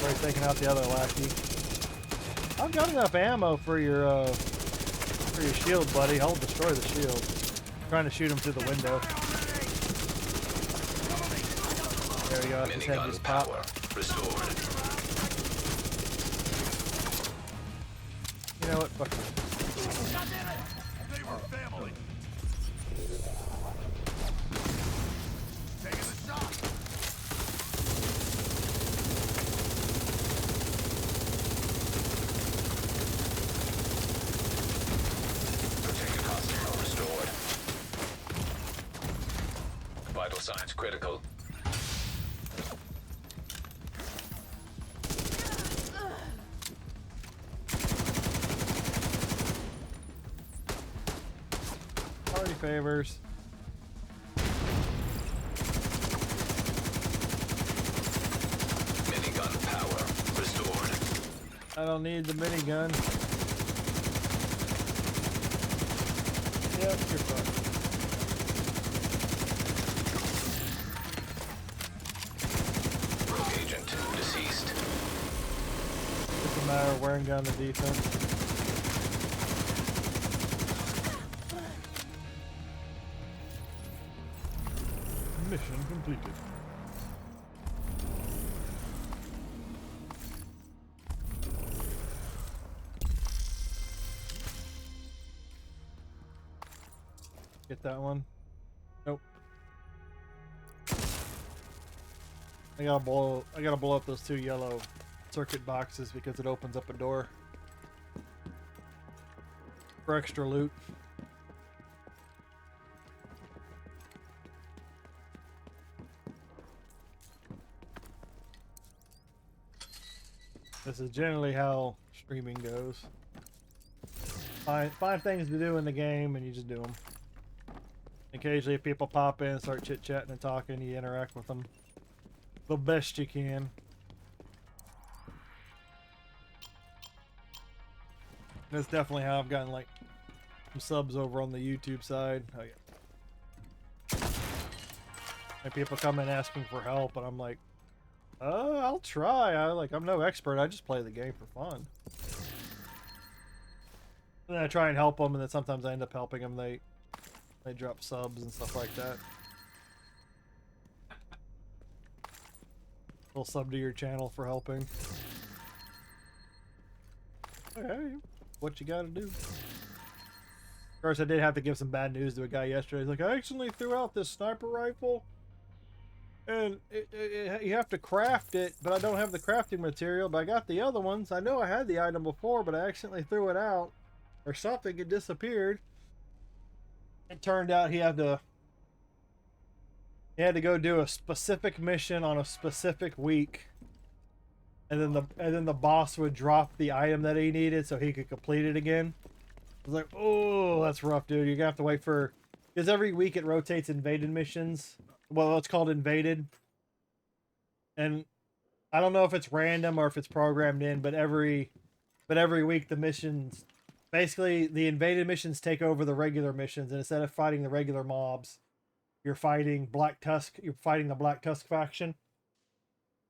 Where he's taking out the other lackey. I've got enough ammo for your shield, buddy. I'll destroy the shield. I'm trying to shoot him through the window. There we go. His head just popped. Power restored. You know what? Fuck you. They were family. Taking the shot. Protected hostile restored. Vital signs critical. Party favors. Minigun power restored. I don't need the minigun. Yep, you're fine. Rogue agent deceased. Doesn't matter wearing down the defense. Mission completed. Get that one. Nope. I gotta blow up those two yellow circuit boxes because it opens up a door for extra loot. This is generally how streaming goes. Find things to do in the game and you just do them. Occasionally people pop in, start chit-chatting and talking, you interact with them the best you can. That's definitely how I've gotten like some subs over on the YouTube side. Oh yeah. And people come in asking for help and I'm like, I'll try. I'm no expert. I just play the game for fun. And then I try and help them, and then sometimes I end up helping them. They drop subs and stuff like that. We'll sub to your channel for helping. Okay, what you gotta do. Of course, I did have to give some bad news to a guy yesterday. He's like, I accidentally threw out this sniper rifle. And you have to craft it, but I don't have the crafting material, but I got the other ones. I know I had the item before, but I accidentally threw it out. Or something, it disappeared. It turned out he had to go do a specific mission on a specific week. And then the boss would drop the item that he needed so he could complete it again. I was like, oh, that's rough, dude. You're gonna have to wait for, because every week it rotates invaded missions. Well, it's called invaded. And I don't know if it's random or if it's programmed in, but every week the missions, basically the invaded missions take over the regular missions, and instead of fighting the regular mobs, you're fighting the Black Tusk faction.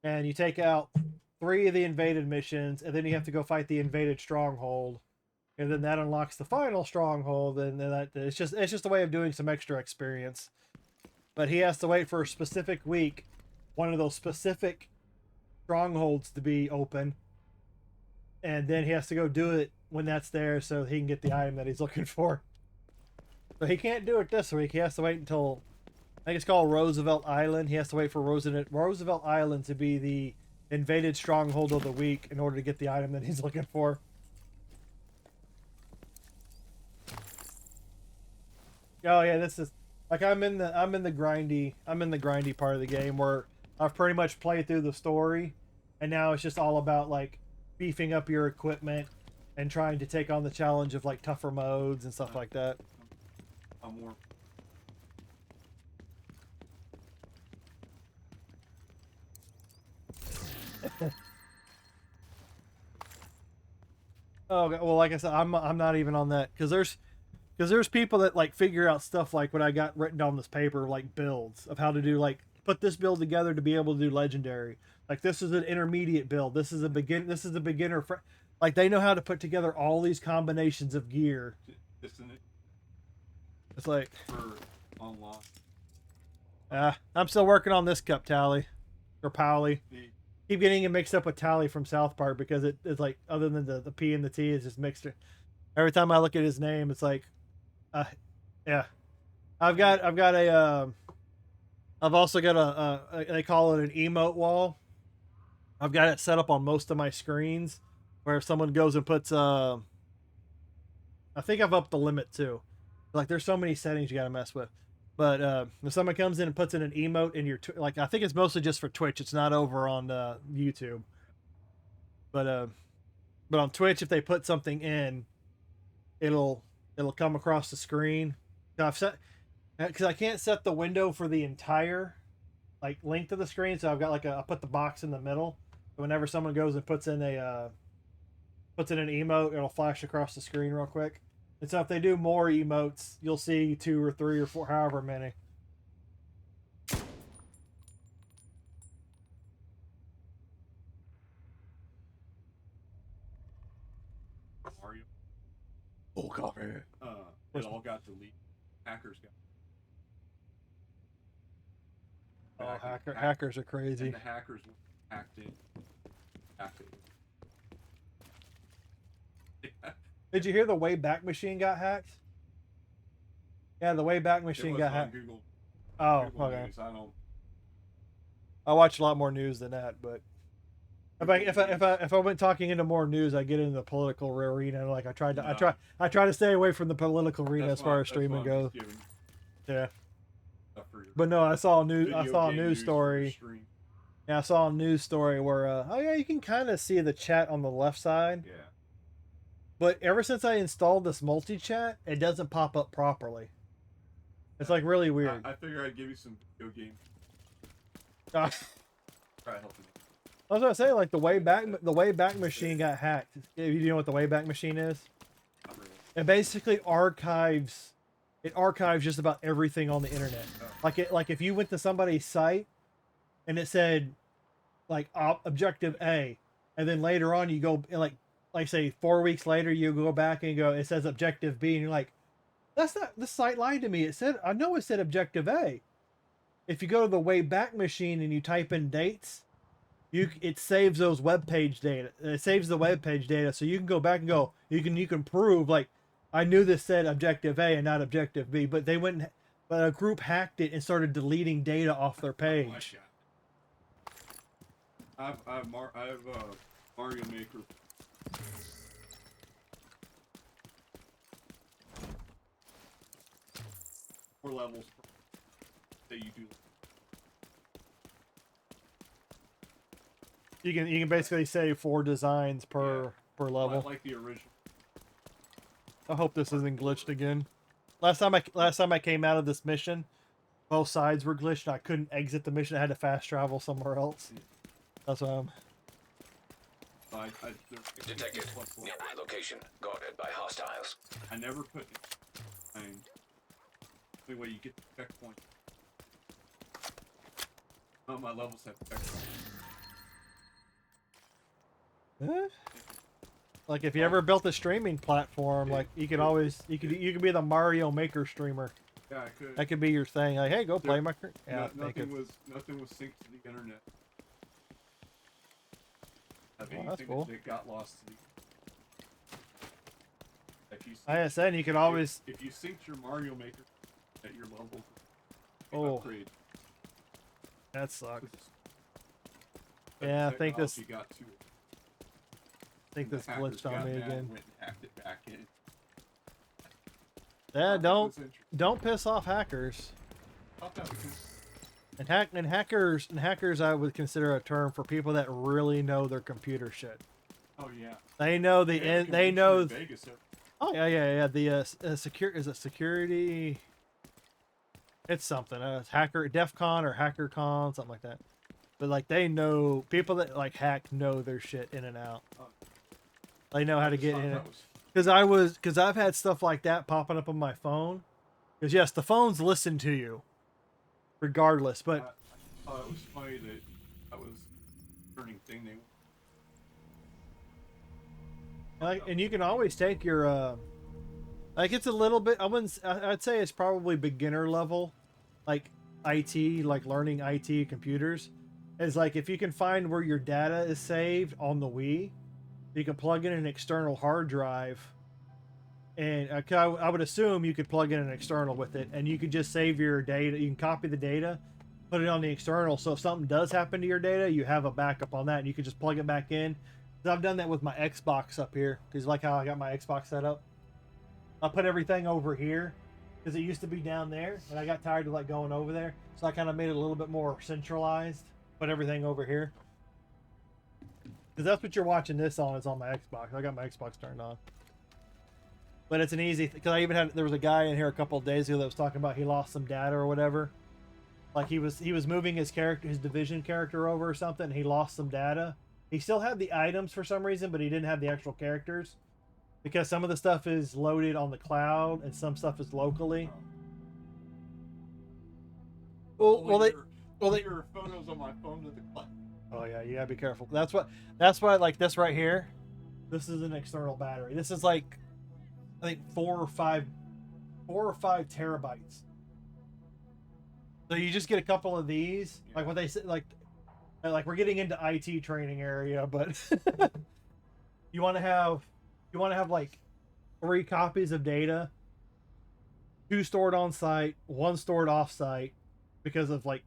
And you take out 3 of the invaded missions, and then you have to go fight the invaded stronghold. And then that unlocks the final stronghold, and then it's just a way of doing some extra experience. But he has to wait for a specific week, one of those specific strongholds to be open. And then he has to go do it when that's there so he can get the item that he's looking for. So he can't do it this week. He has to wait until, I think it's called Roosevelt Island. He has to wait for Roosevelt Island to be the invaded stronghold of the week in order to get the item that he's looking for. Oh yeah, this is like I'm in the grindy part of the game where I've pretty much played through the story, and now it's just all about like beefing up your equipment and trying to take on the challenge of like tougher modes and stuff like that. I'm more. Oh, okay. Well, like I said, I'm not even on that because there's people that like figure out stuff like what I got written on this paper, like builds of how to do, like put this build together to be able to do legendary. Like this is an intermediate build. This is a beginner. Like they know how to put together all these combinations of gear. Isn't it It's like for online? I'm still working on this cup tally or Pally. The Keep getting it mixed up with Tally from South Park because it's like other than the P and the T is just mixed. Every time I look at his name, it's like, yeah. I've also got a they call it an emote wall. I've got it set up on most of my screens where if someone goes and puts I think I've upped the limit too. Like there's so many settings you got to mess with. But if someone comes in and puts in an emote in your like, I think it's mostly just for Twitch. It's not over on YouTube. But on Twitch, if they put something in, it'll come across the screen. So I've set because I can't set the window for the entire like length of the screen. So I've got like I put the box in the middle. So whenever someone goes and puts in an emote, it'll flash across the screen real quick. And so if they do more emotes, you'll see 2 or 3 or 4, however many. Mario. Oh, coffee. It all got deleted. Hackers got. Hackers are crazy. And the hackers hacked in. Did you hear the Wayback Machine got hacked? Yeah, the Wayback Machine got hacked. Google. Oh, Google okay. News. I watch a lot more news than that, but if I went talking into more news, I get into the political arena. Like I try to stay away from the political arena as far as streaming goes. Yeah. But no, I saw a news story. Yeah, I saw a news story where oh yeah, you can kind of see the chat on the left side. Yeah. But ever since I installed this multi-chat, it doesn't pop up properly. It's like really weird. I figure I'd give you some video game. Uh, Try to help you. I was gonna say like the Wayback Machine got hacked. You know what the Wayback Machine is? Not really. It basically archives just about everything on the internet. Oh. Like if you went to somebody's site and it said like objective A, and then later on you go and like say 4 weeks later you go back and it says objective B, and you're like, that's not, the site lied to me. I know it said objective A. If you go to the Wayback Machine and you type in dates, it saves those web page data. It saves the web page data, so you can go back and you can prove like I knew this said objective A and not objective B, but but a group hacked it and started deleting data off their page. I have Mario Maker. 4 levels that you do. You can basically save 4 designs per level. Like the original. I hope this isn't glitched again. Last time I came out of this mission, both sides were glitched. And I couldn't exit the mission. I had to fast travel somewhere else. That's why I'm. Detected. Nearby location. Guarded by hostiles. I never put. The way you get the checkpoint. None of my levels have checkpoints. Like if you ever built a streaming platform, like you could be the Mario Maker streamer. Yeah, I could. That could be your thing. Like, hey, go play my. Yeah, nothing was synced to the internet. That's cool. That got lost to the. Like I said, you could always. If you synced your Mario Maker at your level, upgrade. That sucks. Yeah, I think this. You got to. I think this glitched on me again. Went and hacked it back in. Yeah, don't piss off hackers. And hackers I would consider a term for people that really know their computer shit. Oh yeah. They know the They have end. They convention know. in Vegas. Oh yeah. The secure is it security? It's something. It's hacker DEF CON or Hacker Con, something like that. But like they know people that like hack know their shit in and out. They know how to get in it. Because I've had stuff like that popping up on my phone. Because yes, the phones listen to you, regardless. But I thought it was funny that was turning thing they. and you can always take your like it's a little bit. I'd say it's probably beginner level, like IT, like learning IT computers. Is like if you can find where your data is saved on the Wii, you can plug in an external hard drive. And I would assume you could plug in an external with it, and you could just save your data. You can copy the data, put it on the external, so if something does happen to your data, you have a backup on that, and you can just plug it back in. So I've done that with my Xbox up here, because like how I got my Xbox set up. I put everything over here, because it used to be down there, and I got tired of like going over there, so I kind of made it a little bit more centralized. Put everything over here, because that's what you're watching this on. Is on my Xbox. I got my Xbox turned on. But it's an easy, because I even had, there was a guy in here a couple of days ago that was talking about he lost some data or whatever. Like he was moving his character, his division character over or something, and he lost some data. He still had the items for some reason, but he didn't have the actual characters. Because some of the stuff is loaded on the cloud and some stuff is locally. Well, your photos on my phone to the cloud. Oh yeah, you gotta be careful. That's why like this right here, this is an external battery. This is like I think 4 or 5 terabytes. So you just get a couple of these, like what they say, like we're getting into IT training area, but you want to have like 3 copies of data, 2 stored on site, 1 stored off site because of like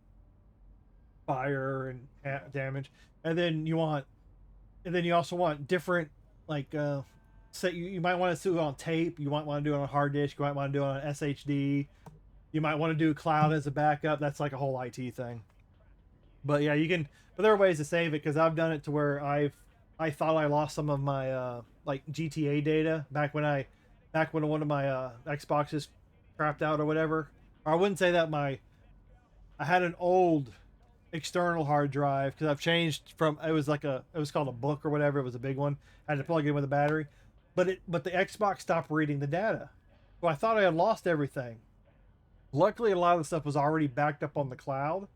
fire and damage, and then you also want different like say you might want to do it on tape, you might want to do it on a hard disk, you might want to do it on an SHD, you might want to do cloud as a backup. That's like a whole IT thing. But yeah, you can. But there are ways to save it, because I've done it to where I thought I lost some of my like GTA data back when one of my Xboxes crapped out or whatever. Or I wouldn't say that I had an old external hard drive, because I've changed from it was called a book or whatever. It was a big one. I had to plug it in with a battery, but the Xbox stopped reading the data, so I thought I had lost everything. Luckily, a lot of the stuff was already backed up on the cloud,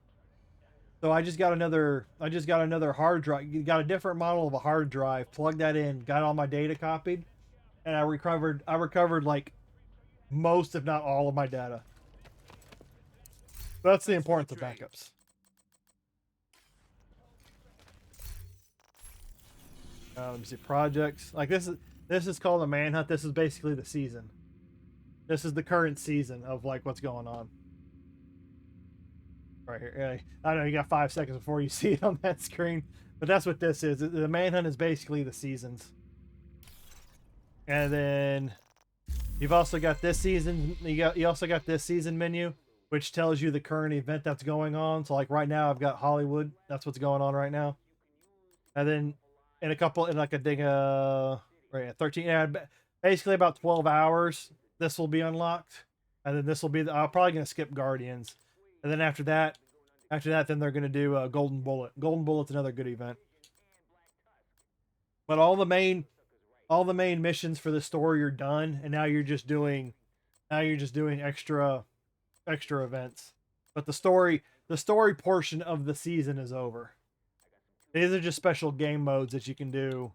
so I just got another hard drive. Got a different model of a hard drive, plugged that in, got all my data copied, and I recovered like most, if not all, of my data. That's the importance of backups. Let me see, projects. Like this is called a manhunt. This is basically the season. This is the current season of like what's going on. Right here. I know you got 5 seconds before you see it on that screen, but that's what this is. The manhunt is basically the seasons. And then you've also got this season. You also got this season menu, which tells you the current event that's going on. So like right now, I've got Hollywood. That's what's going on right now. And then right at 13, yeah, basically about 12 hours, this will be unlocked, and then this will be I'm probably gonna skip Guardians, and then after that, then they're gonna do Golden Bullet. Golden Bullet's another good event. But all the main missions for the story are done, and now you're just doing extra events. But the story portion of the season is over. These are just special game modes that you can do,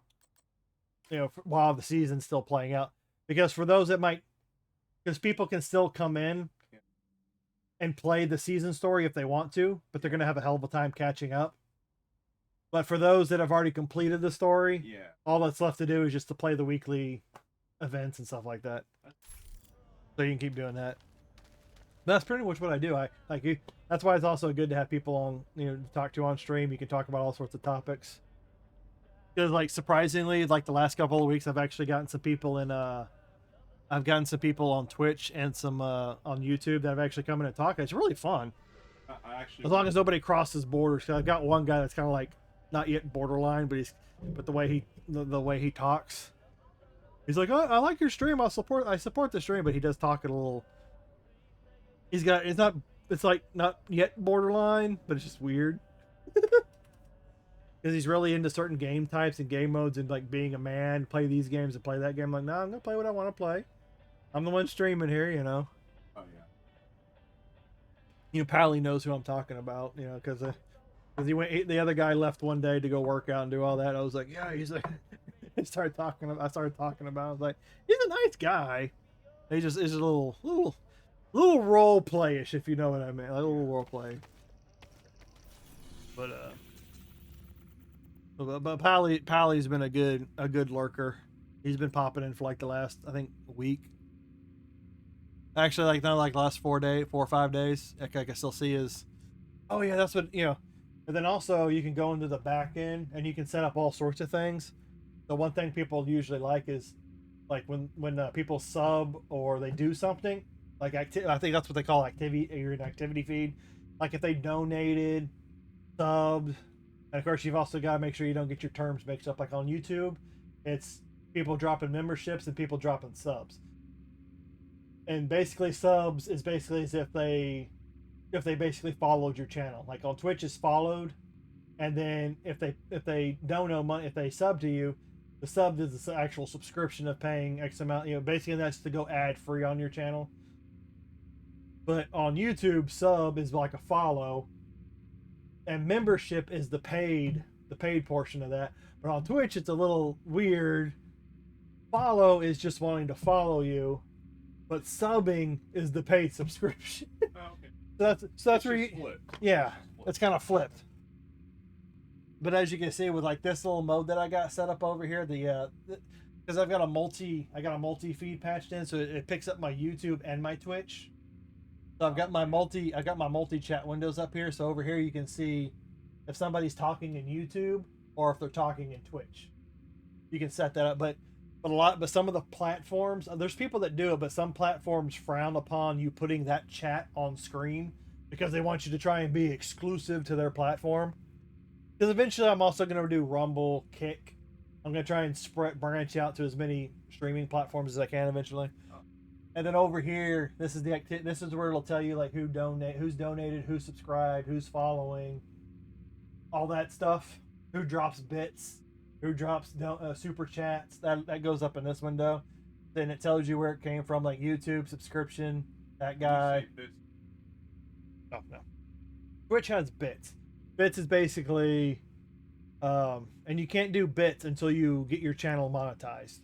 while the season's still playing out. Because for those because people can still come in and play the season story if they want to, but they're going to have a hell of a time catching up. But for those that have already completed the story, all that's left to do is just to play the weekly events and stuff like that. So you can keep doing that. That's pretty much what I do. That's why it's also good to have people on, to talk to on stream. You can talk about all sorts of topics. Because like surprisingly, like the last couple of weeks, I've actually gotten some people I've gotten some people on Twitch and some on YouTube that have actually come in and talk. It's really fun. As long as nobody crosses borders. Cause I've got one guy that's kind of like not yet borderline, but the way the way he talks. He's like, oh, I like your stream. I support the stream, but he does talk it a little. It's like not yet borderline, but it's just weird. Because he's really into certain game types and game modes and like being a man, play these games and play that game. I'm like, nah, I'm gonna play what I want to play. I'm the one streaming here, you know. Oh yeah. You know, Pally knows who I'm talking about, you know, because the other guy left one day to go work out and do all that. I was like, yeah, he's like, I started talking about. I was like, he's a nice guy. He just is a little role playish, if you know what I mean, like a little role play. But Pally's been a good lurker. He's been popping in for like the last, I think, week. Actually, like not like last 4 or 5 days. I can still see his. Oh yeah, that's what, you know. And then also you can go into the back end and you can set up all sorts of things. The one thing people usually like is like when people sub or they do something like I think that's what they call activity. You're an activity feed. Like if they donated, subbed, and of course you've also got to make sure you don't get your terms mixed up. Like on YouTube, it's people dropping memberships and people dropping subs. And basically subs is basically as if they basically followed your channel. Like on Twitch is followed, and then if they dono money, if they sub to you, the sub is the actual subscription of paying X amount. You know, basically that's to go ad free on your channel. But on YouTube, sub is like a follow, and membership is the paid portion of that. But on Twitch, it's a little weird. Follow is just wanting to follow you, but subbing is the paid subscription. Oh, okay. So that's where you, flipped. yeah, it's kind of flipped. But as you can see with like this little mode that I got set up over here, because I got a multi feed patched in, so it picks up my YouTube and my Twitch. So I got my multi chat windows up here. So over here you can see if somebody's talking in YouTube or if they're talking in Twitch. You can set that up, but some of the platforms, there's people that do it, but some platforms frown upon you putting that chat on screen because they want you to try and be exclusive to their platform. Because eventually I'm also going to do Rumble, Kick. I'm going to try and branch out to as many streaming platforms as I can eventually. And then over here, this is where it'll tell you like who's donated, who's subscribed, who's following, all that stuff, who drops bits, who drops super chats. That goes up in this window. Then it tells you where it came from, like YouTube subscription, that guy. Oh no, Twitch has bits. Bits is basically, and you can't do bits until you get your channel monetized.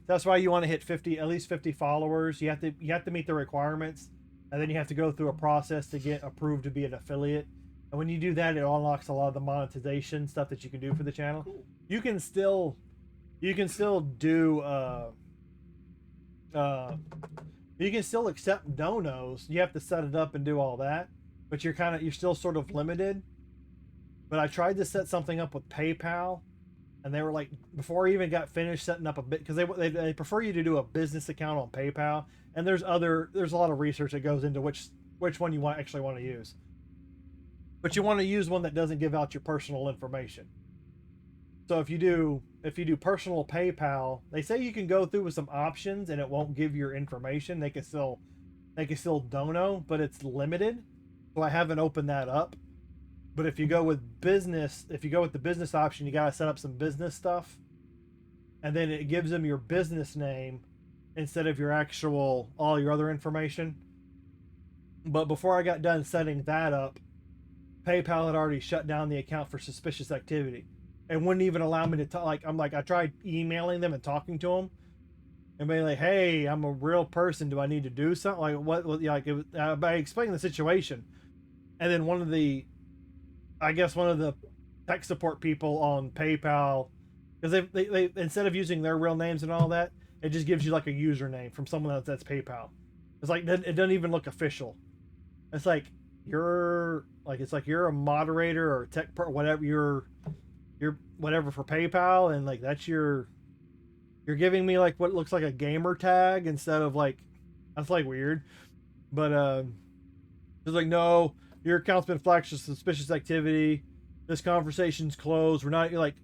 That's why you want to hit at least 50 followers. You have to meet the requirements, and then you have to go through a process to get approved to be an affiliate. And when you do that, it unlocks a lot of the monetization stuff that you can do for the channel. Cool. You can still do you can still accept donos. You have to set it up and do all that, but you're still sort of limited. But I tried to set something up with PayPal, and they were like, before I even got finished setting up a bit, because they prefer you to do a business account on PayPal, and there's a lot of research that goes into which one you actually want to use. But you want to use one that doesn't give out your personal information. So if you do personal PayPal, they say you can go through with some options and it won't give your information. They can still dono, but it's limited. So I haven't opened that up. But if you go with the business option, you got to set up some business stuff. And then it gives them your business name instead of all your other information. But before I got done setting that up, PayPal had already shut down the account for suspicious activity and wouldn't even allow me to talk. I tried emailing them and talking to them and being like, hey, I'm a real person. Do I need to do something? Like what? Like it was, by explaining the situation. And then one of the tech support people on PayPal, because they instead of using their real names and all that, it just gives you like a username from someone else that's PayPal. It's like, it doesn't even look official. It's like, you're a moderator or tech whatever, you're whatever for PayPal, and like you're giving me like what looks like a gamer tag instead of like, that's like weird. But it's like, no, your account's been flagged for suspicious activity. This conversation's closed. We're not, you're like,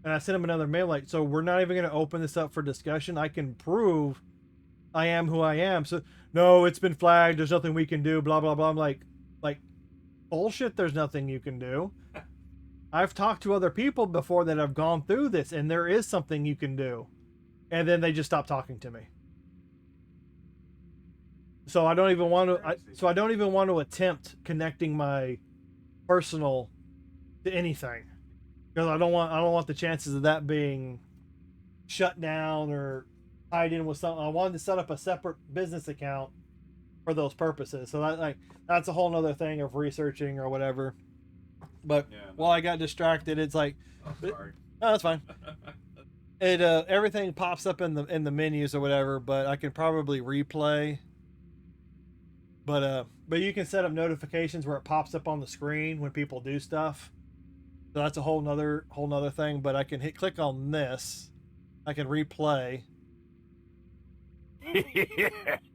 And I sent him another mail like, so we're not even going to open this up for discussion. I can prove I am who I am. So no, it's been flagged. There's nothing we can do. Blah blah blah. I'm like bullshit. There's nothing you can do. I've talked to other people before that have gone through this, and there is something you can do. And then they just stop talking to me. So I don't even want to. So I don't even want to attempt connecting my personal to anything, because I don't want the chances of that being shut down or tied in with something. I wanted to set up a separate business account for those purposes. So that's a whole nother thing of researching or whatever. But Yeah, while I got distracted, it's like, I'm sorry. no, that's fine. It everything pops up in the menus or whatever, but I can probably replay. But you can set up notifications where it pops up on the screen when people do stuff. So that's a whole nother thing. But I can click on this. I can replay.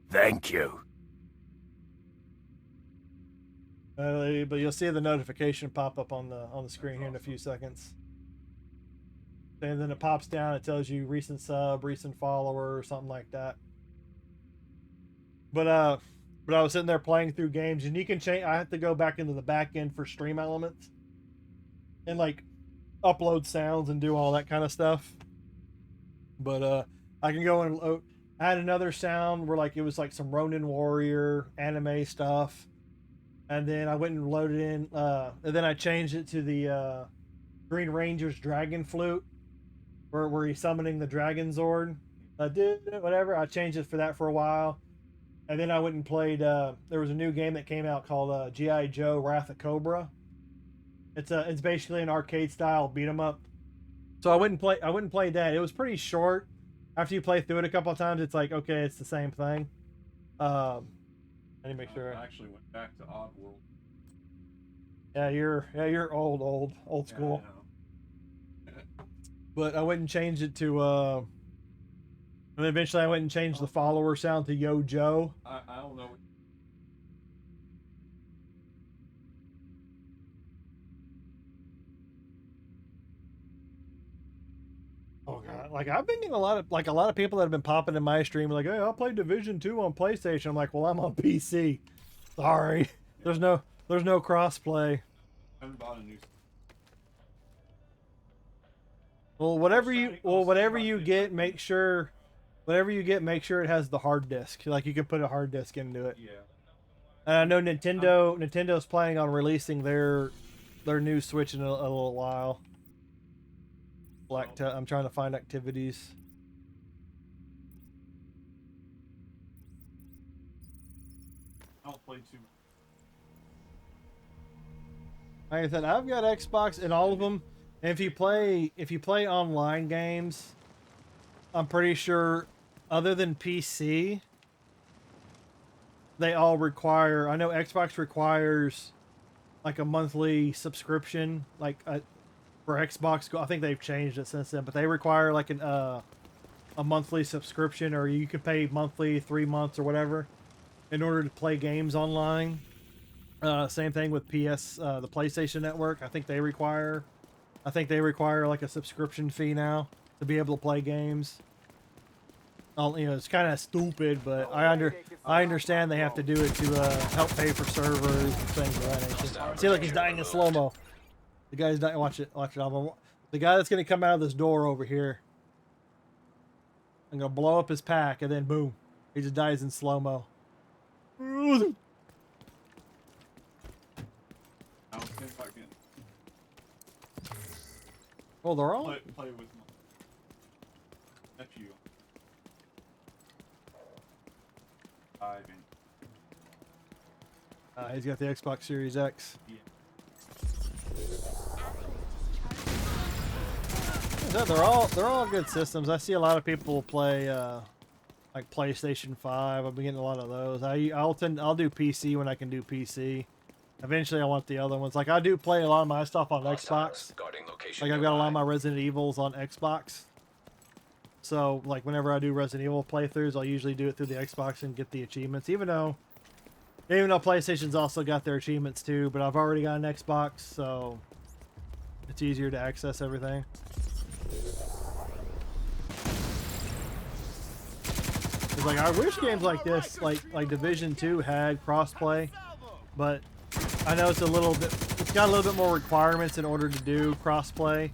Thank you. But you'll see the notification pop up on the screen here in a few seconds. And then it pops down. It tells you recent sub, recent follower, or something like that. But I was sitting there playing through games, and you can change. I have to go back into the back end for stream elements, and like upload sounds and do all that kind of stuff. But I can go and add another sound where like it was like some Ronin Warrior anime stuff. And then I went and loaded in, and then I changed it to the Green Ranger's Dragon Flute, where he's summoning the Dragon Zord. I did whatever. I changed it for that for a while, and then I went and played. There was a new game that came out called G.I. Joe: Wrath of Cobra. It's basically an arcade style beat 'em up. So I wouldn't play that. It was pretty short. After you play through it a couple of times, it's like, okay, it's the same thing. I need to make sure. I actually went back to Oddworld. Yeah, you're old school. Yeah, But I went and changed it to and then eventually I went and changed the follower sound to Yo Joe. I don't know. Oh god, like I've been getting a lot of people that have been popping in my stream like, hey, I'll play Division 2 on PlayStation. I'm like, well, I'm on PC. Sorry, there's no crossplay. I haven't bought a new. Well, whatever you get, make sure it has the hard disk. Like you can put a hard disk into it. Yeah. And I know Nintendo's planning on releasing their new Switch in a little while. I'm trying to find activities. I'll play too. Like I said, I've got Xbox in all of them. And if you play online games, I'm pretty sure, other than PC, they all require. I know Xbox requires like a monthly subscription, like for Xbox. I think they've changed it since then, but they require like a monthly subscription, or you can pay monthly, 3 months or whatever, in order to play games online. Same thing with the PlayStation Network. I think they require like a subscription fee now to be able to play games. It's kind of stupid, but I understand they have to do it to help pay for servers and things of that nature. See, like he's dying in slow mo. The guy's dying. Watch it. The guy that's gonna come out of this door over here. I'm gonna blow up his pack, and then boom, he just dies in slow mo. I don't think I can Oh, they're all. play with my nephew. He's got the Xbox Series X. Yeah. Yeah, they're all good systems. I see a lot of people play like PlayStation 5. I've been getting a lot of those. I'll do PC when I can do PC. Eventually, I want the other ones. Like I do play a lot of my stuff on Xbox. Like I've got a lot of my Resident Evils on Xbox. So like whenever I do Resident Evil playthroughs, I'll usually do it through the Xbox and get the achievements. Even though PlayStation's also got their achievements too, but I've already got an Xbox, so it's easier to access everything. It's like I wish games like this, like Division 2, had crossplay, but I know it's a little bit. It's got a little bit more requirements in order to do crossplay.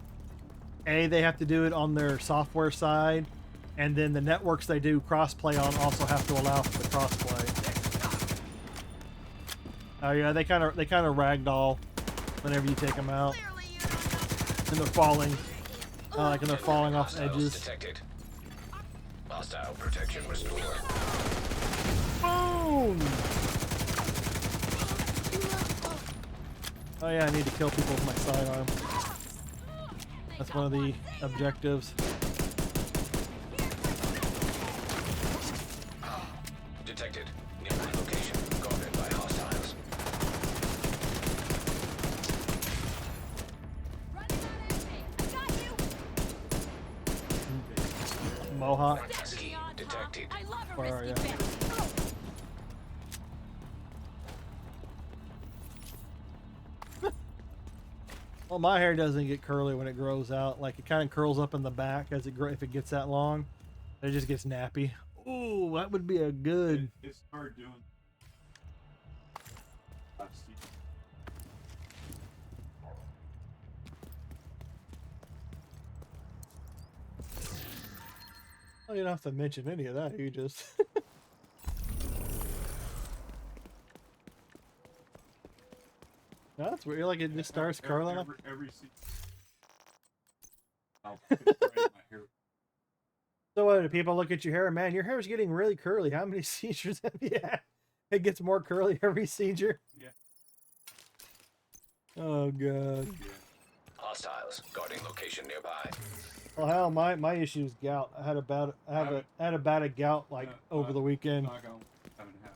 They have to do it on their software side, and then the networks they do crossplay on also have to allow for the crossplay. Oh yeah, they kind of ragdoll whenever you take them out, and they're falling, like and they're falling off edges. Detected. Hostile protection restored. Boom! Oh yeah, I need to kill people with my sidearm. That's one of the objectives. Detected. Nearby location. Guarded by hostiles. Mohawk. Ski detected. Where are you? Well, my hair doesn't get curly when it grows out. Like it kind of curls up in the back as it if it gets that long. It just gets nappy. Ooh, that would be a good. It's hard doing. Oh, you don't have to mention any of that. You just. No, that's weird. Like it just starts curling up. Every season. I'll straighten my hair. So do people look at your hair? Man, your hair is getting really curly. How many seizures have you had? It gets more curly every seizure. Yeah. Oh god. Yeah. Hostiles. Guarding location nearby. Well, hell, my issue is gout. I had a bout of gout like over the weekend. Haven't had.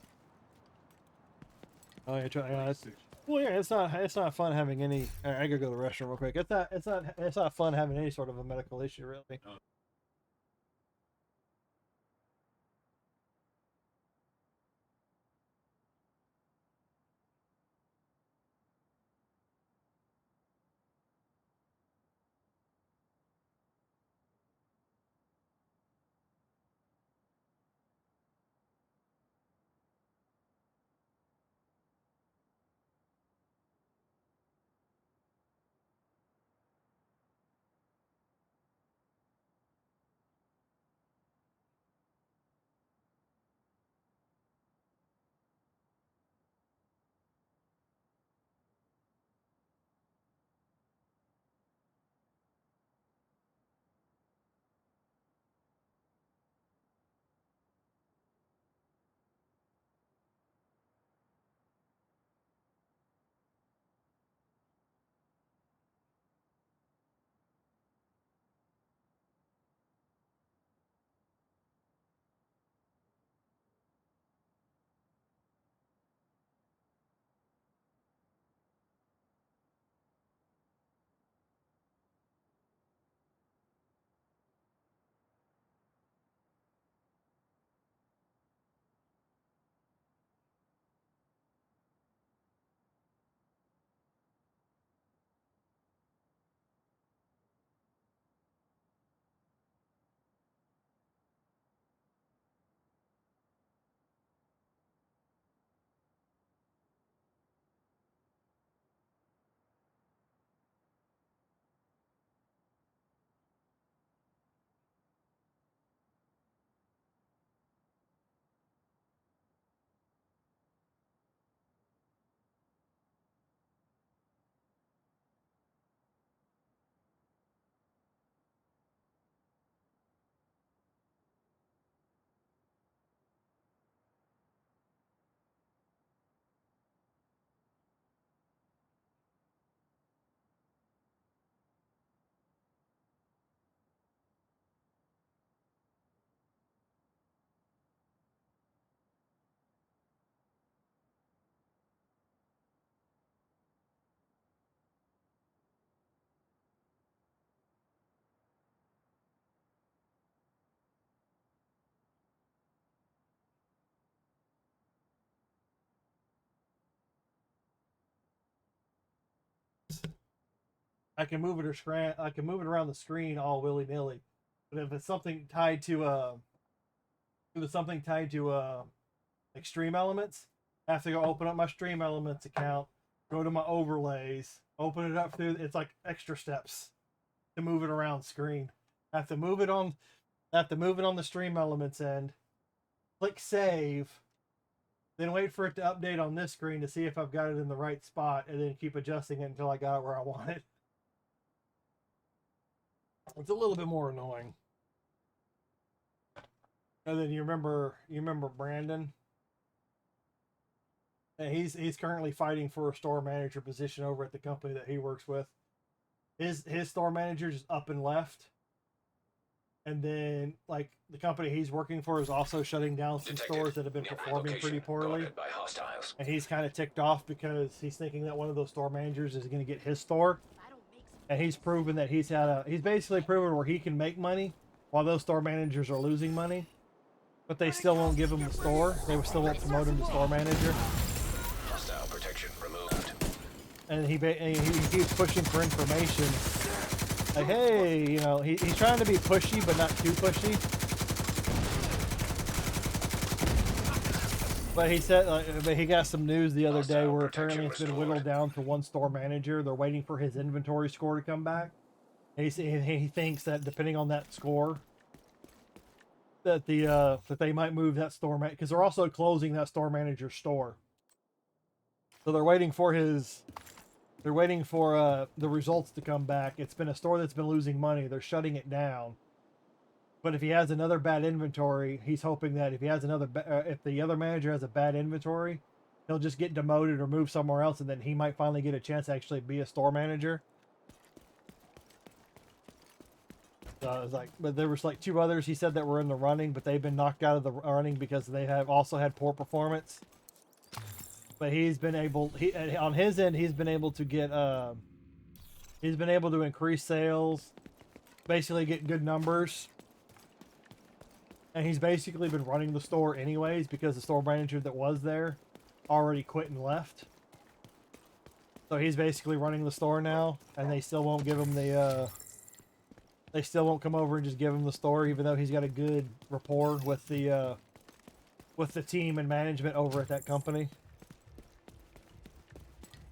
Oh yeah, try. Like 6. Well, yeah, it's not fun having any. I gotta go to the restroom real quick. It's not fun having any sort of a medical issue really. No. I can move it around the screen all willy nilly, but if it's something tied to if it's something tied to Extreme Elements, I have to go open up my Stream Elements account, go to my overlays, open it up through. It's like extra steps to move it around screen. I have to move it on. I have to move it on the Stream Elements end. Click save. Then wait for it to update on this screen to see if I've got it in the right spot, and then keep adjusting it until I got it where I want it. It's a little bit more annoying. And then you remember Brandon? And he's currently fighting for a store manager position over at the company that he works with. His store manager just up and left. And then, like, the company he's working for is also shutting down some stores that have been performing pretty poorly. And he's kind of ticked off because he's thinking that one of those store managers is going to get his store. And he's proven that he's basically proven where he can make money while those store managers are losing money. But they still won't give him the store. They still won't promote him to store manager. Hostile protection removed. And he keeps pushing for information. Like, hey, you know, he's trying to be pushy, but not too pushy. But he said, but he got some news the other day where apparently it's been whittled down to one store manager. They're waiting for his inventory score to come back. And he thinks that depending on that score, that that they might move that store because they're also closing that store manager's store. So they're waiting for the results to come back. It's been a store that's been losing money. They're shutting it down. But if he has another bad inventory, he's hoping that if the other manager has a bad inventory, he'll just get demoted or move somewhere else, and then he might finally get a chance to actually be a store manager. So I was like, but there was like 2 others he said that were in the running, but they've been knocked out of the running because they have also had poor performance. But on his end, he's been able to get, he's been able to increase sales, basically get good numbers. And he's basically been running the store anyways because the store manager that was there already quit and left. So he's basically running the store now, and they still won't give him they still won't come over and just give him the store, even though he's got a good rapport with the team and management over at that company.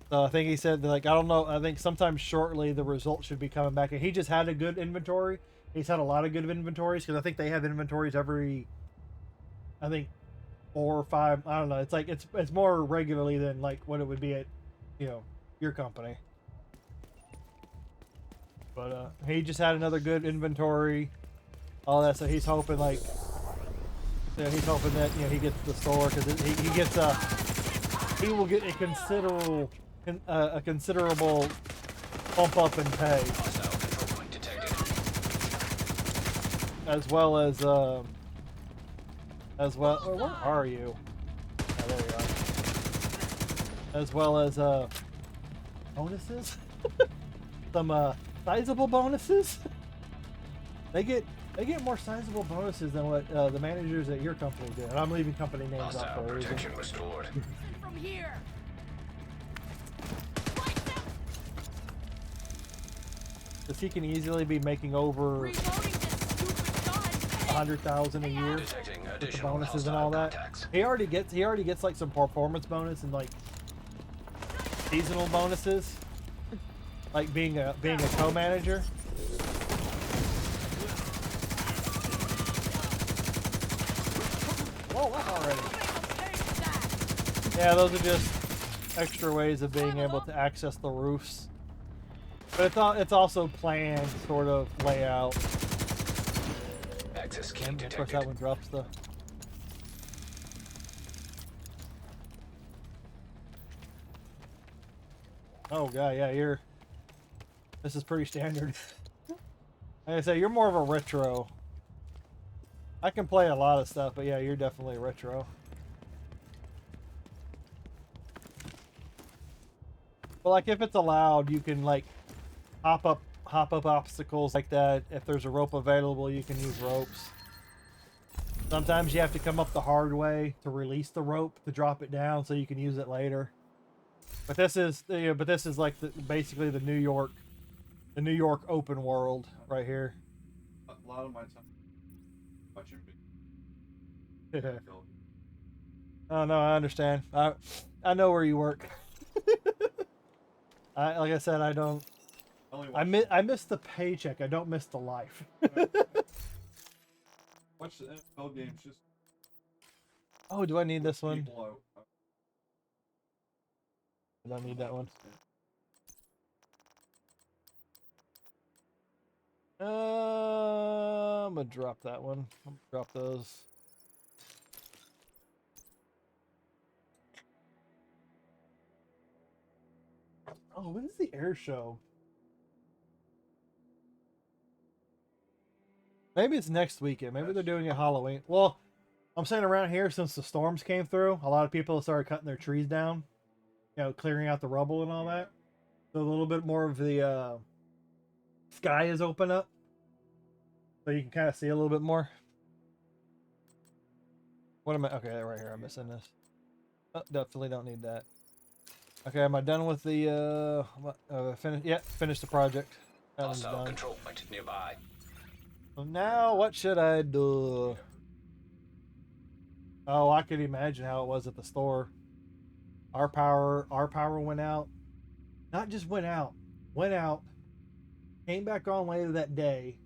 So I think he said that, like, I don't know, I think sometime shortly the results should be coming back. And he just had a good inventory. He's had a lot of good inventories because I think they have inventories every, I think, 4 or 5. I don't know. It's like it's more regularly than like what it would be at, you know, your company. But he just had another good inventory, all that. So he's hoping that he gets the store because he will get a considerable bump up in pay, as well. Where are you? Oh, there you are. As well as bonuses, some sizable bonuses. They get more sizable bonuses than what the managers at your company do. And I'm leaving company names out for a reason. Protection restored. From here. Because he can easily be making over 100,000 a year with the bonuses and all that. He already gets like some performance bonus and like seasonal bonuses, like being a co-manager. Whoa, what already? Yeah, those are just extra ways of being able to access the roofs. But it's also planned sort of layout. Access key And of detected. course that one drops the... Oh god, yeah, this is pretty standard. Like I say, you're more of a retro. I can play a lot of stuff, but yeah, you're definitely a retro. But like if it's allowed, you can like hop up obstacles like that. If there's a rope available, you can use ropes. Sometimes you have to come up the hard way to release the rope to drop it down so you can use it later. But this is like basically the New York open world right here. A lot of my time watching Oh no, I understand. I know where you work. Like I said, I don't. I miss the paycheck. I don't miss the life. Watch the NFL games. Just Oh, do I need this one? people out. I don't need that one. I'm gonna drop that one. I'm gonna drop those. Oh, when's the air show? Maybe it's next weekend. Maybe they're doing it Halloween. Well, I'm saying around here, since the storms came through, a lot of people have started cutting their trees down, you know, clearing out the rubble and all that. So a little bit more of the sky is open up, so you can kind of see a little bit more. What am I? Okay, right here. I'm missing this. Oh, definitely don't need that. Okay, am I done with the finish? Yeah, finish the project. That one's Hostile done. control point nearby. So now what should I do? Oh, I could imagine how it was at the store. Our power went out. Not just went out, came back on later that day,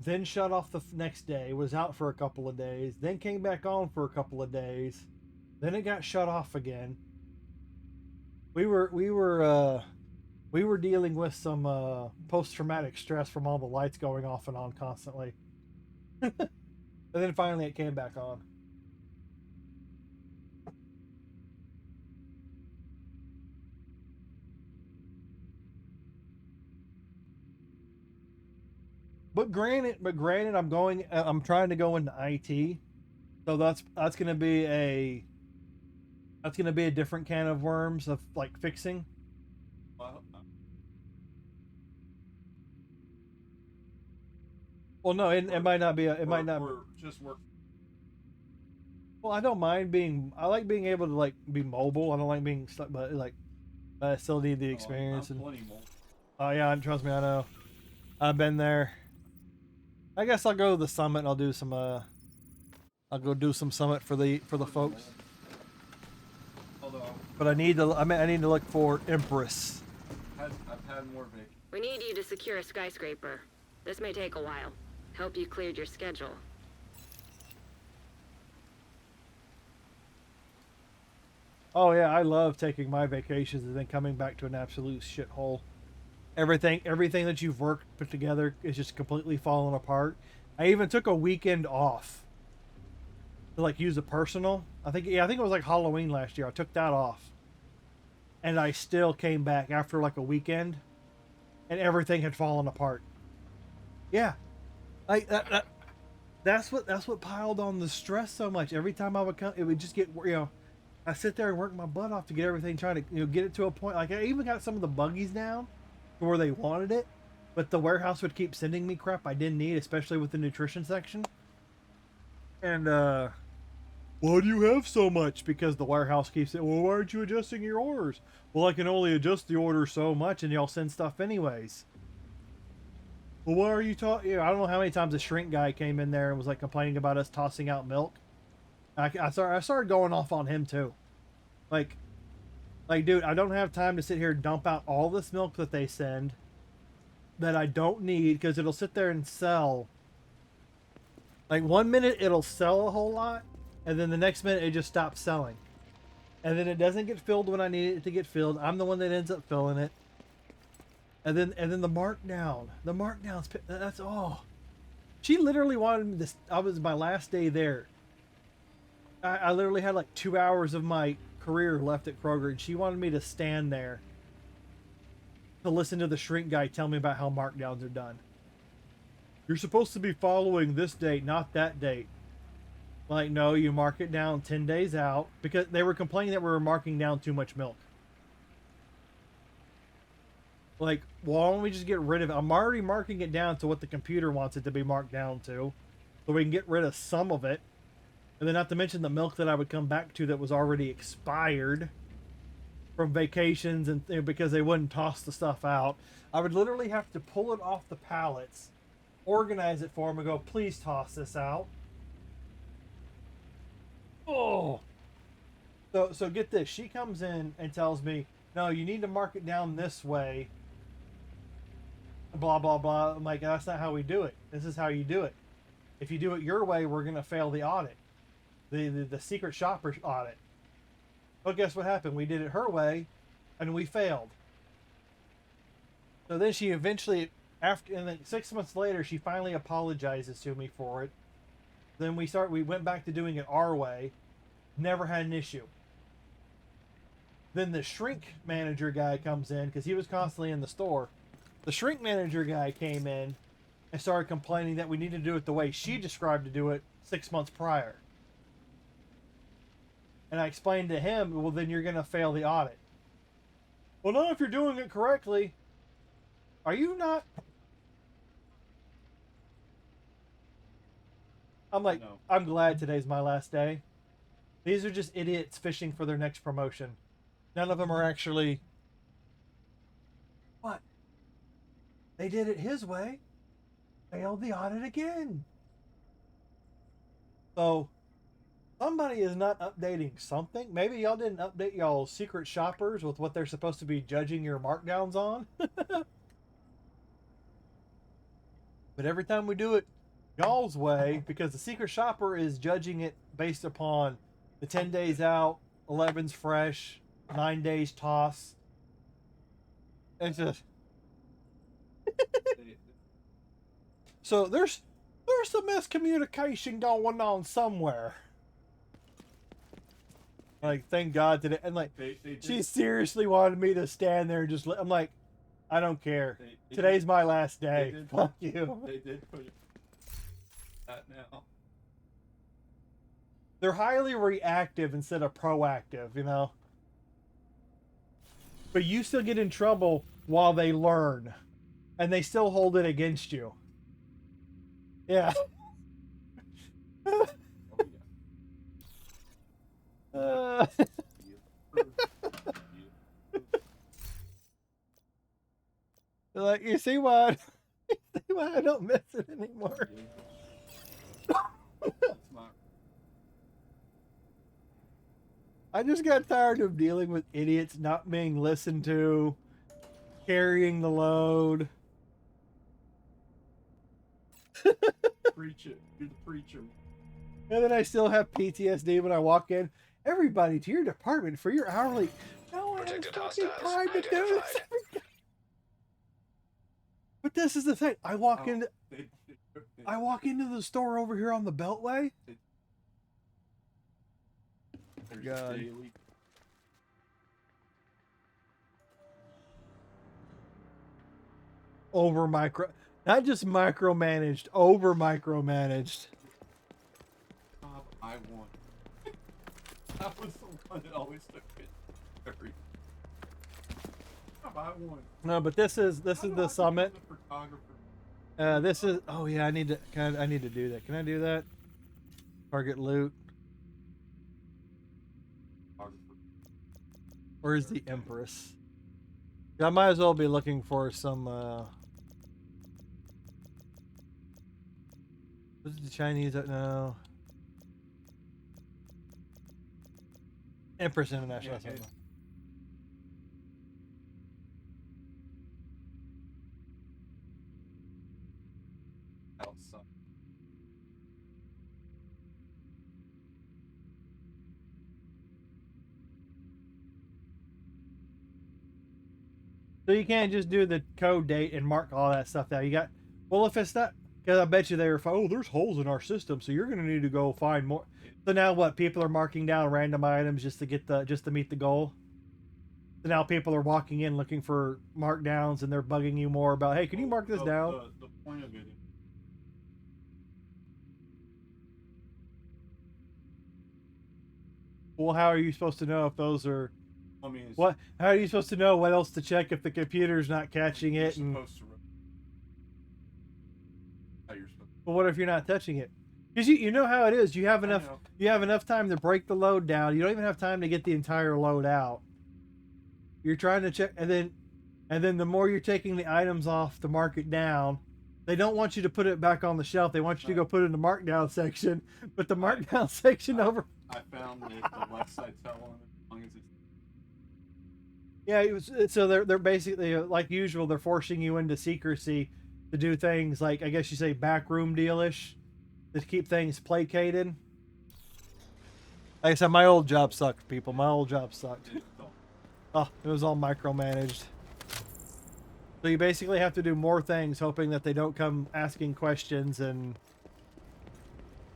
then shut off the next day, was out for a couple of days, then came back on for a couple of days, then it got shut off again. We were dealing with some post-traumatic stress from all the lights going off and on constantly. And then finally it came back on. But granted, I'm trying to go into IT, so that's gonna be a different can of worms of like fixing. Well, no, it might not be. It might not. Just work. Well, I don't mind being. I like being able to like be mobile. I don't like being stuck, but like, I still need the experience. Oh yeah, trust me, I know. I've been there. I guess I'll go to the summit and I'll do some I'll go do some summit for the folks. But I need to look for Empress. I've had more vacation. We need you to secure a skyscraper. This may take a while. Hope you cleared your schedule. Oh yeah, I love taking my vacations and then coming back to an absolute shithole. Everything that you've put together is just completely falling apart. I even took a weekend off to like use a personal. I think it was like Halloween last year. I took that off, and I still came back after like a weekend, and everything had fallen apart. Yeah, like that's what piled on the stress so much. Every time I would come, it would just get I sit there and work my butt off to get everything, trying to get it to a point. Like I even got some of the buggies down to where they wanted it, but the warehouse would keep sending me crap I didn't need, especially with the nutrition section. And why do you have so much? Because the warehouse keeps saying, well, why aren't you adjusting your orders? Well, I can only adjust the order so much, and y'all send stuff anyways. Well, why are you talking? I don't know how many times the shrink guy came in there and was like complaining about us tossing out milk. I started going off on him too. Like, dude, I don't have time to sit here and dump out all this milk that they send that I don't need, because it'll sit there and sell. Like 1 minute it'll sell a whole lot, and then the next minute it just stops selling. And then it doesn't get filled when I need it to get filled. I'm the one that ends up filling it. And then the markdown. The markdowns, that's all. She literally wanted me to, I was my last day there. I literally had like 2 hours of my career left at Kroger, and she wanted me to stand there to listen to the shrink guy tell me about how markdowns are done. You're supposed to be following this date, not that date. Like, no, you mark it down 10 days out, because they were complaining that we were marking down too much milk. Like, why don't we just get rid of it? I'm already marking it down to what the computer wants it to be marked down to, so we can get rid of some of it. And then not to mention the milk that I would come back to that was already expired from vacations, and because they wouldn't toss the stuff out. I would literally have to pull it off the pallets, organize it for them, and go, please toss this out. Oh. So get this. She comes in and tells me, no, you need to mark it down this way. Blah, blah, blah. I'm like, that's not how we do it. This is how you do it. If you do it your way, we're going to fail the audit. The secret shopper audit. Well, guess what happened? We did it her way, and we failed. So then she eventually, and then 6 months later, she finally apologizes to me for it. Then we went back to doing it our way. Never had an issue. Then the shrink manager guy comes in, because he was constantly in the store. The shrink manager guy came in and started complaining that we need to do it the way she described to do it 6 months prior. And I explained to him, well, then you're going to fail the audit. Well, not if you're doing it correctly. Are you not? I'm like, No. I'm glad today's my last day. These are just idiots fishing for their next promotion. None of them are actually... What? They did it his way. Failed the audit again. So, somebody is not updating something. Maybe y'all didn't update y'all's secret shoppers with what they're supposed to be judging your markdowns on. But every time we do it y'all's way, because the secret shopper is judging it based upon the 10 days out, 11's fresh, 9 days toss. It's just... So there's some miscommunication going on somewhere. Like, thank God today. And like, she seriously wanted me to stand there and just I'm like, I don't care. Today's my last day. Fuck you. They did put that now. They're highly reactive instead of proactive, you know? But you still get in trouble while they learn. And they still hold it against you. Yeah. They're like, you see why I don't miss it anymore. I just got tired of dealing with idiots not being listened to, carrying the load. Preach it. You're the preacher. And then I still have PTSD when I walk in. Everybody to your department for your hourly. No one has Protected fucking hostiles time to do this. identified. But this is the thing. I walk into the store over here on the Beltway. God. Daily. Not just micromanaged, over micromanaged. I won. That was the one that always took it. I won. No, but this is the summit. This is, oh yeah, I need to do that. Can I do that? Target loot. Where's the Empress? I might as well be looking for some was it the Chinese? No. Empress International. Yeah, outside. So you can't just do the code date and mark all that stuff down. You got, well, if it's not, because I bet you they were, oh, there's holes in our system, so you're going to need to go find more. So now what? People are marking down random items just to meet the goal. So now people are walking in looking for markdowns, and they're bugging you more about, hey, can you mark this down? The point of it. Well, how are you supposed to know if those are? I mean, What? How are you supposed to know what else to check if the computer's not catching you're it? And supposed to. How you're supposed but what if you're not touching it? Because you know how it is. You have enough. know. You have enough time to break the load down. You don't even have time to get the entire load out. You're trying to check, and then the more you're taking the items off to mark it down, they don't want you to put it back on the shelf. They want you to go put it in the markdown section. But the markdown section over. I found that the less I tell them, as long as it's Yeah, so they're basically like usual. They're forcing you into secrecy to do things like, I guess you say, backroom dealish to keep things placated. Like I said, my old job sucked, people. My old job sucked. Oh, it was all micromanaged. So you basically have to do more things, hoping that they don't come asking questions, and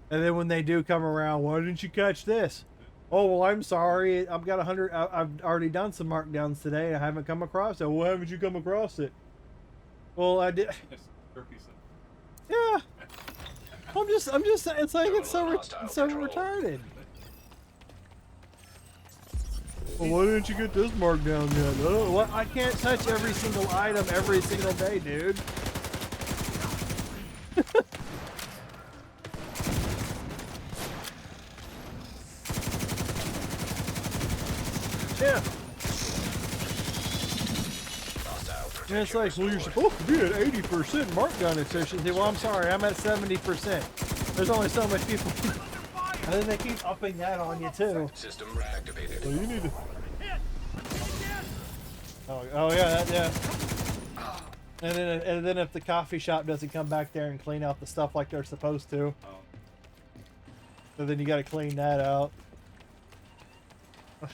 then when they do come around, why didn't you catch this? Oh, well, I'm sorry. I've got 100. I've already done some markdowns today. I haven't come across it. Well, why haven't you come across it? Well, I did. Yeah. I'm just. It's like it's so retarded. Well, why didn't you get this markdown yet? Oh, what? I can't touch every single item every single day, dude. Yeah. And it's like, well, you're supposed to be at 80% markdown efficiency. Well, I'm sorry, I'm at 70%. There's only so much people. And then they keep upping that on you too. System reactivated. Well, you need to. Oh yeah, yeah. And then if the coffee shop doesn't come back there and clean out the stuff like they're supposed to, so then you got to clean that out.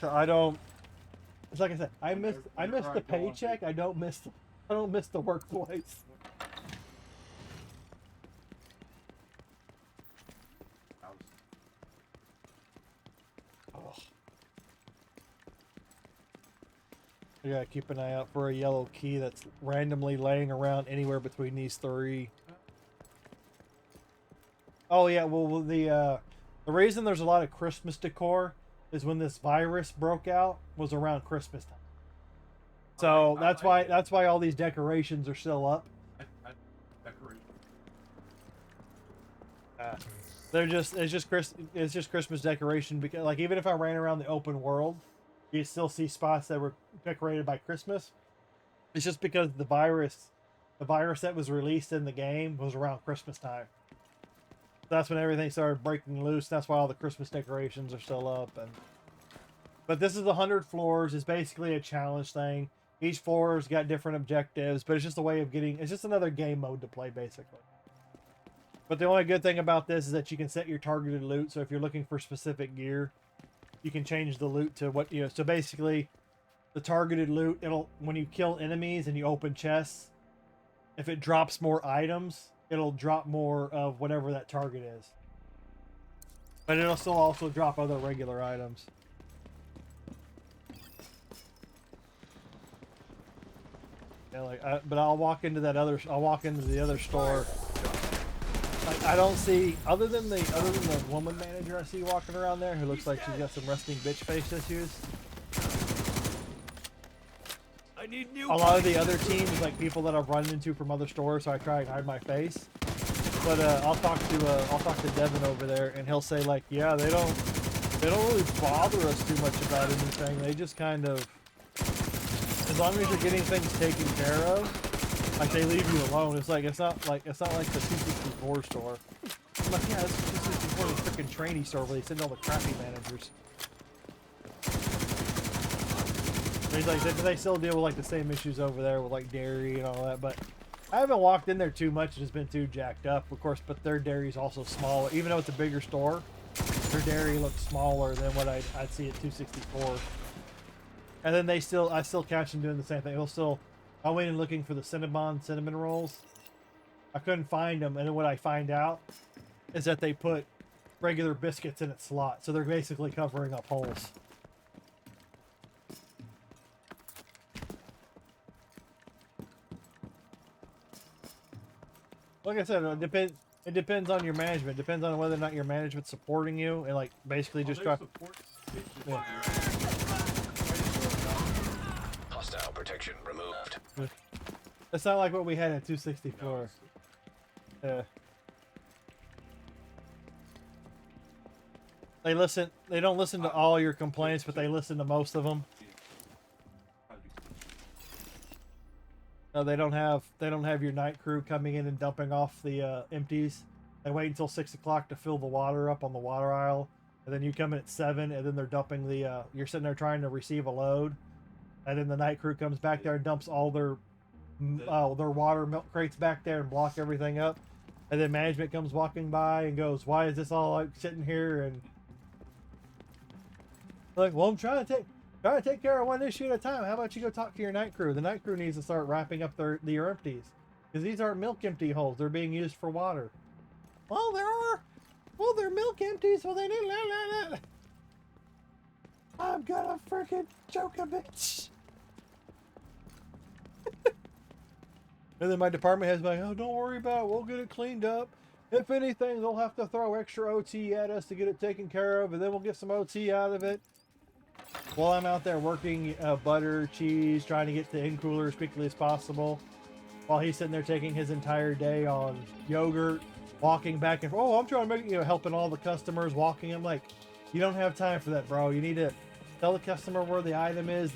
So I don't. It's like I said, I miss the paycheck. I don't miss the workplace. Oh. I gotta keep an eye out for a yellow key that's randomly laying around anywhere between these three. Oh yeah, well the reason there's a lot of Christmas decor is when this virus broke out was around Christmas time. So that's why all these decorations are still up. It's just Christmas decoration, because like even if I ran around the open world, you still see spots that were decorated by Christmas. It's just because the virus that was released in the game was around Christmas time. That's when everything started breaking loose. That's why all the Christmas decorations are still up. But this is 100 floors. It's basically a challenge thing. Each floor's got different objectives, but it's just a way of getting. It's just another game mode to play, basically. But the only good thing about this is that you can set your targeted loot. So if you're looking for specific gear, you can change the loot to what, you know. So basically, the targeted loot, when you kill enemies and you open chests, if it drops more items, it'll drop more of whatever that target is. But it'll still also drop other regular items. Yeah, but I'll walk into the other store. Like, I don't see, other than the woman manager I see walking around there, who looks like she's got some resting bitch face issues. I need new. A lot of the other teams, like people that I've run into from other stores, so I try and hide my face. But I'll talk to Devin over there, and he'll say like, yeah, they don't really bother us too much about anything. They just kind of, as long as you're getting things taken care of, like they leave you alone. It's not like the 264 store. I'm like, yeah, this is 264 is a freaking trainee store where they send all the crappy managers. He's like, they still deal with like the same issues over there with like dairy and all that, but I haven't walked in there too much. It's been too jacked up, of course, but their dairy's also smaller. Even though it's a bigger store, their dairy looks smaller than what I'd see at 264. And then I still catch them doing the same thing. I went in looking for the cinnamon rolls. I couldn't find them, and then what I find out is that they put regular biscuits in its slot, so they're basically covering up holes. Like I said, it depends on your management. It depends on whether or not your management's supporting you and like basically just try. Yeah. Hostile protection removed. It's not like what we had at 264. Yeah. They don't listen to all your complaints, but they listen to most of them. No, they don't have your night crew coming in and dumping off the empties. They wait until 6 o'clock to fill the water up on the water aisle, and then you come in at 7, and then they're dumping the. You're sitting there trying to receive a load, and then the night crew comes back there and dumps all their water milk crates back there and block everything up, and then management comes walking by and goes, "Why is this all like sitting here?" And like, well, I'm trying to take care of one issue at a time. How about you go talk to your night crew? The night crew needs to start wrapping up their empties, because these aren't milk empty holes. They're being used for water. Well, they're milk empties. Well, they need. I'm gonna freaking choke a bitch. And then my department head's like, "Oh, don't worry about it. We'll get it cleaned up. If anything, they'll have to throw extra OT at us to get it taken care of, and then we'll get some OT out of it." While I'm out there working butter, cheese, trying to get the in cooler as quickly as possible, while he's sitting there taking his entire day on yogurt, walking back and forth. Oh, I'm trying to make, helping all the customers, walking. I'm like, you don't have time for that, bro. You need to tell the customer where the item is.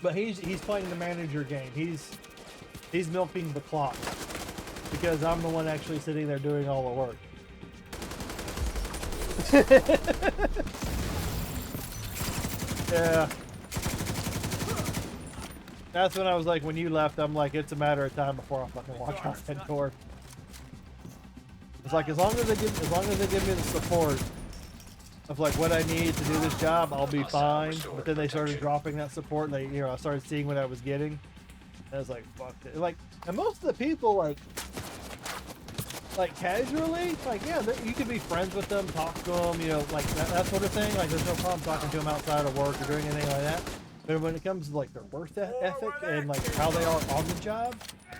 But he's playing the manager game. He's milking the clock, because I'm the one actually sitting there doing all the work. Yeah. That's when I was like, when you left, I'm like, it's a matter of time before I fucking walk out that door. It's like, as long as they give me the support of like what I need to do this job, I'll be fine. But then they started dropping that support, and they, I started seeing what I was getting. And I was like, fuck it. Like, and most of the people like casually, like, yeah, you could be friends with them, talk to them, like that sort of thing. Like, there's no problem talking to them outside of work or doing anything like that. But when it comes to like their work ethic and like how they are on the job,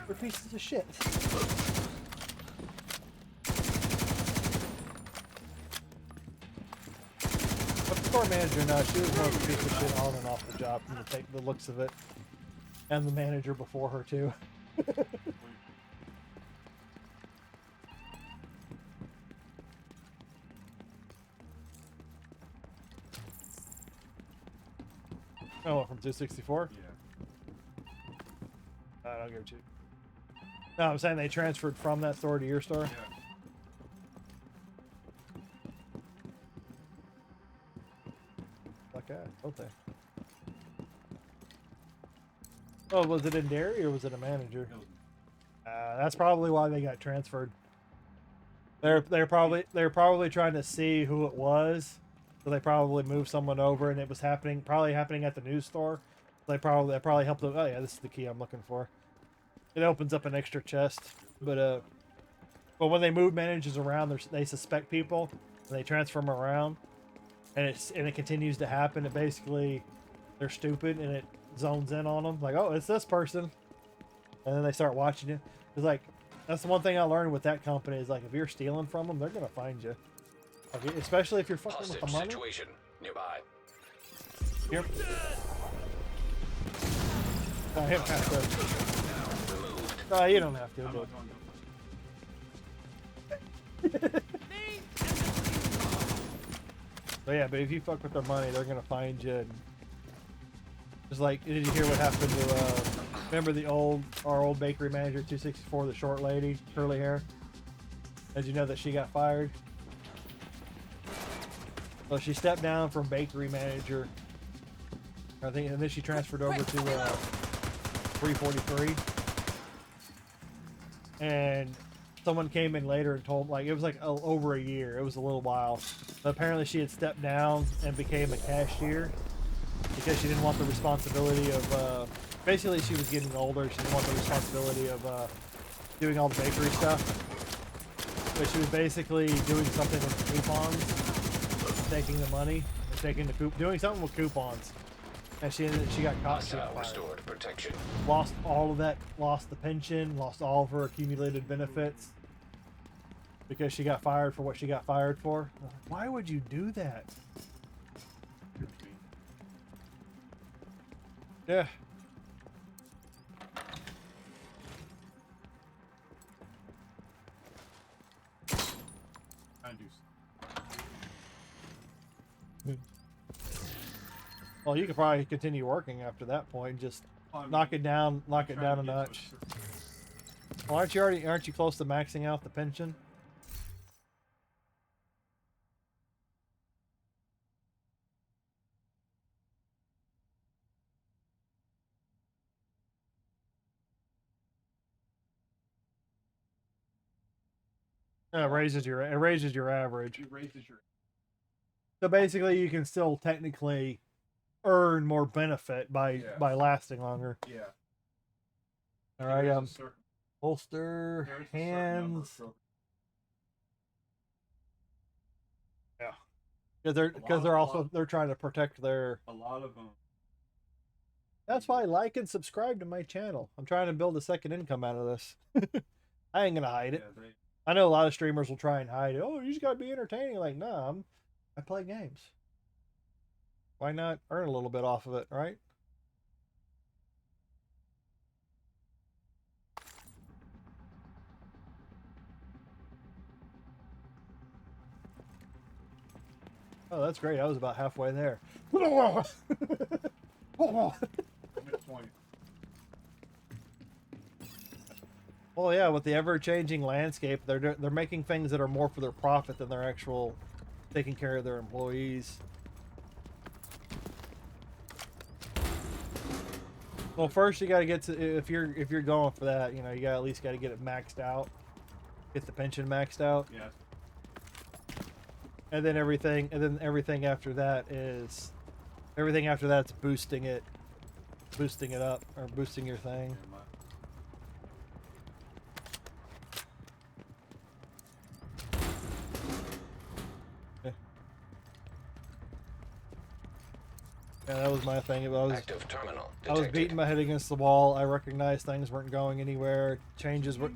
they're pieces of shit. But the store manager, no, she was more of a piece of shit on and off the job from the looks of it, and the manager before her too. Oh, from 264? Yeah. I don't give a shit. No, I'm saying they transferred from that store to your store? Yeah. Like that, don't they? Oh, was it in dairy or was it a manager? That's probably why they got transferred. They're probably trying to see who it was. So they probably moved someone over, and it was probably happening at the news store. They probably helped them. Oh yeah, this is the key I'm looking for. It opens up an extra chest, but when they move managers around, they suspect people, and they transfer them around, and it continues to happen. It basically, they're stupid, and it zones in on them, like, oh, it's this person, and then they start watching you. It's like, that's the one thing I learned with that company is, like, if you're stealing from them, they're gonna find you. Like, especially if you're fucking with the money. Situation nearby. Yep. I have to. No, you don't have to. But yeah, but if you fuck with their money, they're gonna find you. And just like, did you hear what happened to? Remember our old bakery manager, 264, the short lady, curly hair? Did you know that she got fired? So she stepped down from bakery manager, I think, and then she transferred over to 343. And someone came in later and told, like, it was like over a year. It was a little while. But apparently she had stepped down and became a cashier because she didn't want the responsibility of, basically she was getting older. She didn't want the responsibility of doing all the bakery stuff. But she was basically doing something with the coupons. Taking the money, doing something with coupons, and she got caught. She got restored protection. Lost all of that. Lost the pension. Lost all of her accumulated benefits because she got fired for what she got fired for. Why would you do that? Yeah. Well, you could probably continue working after that point. Just knock it down a notch. Well, aren't you close to maxing out the pension? It raises your average. It raises your. So basically, you can still technically earn more benefit by lasting longer. Yeah. All right. There's a certain- Holster, there's a certain number hands. of Yeah. Because they're trying to protect their. a lot of them. That's why like and subscribe to my channel. I'm trying to build a second income out of this. I ain't gonna hide it. Yeah, I know a lot of streamers will try and hide it. Oh, you just gotta be entertaining. Like, no, I play games. Why not earn a little bit off of it, right? Oh, that's great. I was about halfway there. midpoint. Well, yeah, with the ever-changing landscape, they're making things that are more for their profit than their actual taking care of their employees. Well, first you got to get to if you're going for that, you know, you at least got to get it maxed out, get the pension maxed out. Yes. And then everything after that's boosting it up or boosting your thing. Yeah, that was my thing. Active terminal I was detected. beating my head against the wall. I recognized things weren't going anywhere. Changes were.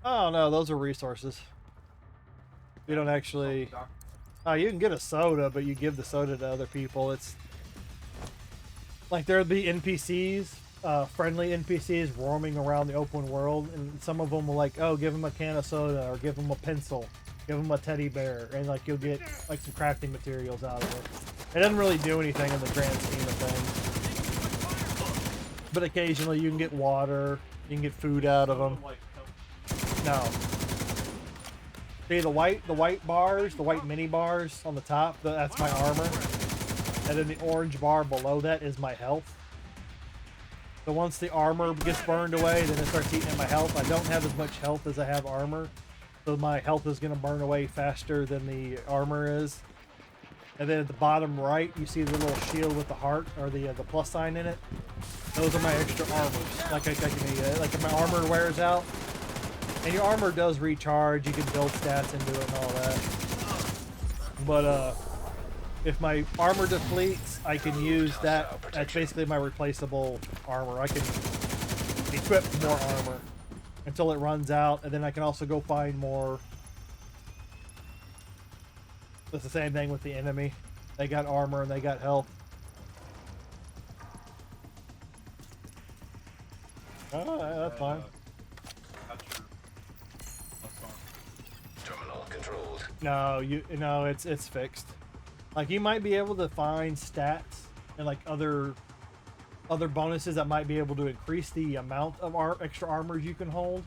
Oh no, those are resources. You don't actually. Oh, you can get a soda, but you give the soda to other people. It's like there'd be NPCs, friendly NPCs roaming around the open world, and some of them will like, oh, give them a can of soda or give them a pencil, give them a teddy bear, and like you'll get like some crafting materials out of it. It doesn't really do anything in the grand scheme of things, but occasionally you can get water, you can get food out of them. No. See the white bars, the white mini bars on the top, that's my armor. And then the orange bar below that is my health. So once the armor gets burned away, then it starts eating at my health. I don't have as much health as I have armor. So my health is going to burn away faster than the armor is. And then at the bottom right, you see the little shield with the heart or the plus sign in it. Those are my extra armors. Like if my armor wears out, and your armor does recharge, you can build stats into it and all that. But if my armor depletes, I can use that. That's basically my replaceable armor. I can equip more armor until it runs out, and then I can also go find more. It's the same thing with the enemy. They got armor and they got health. Oh, that's fine. Terminal controlled. No, it's fixed. Like you might be able to find stats and like other bonuses that might be able to increase the amount of extra armors you can hold.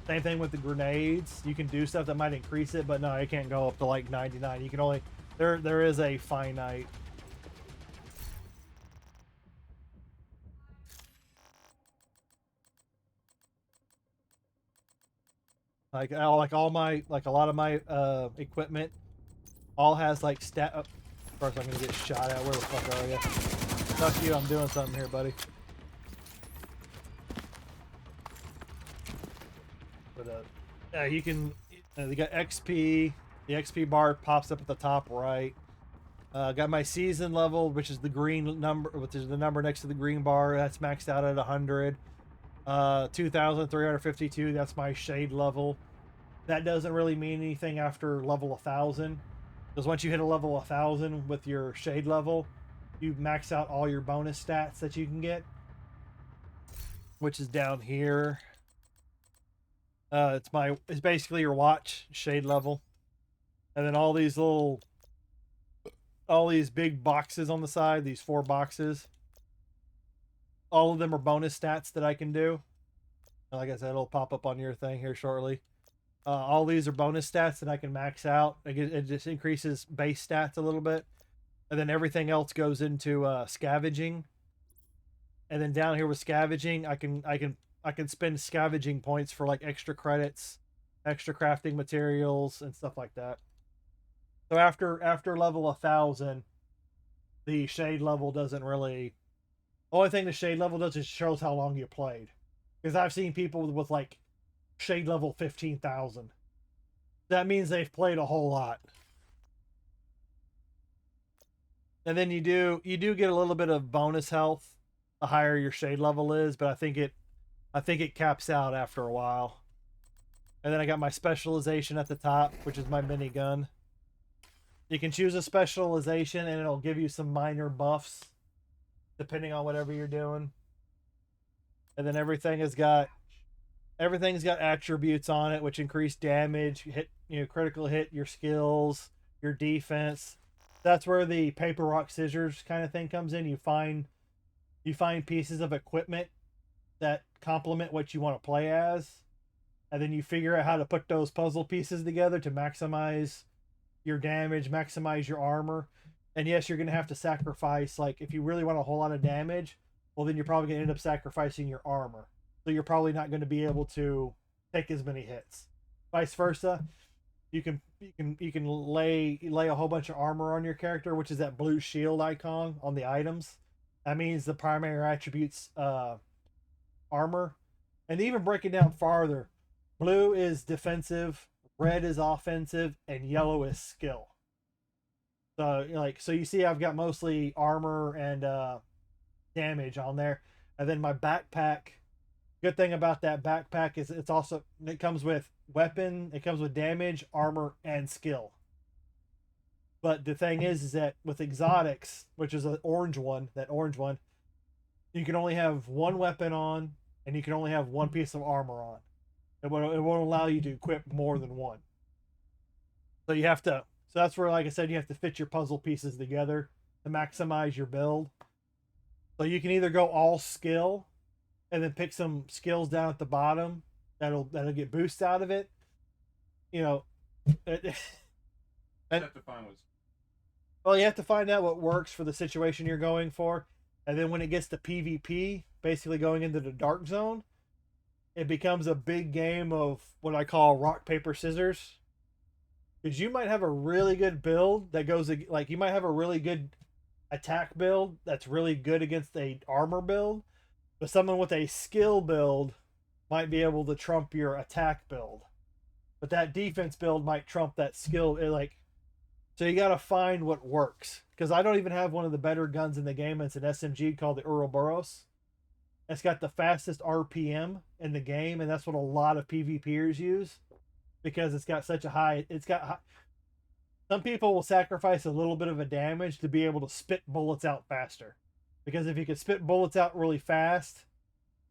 Same thing with the grenades. You can do stuff that might increase it, but no, it can't go up to like 99. You can only there is a finite. Like a lot of my equipment all has like stat. Oh, of course, I'm gonna get shot at. Where the fuck are you? Fuck you! I'm doing something here, buddy. But you can. They got XP. The XP bar pops up at the top right. Got my season level, which is the green number, which is the number next to the green bar. That's maxed out at 100. 2,352. That's my shade level. That doesn't really mean anything after level 1,000, because once you hit a level 1,000 with your shade level, you max out all your bonus stats that you can get, which is down here. It's basically your watch shade level, and then all these big boxes on the side, these 4 boxes. All of them are bonus stats that I can do. Like I said, it'll pop up on your thing here shortly. All these are bonus stats that I can max out. It just increases base stats a little bit. And then everything else goes into scavenging. And then down here with scavenging, I I can spend scavenging points for like extra credits, extra crafting materials, and stuff like that. So after level 1,000, the shade level doesn't really. Only thing the shade level does is shows how long you played, because I've seen people with like shade level 15,000. That means they've played a whole lot. And then you do get a little bit of bonus health the higher your shade level is, but I think it caps out after a while. And then I got my specialization at the top, which is my minigun. You can choose a specialization and it'll give you some minor buffs depending on whatever you're doing. And then everything's got attributes on it which increase damage, hit, critical hit, your skills, your defense. That's where the paper rock scissors kind of thing comes in. You find pieces of equipment that complement what you want to play as, and then you figure out how to put those puzzle pieces together to maximize your damage, maximize your armor. And yes, you're going to have to sacrifice, like if you really want a whole lot of damage, well then you're probably going to end up sacrificing your armor. So you're probably not going to be able to take as many hits. Vice versa, you can lay a whole bunch of armor on your character, which is that blue shield icon on the items. That means the primary attributes armor. And even break it down farther, blue is defensive, red is offensive, and yellow is skill. So you see I've got mostly armor and damage on there. And then my backpack, good thing about that backpack is it comes with weapon, it comes with damage, armor, and skill. But the thing is that with exotics, which is that orange one, you can only have one weapon on, and you can only have one piece of armor on. It won't allow you to equip more than one. So you have to. So that's where, like I said, you have to fit your puzzle pieces together to maximize your build. So you can either go all skill, and then pick some skills down at the bottom that'll get boosts out of it. And have to find what's... Well, you have to find out what works for the situation you're going for, and then when it gets to PvP, basically going into the dark zone, it becomes a big game of what I call rock paper scissors. Because you might have a really good build that goes like you might have a really good attack build that's really good against a armor build, but someone with a skill build might be able to trump your attack build, but that defense build might trump that skill. So you got to find what works. Because I don't even have one of the better guns in the game. It's an SMG called the Ouroboros. It's got the fastest RPM in the game, and that's what a lot of PvPers use, because it's got such a high. Some people will sacrifice a little bit of a damage to be able to spit bullets out faster, because if you can spit bullets out really fast,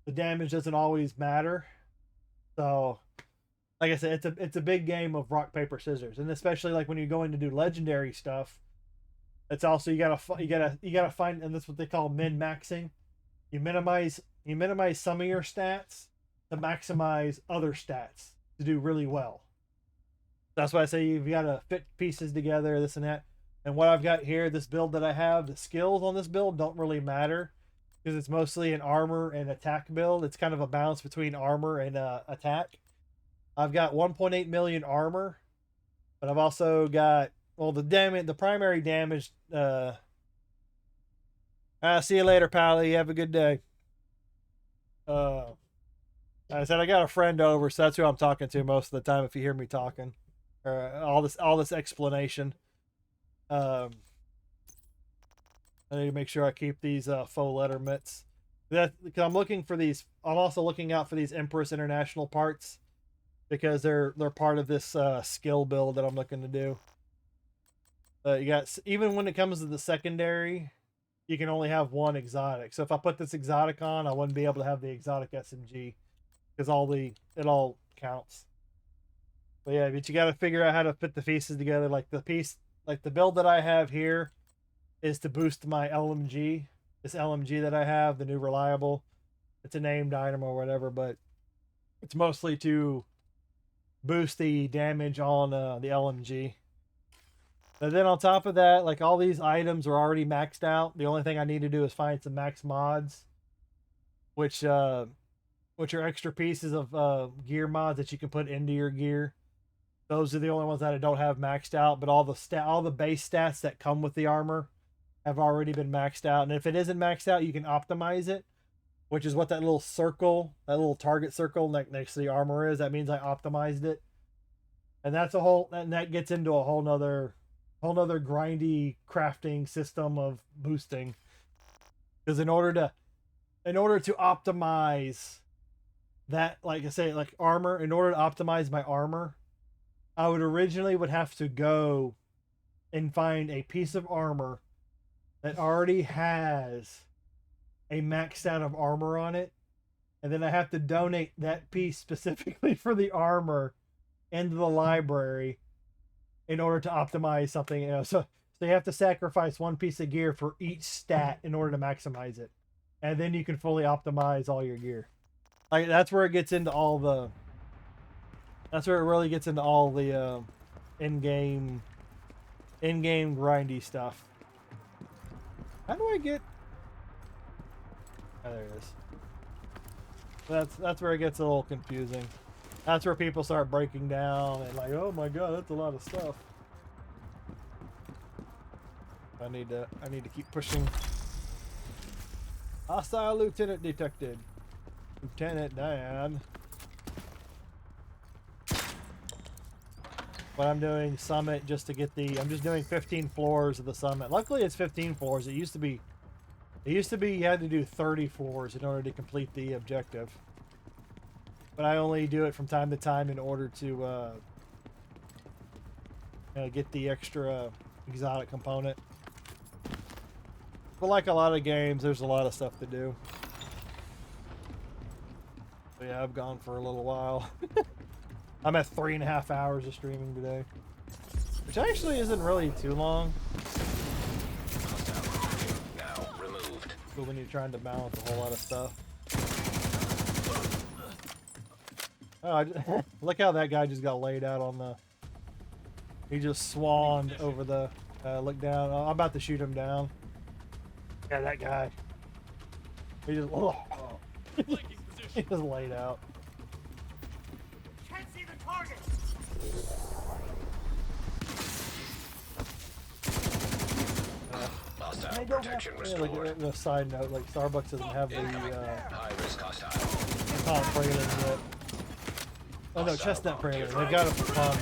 the damage doesn't always matter. So, like I said, it's a big game of rock paper scissors, and especially like when you're going to do legendary stuff. It's also you gotta find, and that's what they call min-maxing. You minimize some of your stats to maximize other stats to do really well. That's why I say you've got to fit pieces together, this and that. And what I've got here, this build that I have, the skills on this build don't really matter, because it's mostly an armor and attack build. It's kind of a balance between armor and attack. I've got 1.8 million armor, but I've also got, well, the primary damage. See you later, Pally. Have a good day. I said I got a friend over, so that's who I'm talking to most of the time. If you hear me talking, or all this explanation, I need to make sure I keep these faux letterments. Because I'm looking for these. I'm also looking out for these Empress International parts, because they're part of this skill build that I'm looking to do. You got, even when it comes to the secondary, you can only have one exotic. So if I put this exotic on, I wouldn't be able to have the exotic SMG, because it all counts. But yeah, but you got to figure out how to put the pieces together. Like the build that I have here is to boost my LMG. This LMG that I have, the new reliable, it's a named item or whatever, but it's mostly to boost the damage on the LMG. But then on top of that, like all these items are already maxed out. The only thing I need to do is find some max mods, which which are extra pieces of gear mods that you can put into your gear. Those are the only ones that I don't have maxed out, but all the base stats that come with the armor have already been maxed out. And if it isn't maxed out, you can optimize it, which is what that little circle, that little target circle next to the armor is. That means I optimized it. And that gets into a whole nother grindy crafting system of boosting. Because in order to optimize that, like I say, like armor, in order to optimize my armor, I would have to go and find a piece of armor that already has a max stat of armor on it, and then I have to donate that piece specifically for the armor into the library in order to optimize something. You know, so you have to sacrifice one piece of gear for each stat in order to maximize it, and then you can fully optimize all your gear. Like that's where it gets into all the. That's where it really gets into all the in-game grindy stuff. How do I get? Oh, there it is. That's where it gets a little confusing. That's where people start breaking down and like, oh my god, that's a lot of stuff. I need to keep pushing. Hostile lieutenant detected. Lieutenant Dan. But I'm doing summit just to get I'm just doing 15 floors of the summit. Luckily it's 15 floors. It used to be you had to do 30 floors in order to complete the objective. But I only do it from time to time in order to get the extra exotic component. But like a lot of games, there's a lot of stuff to do. But yeah, I've gone for a little while. I'm at 3.5 hours of streaming today, which actually isn't really too long. Now removed. But when you're trying to balance a whole lot of stuff. Oh, look how that guy just got laid out on the. He just swanned over the. Look down. Oh, I'm about to shoot him down. Yeah, that guy. He just. Oh. He just laid out. Can't see the target. Hostile protection restored. The side note, like Starbucks doesn't have the High risk hostile. pecan praline yet. Oh no, chestnut praline. They've got a pecan.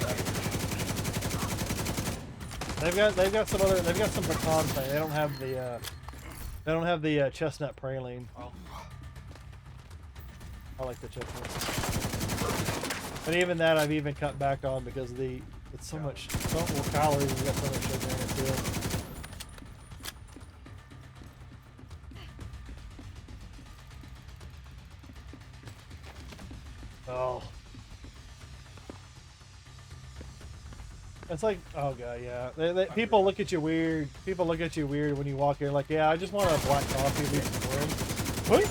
They've got some pecan thing. They don't have the chestnut praline. I like the chestnut. But even that I've even cut back on because it's so much more calories and you got so much sugar in it too. Oh. It's like, oh god, yeah. People look at you weird. People look at you weird when you walk in. Like, yeah, I just want a black coffee. Leave some room. What?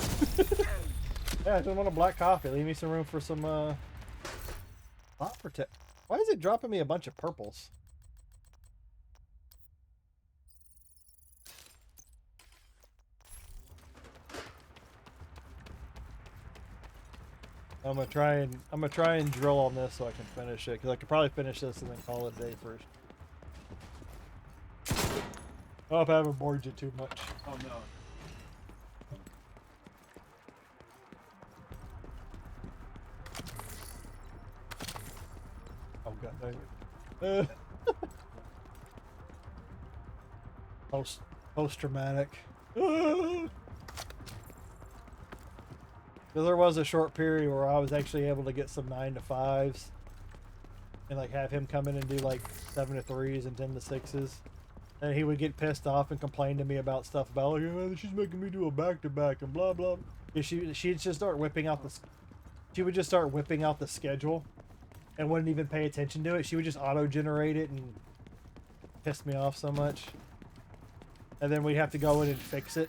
Yeah, I just want a black coffee. Leave me some room for some hot protect. Why is it dropping me a bunch of purples? I'm gonna try and drill on this so I can finish it, because I could probably finish this and then call it a day first. I hope I haven't bored you too much. Oh no. Oh god dang it. Post traumatic. There was a short period where I was actually able to get some 9 to 5s and like have him come in and do like 7 to 3s and 10 to 6s, and he would get pissed off and complain to me about stuff about like, oh, she's making me do a back-to-back and blah blah. Yeah, she'd just start whipping out the schedule and wouldn't even pay attention to it. She would just auto-generate it and piss me off so much, and then we'd have to go in and fix it.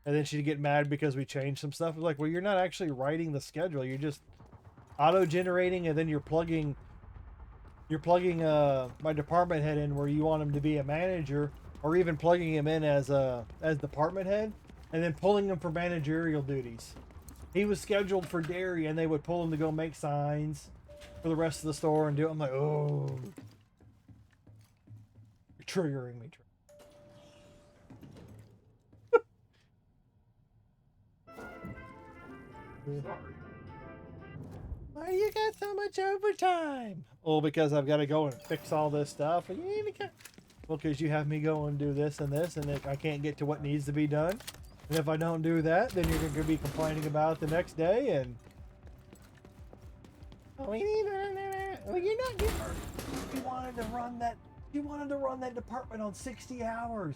And then she'd get mad because we changed some stuff. It was like, well, you're not actually writing the schedule. You're just auto-generating, and then you're plugging my department head in where you want him to be a manager, or even plugging him in as department head, and then pulling him for managerial duties. He was scheduled for dairy, and they would pull him to go make signs for the rest of the store and do it. I'm like, oh, you're triggering me. Why you got so much overtime? Well, because I've got to go and fix all this stuff. And you ain't got... Well, because you have me go and do this, and I can't get to what needs to be done. And if I don't do that, then you're going to be complaining about it the next day. And well, you're not getting. You wanted to run that. You wanted to run that department on 60 hours.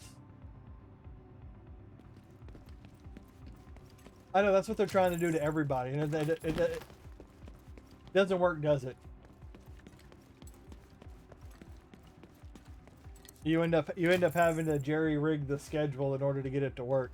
I know that's what they're trying to do to everybody, and it doesn't work, does it? You end up having to jerry-rig the schedule in order to get it to work.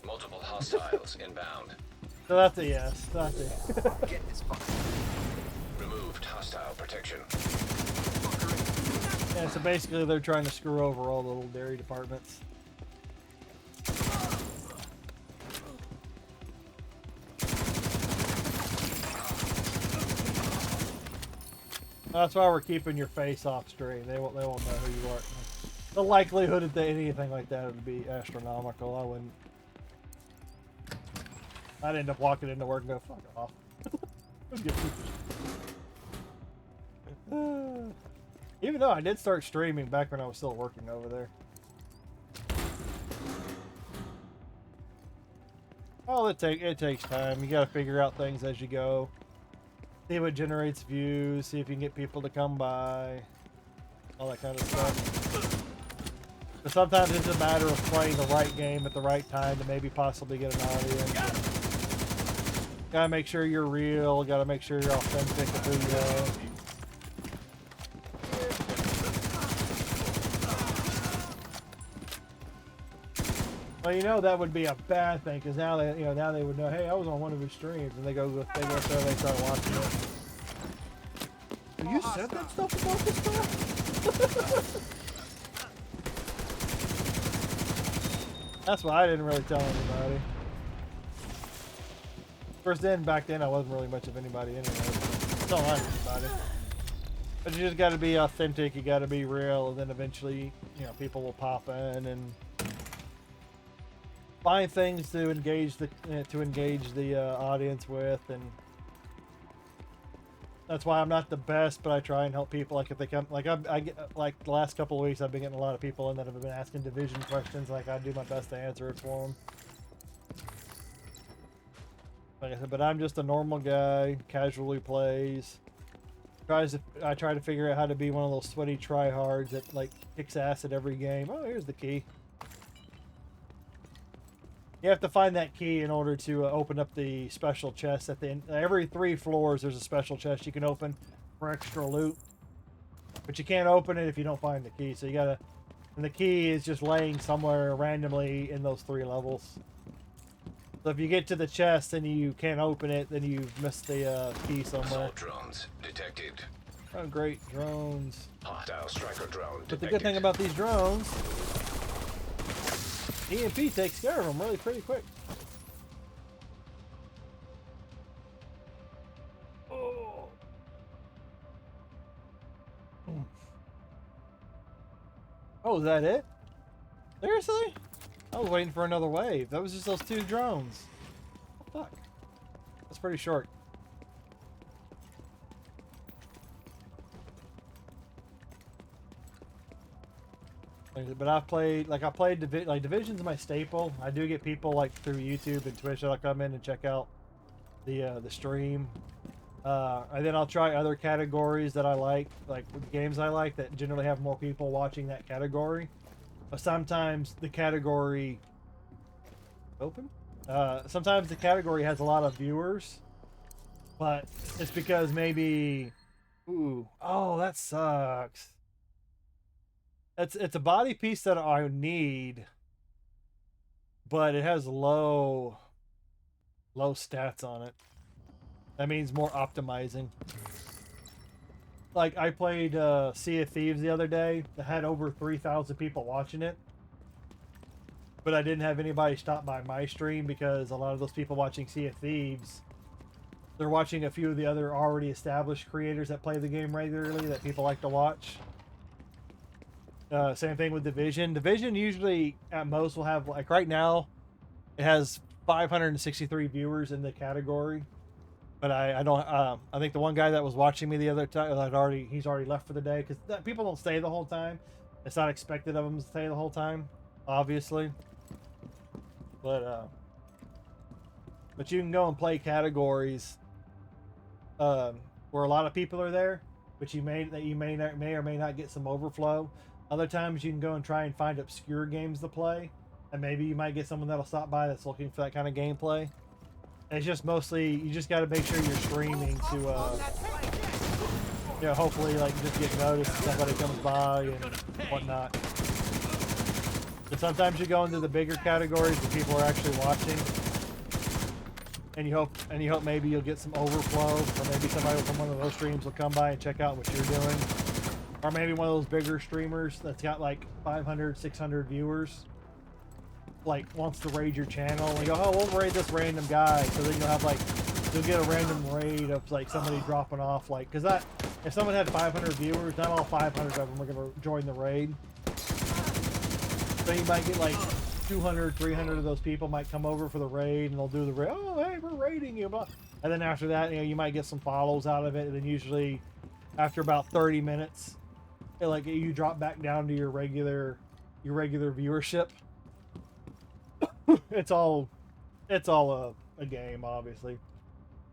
Multiple hostiles inbound. So that's a yes. That's a Get this fucker. Removed hostile protection. yeah. So basically, they're trying to screw over all the little dairy departments. That's why we're keeping your face off stream. They won't know who you are. The likelihood that anything like that would be astronomical. I wouldn't. I'd end up walking into work and go, fuck off. Even though I did start streaming back when I was still working over there. Oh, it takes time. You gotta figure out things as you go. See what generates views, see if you can get people to come by. All that kind of stuff. But sometimes it's a matter of playing the right game at the right time to maybe possibly get an audience. Gotta make sure you're real, gotta make sure you're authentic with who you are. Well, you know that would be a bad thing because now they would know. Hey, I was on one of his streams, and they go there, they start watching it. You said that stuff about this stuff? That's why I didn't really tell anybody. First, back then, I wasn't really much of anybody anyway. Don't like anybody. But you just got to be authentic. You got to be real, and then eventually, people will pop in and find things to engage the audience with, and that's why I'm not the best, but I try and help people. Like if they come, like I get, like the last couple of weeks, I've been getting a lot of people in that have been asking division questions. Like I do my best to answer it for them. Like I said, but I'm just a normal guy, casually plays. I try to figure out how to be one of those sweaty tryhards that like kicks ass at every game. Oh, here's the key. You have to find that key in order to open up the special chest at the end. Every 3 floors, there's a special chest you can open for extra loot. But you can't open it if you don't find the key. So you gotta, and the key is just laying somewhere randomly in those 3 levels. So if you get to the chest and you can't open it, then you've missed the key somewhere. Assault drones detected. Oh, great drones! Hostile striker drone detected. But the good thing about these drones, EMP takes care of them really pretty quick. Oh. Oh, is that it? Seriously? I was waiting for another wave. That was just those 2 drones. Oh, fuck. That's pretty short. But I've played, Division's my staple. I do get people like through YouTube and Twitch that'll come in and check out the stream. And then I'll try other categories that I like games I like that generally have more people watching that category. But sometimes the category sometimes the category has a lot of viewers, but it's because maybe, oh, that sucks. It's a body piece that I need, but it has low low stats on it. That means more optimizing. Like, I played Sea of Thieves the other day. That had over 3,000 people watching it. But I didn't have anybody stop by my stream because a lot of those people watching Sea of Thieves, they're watching a few of the other already established creators that play the game regularly that people like to watch. Same thing with Division. Division usually at most will have, like right now, it has 563 viewers in the category. But I don't. I think the one guy that was watching me the other time, he's already left for the day because people don't stay the whole time. It's not expected of them to stay the whole time, obviously. But you can go and play categories where a lot of people are there, but you may or may not get some overflow. Other times you can go and try and find obscure games to play, and maybe you might get someone that'll stop by that's looking for that kind of gameplay. It's just mostly, you just got to make sure you're streaming to, hopefully, like, just get noticed if somebody comes by and whatnot. And sometimes you go into the bigger categories where people are actually watching, and you hope maybe you'll get some overflow, or maybe somebody from one of those streams will come by and check out what you're doing. Or maybe one of those bigger streamers that's got, like, 500, 600 viewers, like, wants to raid your channel and go, oh, we'll raid this random guy. So then you'll get a random raid of like somebody dropping off, like, because that, if someone had 500 viewers, not all 500 of them are going to join the raid. So you might get like 200, 300 of those people might come over for the raid, and they'll do the raid. Oh, hey, we're raiding you. And then after that, you might get some follows out of it. And then usually after about 30 minutes, you drop back down to your regular viewership. It's all a game, obviously.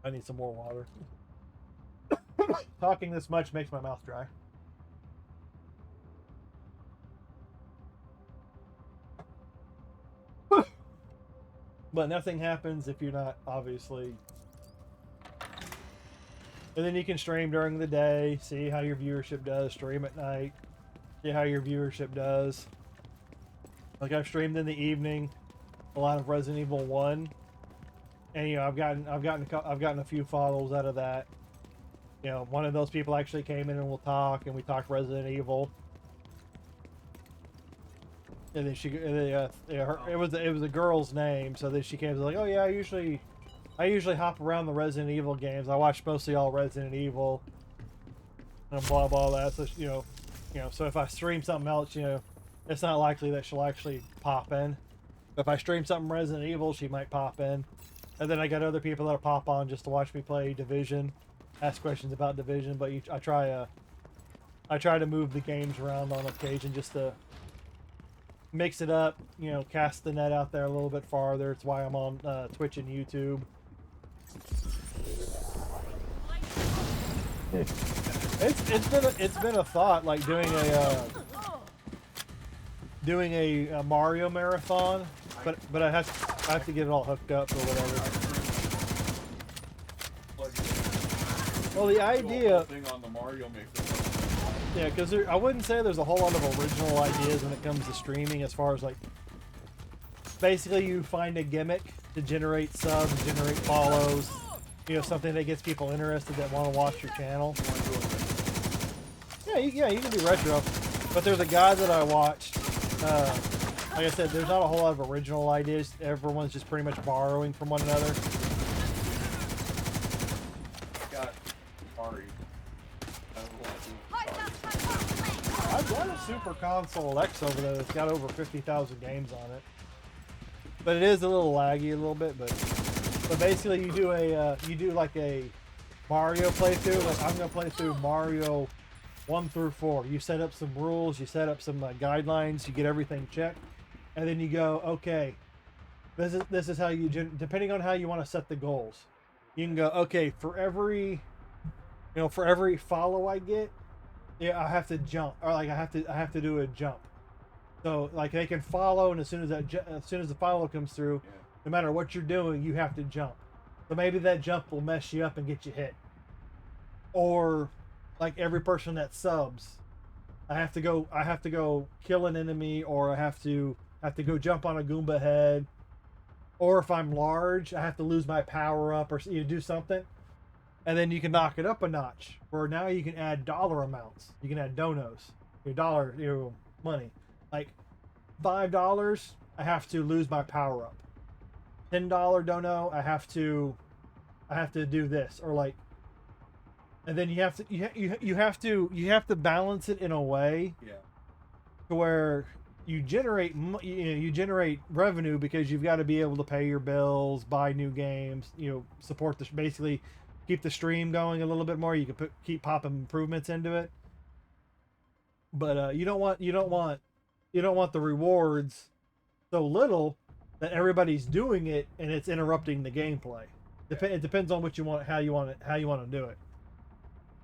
I need some more water. Talking this much makes my mouth dry. But nothing happens if you're not, obviously. And then you can stream during the day, see how your viewership does, stream at night, see how your viewership does. Like, I've streamed in the evening a lot of Resident Evil 1, and I've gotten a few follows out of that. One of those people actually came in and we'll talk, and we talked Resident Evil. And then it was a girl's name, so then she came and was like, oh yeah, I usually hop around the Resident Evil games. I watch mostly all Resident Evil and blah blah that. So so if I stream something else, it's not likely that she'll actually pop in. If I stream something Resident Evil, she might pop in. And then I got other people that'll pop on just to watch me play Division, ask questions about Division. But I try to move the games around on occasion just to mix it up, cast the net out there a little bit farther. It's why I'm on Twitch and YouTube. It's been a thought, like doing a Mario marathon, but I have to get it all hooked up or whatever. Well, the idea. Yeah, because I wouldn't say there's a whole lot of original ideas when it comes to streaming, as far as like, basically you find a gimmick to generate subs, generate follows, something that gets people interested that want to watch your channel. Yeah, you can do retro. But there's a guy that I watched, like I said, there's not a whole lot of original ideas. Everyone's just pretty much borrowing from one another. I've got a Super Console X over there that's got over 50,000 games on it. But it is a little laggy a little bit, but basically you do like a Mario playthrough. Like, I'm gonna play through Mario 1 through 4. You set up some rules, you set up some guidelines, you get everything checked, and then you go, okay, this is how you, depending on how you want to set the goals, you can go, okay, for every follow I get, I have to jump, or like I have to do a jump. So like they can follow, and as soon as the follow comes through, no matter what you're doing, you have to jump. So maybe that jump will mess you up and get you hit. Or like every person that subs, I have to go kill an enemy, or I have to go jump on a Goomba head, or if I'm large, I have to lose my power up or do something. And then you can knock it up a notch, where now you can add dollar amounts. You can add donos, your money. Like $5, I have to lose my power up. $10 dono, I have to do this, or like, and then you have to balance it in a way, to where you generate revenue, because you've got to be able to pay your bills, buy new games, support basically keep the stream going a little bit more. You can keep popping improvements into it, but you don't want the rewards so little that everybody's doing it and it's interrupting the gameplay. It depends on what you want, how you want to do it.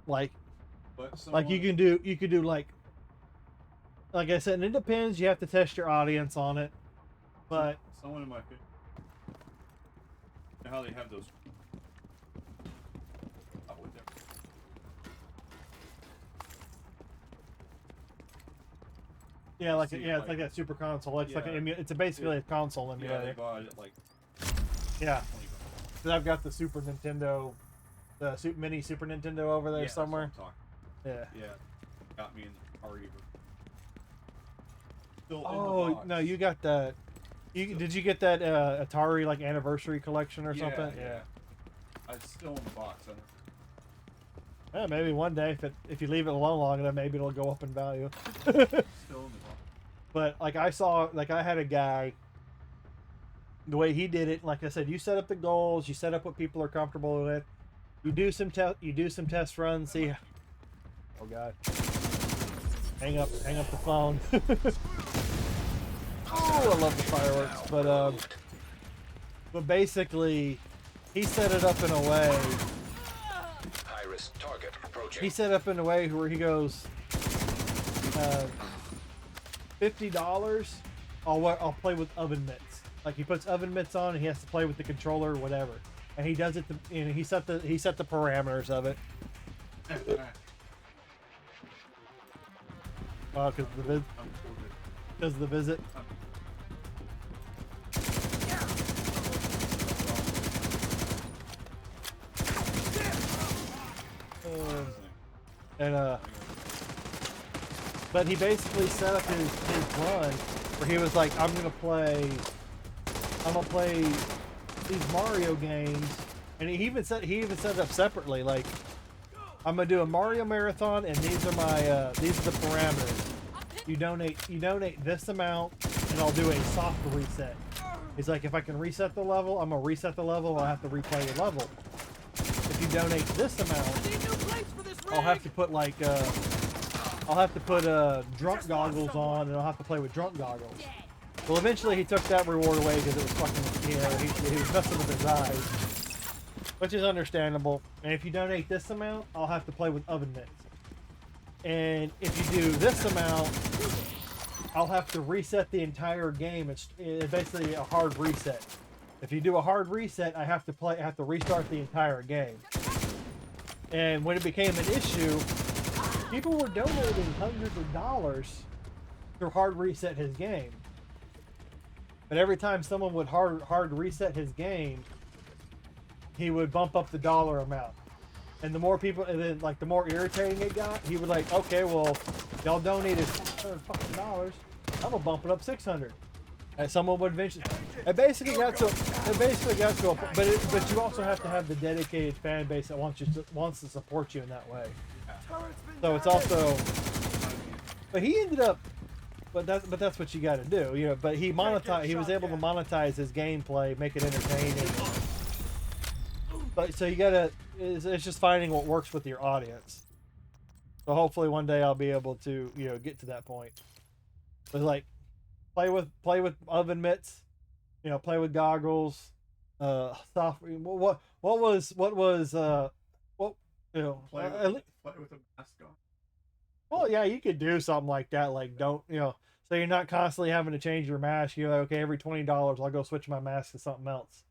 Like you could do like I said, and it depends. You have to test your audience on it, but someone in my family, how they have those. Yeah, it's like that super console. It's like it's basically a console emulator. Yeah, they bought it like. Yeah, because I've got the Super Nintendo, mini Super Nintendo over there somewhere. Yeah. Yeah, got me in the car even. Still Oh in the box. no, you got that. Did you get that Atari like anniversary collection or something? Yeah. It's still in the box. Yeah, maybe one day if you leave it alone long enough, maybe it'll go up in value. Still in the box. But like I had a guy. The way he did it, like I said, you set up the goals, you set up what people are comfortable with, you do some test runs, see. Oh God! Hang up the phone. Oh, I love the fireworks, but basically, he set it up in a way. High-risk target approaching. He set up in a way where he goes, $50. I'll play with oven mitts. Like he puts oven mitts on, and he has to play with the controller or whatever, and he does it. He set the parameters of it. Oh, because of the visit. But he basically set up his run where he was like, I'm gonna play these Mario games, and he even set it up separately. Like, I'm gonna do a Mario marathon, and these are the parameters. You donate this amount, and I'll do a soft reset. He's like, if I can reset the level, I'm gonna reset the level. I'll have to replay the level. If you donate this amount, I'll have to put drunk goggles on, and I'll have to play with drunk goggles. Well, eventually he took that reward away because it was fucking, he was messing with his eyes, which is understandable. And if you donate this amount, I'll have to play with oven mitts. And if you do this amount, I'll have to reset the entire game. It's basically a hard reset. If you do a hard reset, I have to restart the entire game. And when it became an issue, people were donating hundreds of dollars to hard reset his game. But every time someone would hard reset his game, he would bump up the dollar amount. And the more people, and then like the more irritating it got, he would like, okay, well, y'all donated $600, I'm gonna bump it up 600. And someone would eventually. It basically got to a. But you also have to have the dedicated fan base that wants to support you in that way. So it's also. But he ended up. But that's what you got to do, But he was able to monetize his gameplay, make it entertaining. But so you gotta. It's just finding what works with your audience. So hopefully one day I'll be able to get to that point. But like, play with oven mitts, play with goggles, soft. What was play with a mask on. Well, yeah, you could do something like that. Like, don't so you're not constantly having to change your mask. You're like, okay, every $20, I'll go switch my mask to something else.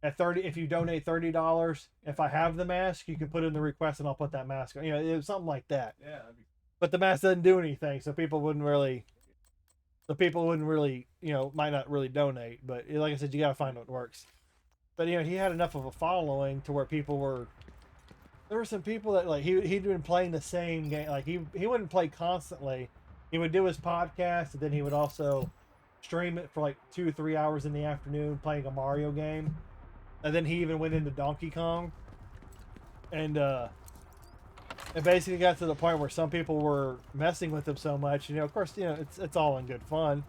At if you donate $30, if I have the mask, you can put in the request and I'll put that mask on. It was something like that. Yeah. But the mask doesn't do anything, so people wouldn't really. The people wouldn't really, might not really donate, but like I said, you got to find what works. But he had enough of a following to where people were. There were some people that like he'd been playing the same game. Like he wouldn't play constantly. He would do his podcast, and then he would also stream it for like 2 or 3 hours in the afternoon playing a Mario game. And then he even went into Donkey Kong. And it basically got to the point where some people were messing with him so much. Of course, it's all in good fun.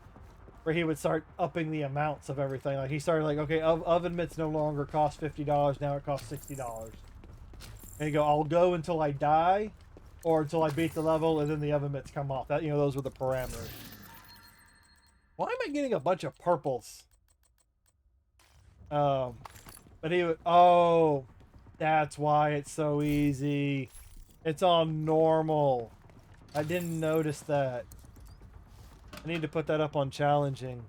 Where he would start upping the amounts of everything. Like he started like, okay, oven mitts no longer cost $50. Now it costs $60. And you go, I'll go until I die, or until I beat the level, and then the oven mitts come off. That those were the parameters. Why am I getting a bunch of purples? But he would. Oh, that's why it's so easy. It's on normal. I didn't notice that. I need to put that up on challenging.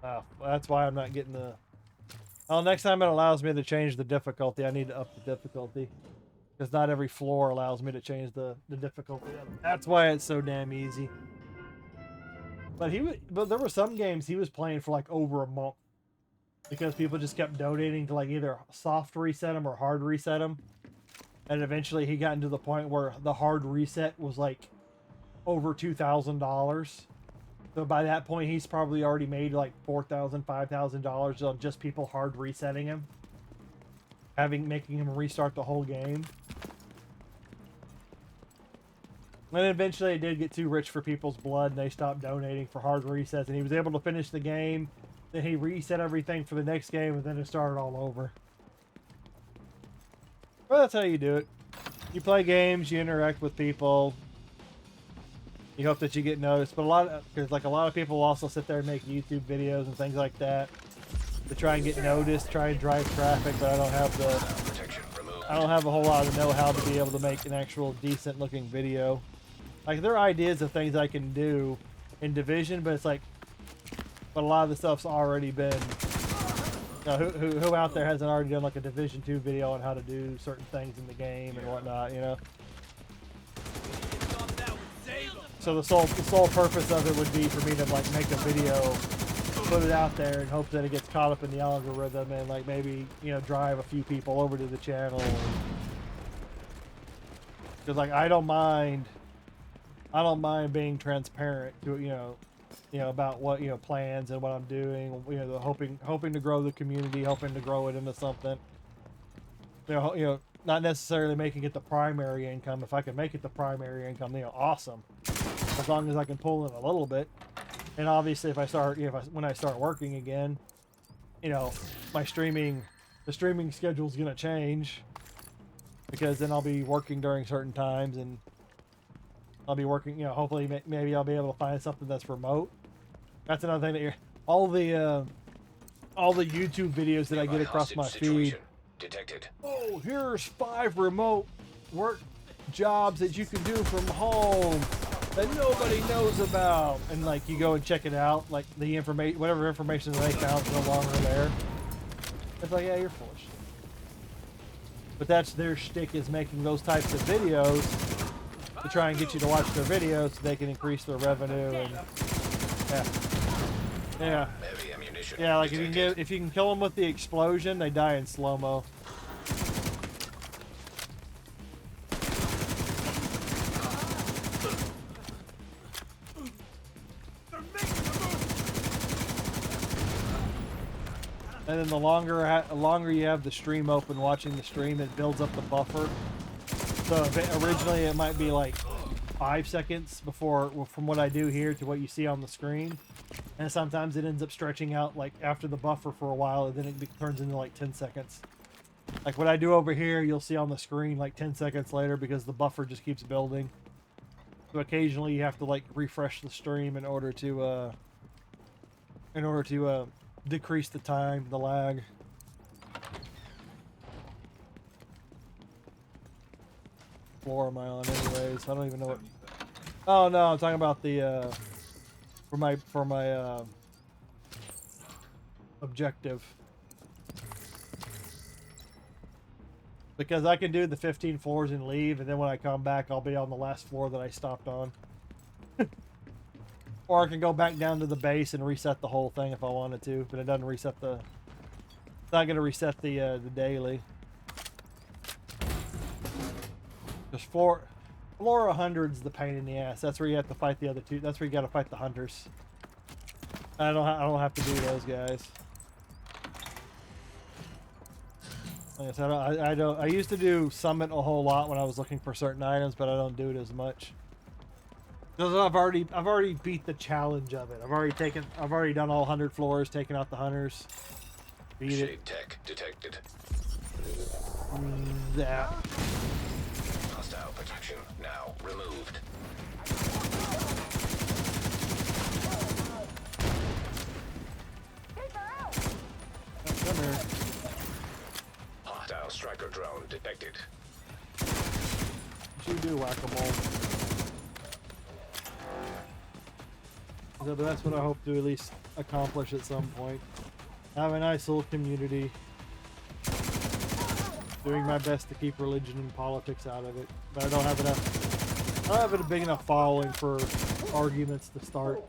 Oh, that's why I'm not getting the. Well, next time it allows me to change the difficulty, I need to up the difficulty. Because not every floor allows me to change the difficulty. That's why it's so damn easy. But there were some games he was playing for like over a month. Because people just kept donating to like either soft reset them or hard reset them. And eventually he got into the point where the hard reset was like over $2,000. So by that point, he's probably already made like $4,000, $5,000 on just people hard resetting him, making him restart the whole game. And eventually, it did get too rich for people's blood, and they stopped donating for hard resets. And he was able to finish the game. Then he reset everything for the next game, and then it started all over. Well, that's how you do it. You play games, you interact with people. You hope that you get noticed, but a lot of people also sit there and make YouTube videos and things like that to try and get noticed, try and drive traffic. But I don't have a whole lot of know-how to be able to make an actual decent-looking video. Like there are ideas of things I can do in Division, but it's like, but a lot of the stuff's already been. Who out there hasn't already done like a Division 2 video on how to do certain things in the game and whatnot, So the sole purpose of it would be for me to like make a video, put it out there, and hope that it gets caught up in the algorithm, and like maybe drive a few people over to the channel. Because like I don't mind being transparent to about what plans and what I'm doing. Hoping to grow the community, hoping to grow it into something. Not necessarily making it the primary income. If I can make it the primary income, awesome. As long as I can pull in a little bit. And obviously if I start, when I start working again, the streaming schedule is going to change, because then I'll be working during certain times, and I'll be working, hopefully maybe I'll be able to find something that's remote. That's another thing that all the YouTube videos that I get across my feed. Detected. Oh, here's 5 remote work jobs that you can do from home that nobody knows about, and like you go and check it out, like the information, whatever information that they found is no longer there. It's like, yeah, you're full of shit. But that's their shtick, is making those types of videos to try and get you to watch their videos so they can increase their revenue. And yeah, like if you can kill them with the explosion, they die in slow-mo. And then the longer you have the stream open, watching the stream, it builds up the buffer. So originally it might be like 5 seconds from what I do here to what you see on the screen. And sometimes it ends up stretching out like after the buffer for a while, and then it turns into like 10 seconds. Like what I do over here, you'll see on the screen like 10 seconds later, because the buffer just keeps building. So occasionally you have to like refresh the stream in order to decrease the time, the lag. Floor am I on anyways? I don't even know what. Oh no, I'm talking about the for my objective. Because I can do the 15 floors and leave, and then when I come back, I'll be on the last floor that I stopped on. Or I can go back down to the base and reset the whole thing if I wanted to, but it doesn't reset the... It's not going to reset the daily. Because floor 100's the pain in the ass. That's where you have to fight the other two. That's where you got to fight the hunters. I don't have to do those guys. Like I said, I don't. I used to do Summit a whole lot when I was looking for certain items, but I don't do it as much. Because I've already beat the challenge of it. I've already done all 100 floors, taken out the hunters. Beat Shade it. tech detected. That. Hostile protection now removed. Come here. Hostile striker drone detected. What you do, whack-a-mole? So that's what I hope to at least accomplish at some point. Have a nice little community. Doing my best to keep religion and politics out of it, but I don't have enough. I don't have a big enough following for arguments to start.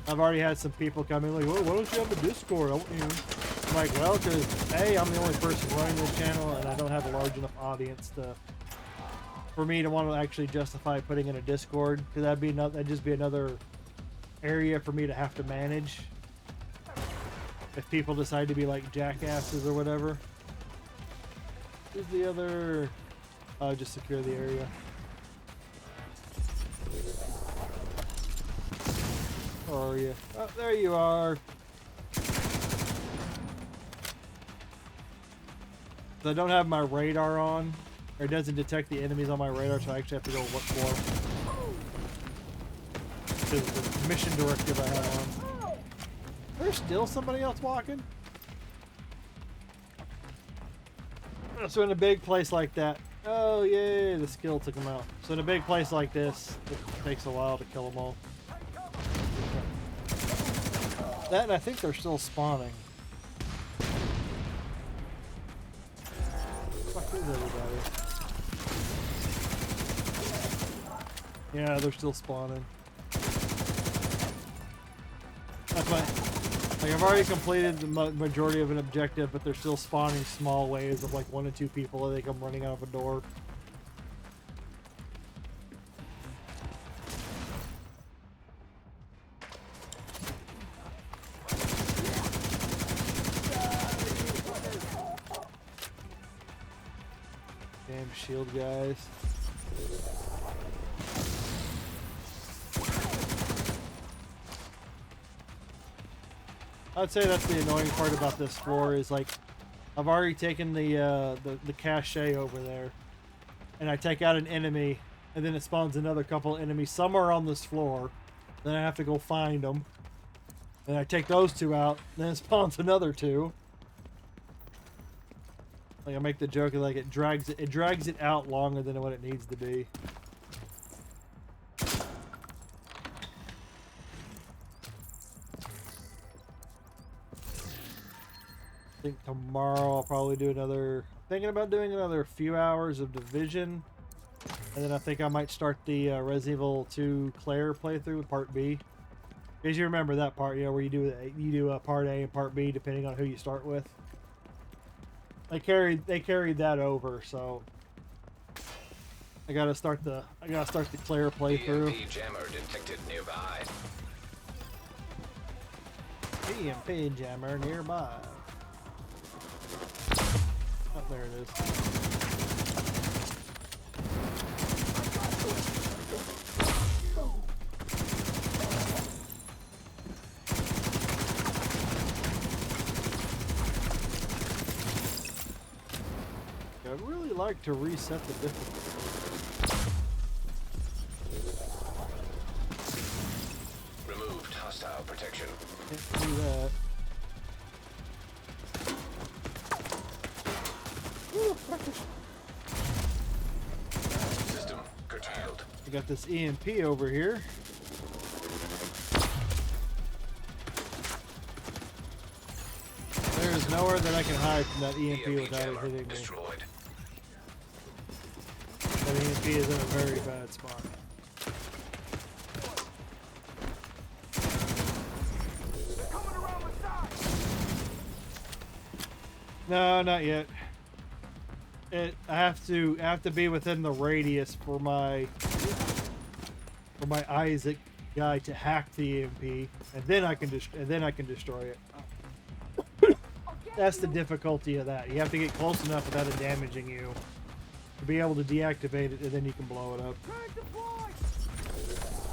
I've already had some people come in like, "Well, why don't you have a Discord?" I'm like, well, because A, I'm the only person running this channel, and I don't have a large enough audience for me to want to actually justify putting in a Discord, because that'd just be another area for me to have to manage if people decide to be like jackasses or whatever. Where's the other? Just secure the area. Where are you? Oh, there you are. So I don't have my radar on, or it doesn't detect the enemies on my radar, so I actually have to go look for them. This is the mission directive I have on. There's still somebody else walking? So in a big place like that, oh yay, the skill took them out. So in a big place like this, it takes a while to kill them all. That, and I think they're still spawning. What the fuck is everybody? Yeah, they're still spawning. That's my... Like, I've already completed the majority of an objective, but they're still spawning small waves of like 1 to 2 people as they come running out of a door. Damn shield guys. I'd say that's the annoying part about this floor is like I've already taken the cache over there, and I take out an enemy, and then it spawns another couple enemies somewhere on this floor. Then I have to go find them. Then I take those 2 out, then it spawns another 2. Like I make the joke of like it drags it out longer than what it needs to be. I think tomorrow I'll probably do thinking about doing another few hours of Division, and then I think I might start the Resident Evil 2 Claire playthrough, Part B. Because you remember that part, where you do Part A and Part B depending on who you start with. They carried that over, so I gotta start the Claire playthrough. EMP jammer detected nearby. EMP jammer nearby. Oh, there it is. I'd really like to reset the difficulty. Removed hostile protection. Can't do that. System curtailed. I got this EMP over here. There's nowhere that I can hide from that EMP without it jammer hitting me. destroyed. the EMP is in a very bad spot. No, not yet. I have to be within the radius for my Isaac guy to hack the EMP, and then I can destroy it. That's the difficulty of that. You have to get close enough without it damaging you to be able to deactivate it, and then you can blow it up.